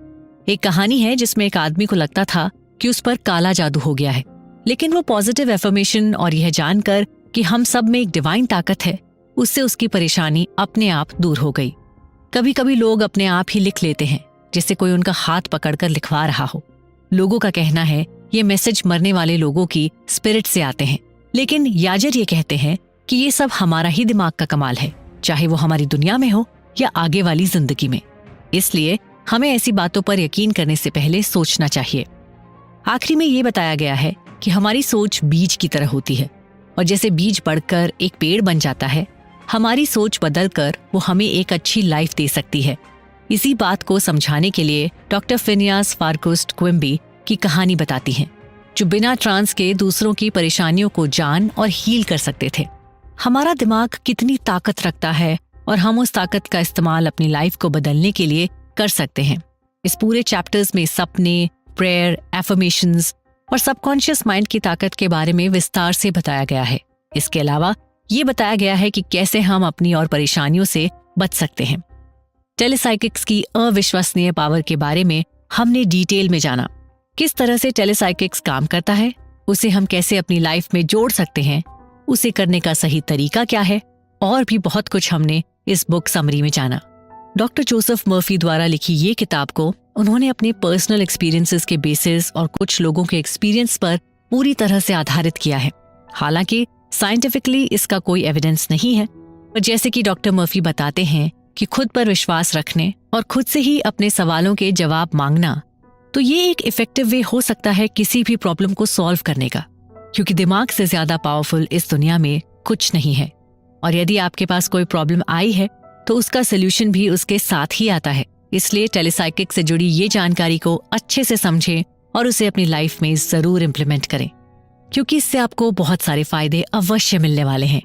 एक कहानी है जिसमें एक आदमी को लगता था कि उस पर काला जादू हो गया है, लेकिन वो पॉजिटिव एफर्मेशन और यह जानकर कि हम सब में एक डिवाइन ताकत है, उससे उसकी परेशानी अपने आप दूर हो गई। कभी कभी लोग अपने आप ही लिख लेते हैं, जैसे कोई उनका हाथ पकड़कर लिखवा रहा हो। लोगों का कहना है ये मैसेज मरने वाले लोगों की स्पिरिट से आते हैं, लेकिन याजर ये कहते हैं कि ये सब हमारा ही दिमाग का कमाल है, चाहे वो हमारी दुनिया में हो या आगे वाली जिंदगी में। इसलिए हमें ऐसी बातों पर यकीन करने से पहले सोचना चाहिए। आखिरी में ये बताया गया है कि हमारी सोच बीज की तरह होती है और जैसे बीज बढ़कर एक पेड़ बन जाता है, हमारी सोच बदलकर वो हमें एक अच्छी लाइफ दे सकती है। इसी बात को समझाने के लिए डॉक्टर फिनियास फारगुस्ट क्विम्बी की कहानी बताती हैं, जो बिना ट्रांस के दूसरों की परेशानियों को जान और हील कर सकते थे। हमारा दिमाग कितनी ताकत रखता है और हम उस ताकत का इस्तेमाल अपनी लाइफ को बदलने के लिए कर सकते हैं। इस पूरे चैप्टर्स में सपने, प्रेयर, एफर्मेशंस और सबकॉन्शियस माइंड की ताकत के बारे में विस्तार से बताया गया है। इसके अलावा ये बताया गया है कि कैसे हम अपनी और परेशानियों से बच सकते हैं। टेलीसाइकिक्स की अविश्वसनीय पावर के बारे में हमने डिटेल में जाना। किस तरह से टेलीसाइकिक्स काम करता है, उसे हम कैसे अपनी लाइफ में जोड़ सकते हैं, उसे करने का सही तरीका क्या है, और भी बहुत कुछ हमने इस बुक समरी में जाना। डॉक्टर जोसेफ मर्फी द्वारा लिखी ये किताब को उन्होंने अपने पर्सनल एक्सपीरियंसेस के बेसिस और कुछ लोगों के एक्सपीरियंस पर पूरी तरह से आधारित किया है। हालांकि साइंटिफिकली इसका कोई एविडेंस नहीं है, पर जैसे कि डॉक्टर मर्फी बताते हैं कि खुद पर विश्वास रखने और खुद से ही अपने सवालों के जवाब मांगना, तो ये एक इफेक्टिव वे हो सकता है किसी भी प्रॉब्लम को सॉल्व करने का, क्योंकि दिमाग से ज्यादा पावरफुल इस दुनिया में कुछ नहीं है। और यदि आपके पास कोई प्रॉब्लम आई है तो उसका सोल्यूशन भी उसके साथ ही आता है। इसलिए टेलीसाइकिक से जुड़ी ये जानकारी को अच्छे से समझें और उसे अपनी लाइफ में जरूर इम्प्लीमेंट करें, क्योंकि इससे आपको बहुत सारे फायदे अवश्य मिलने वाले हैं।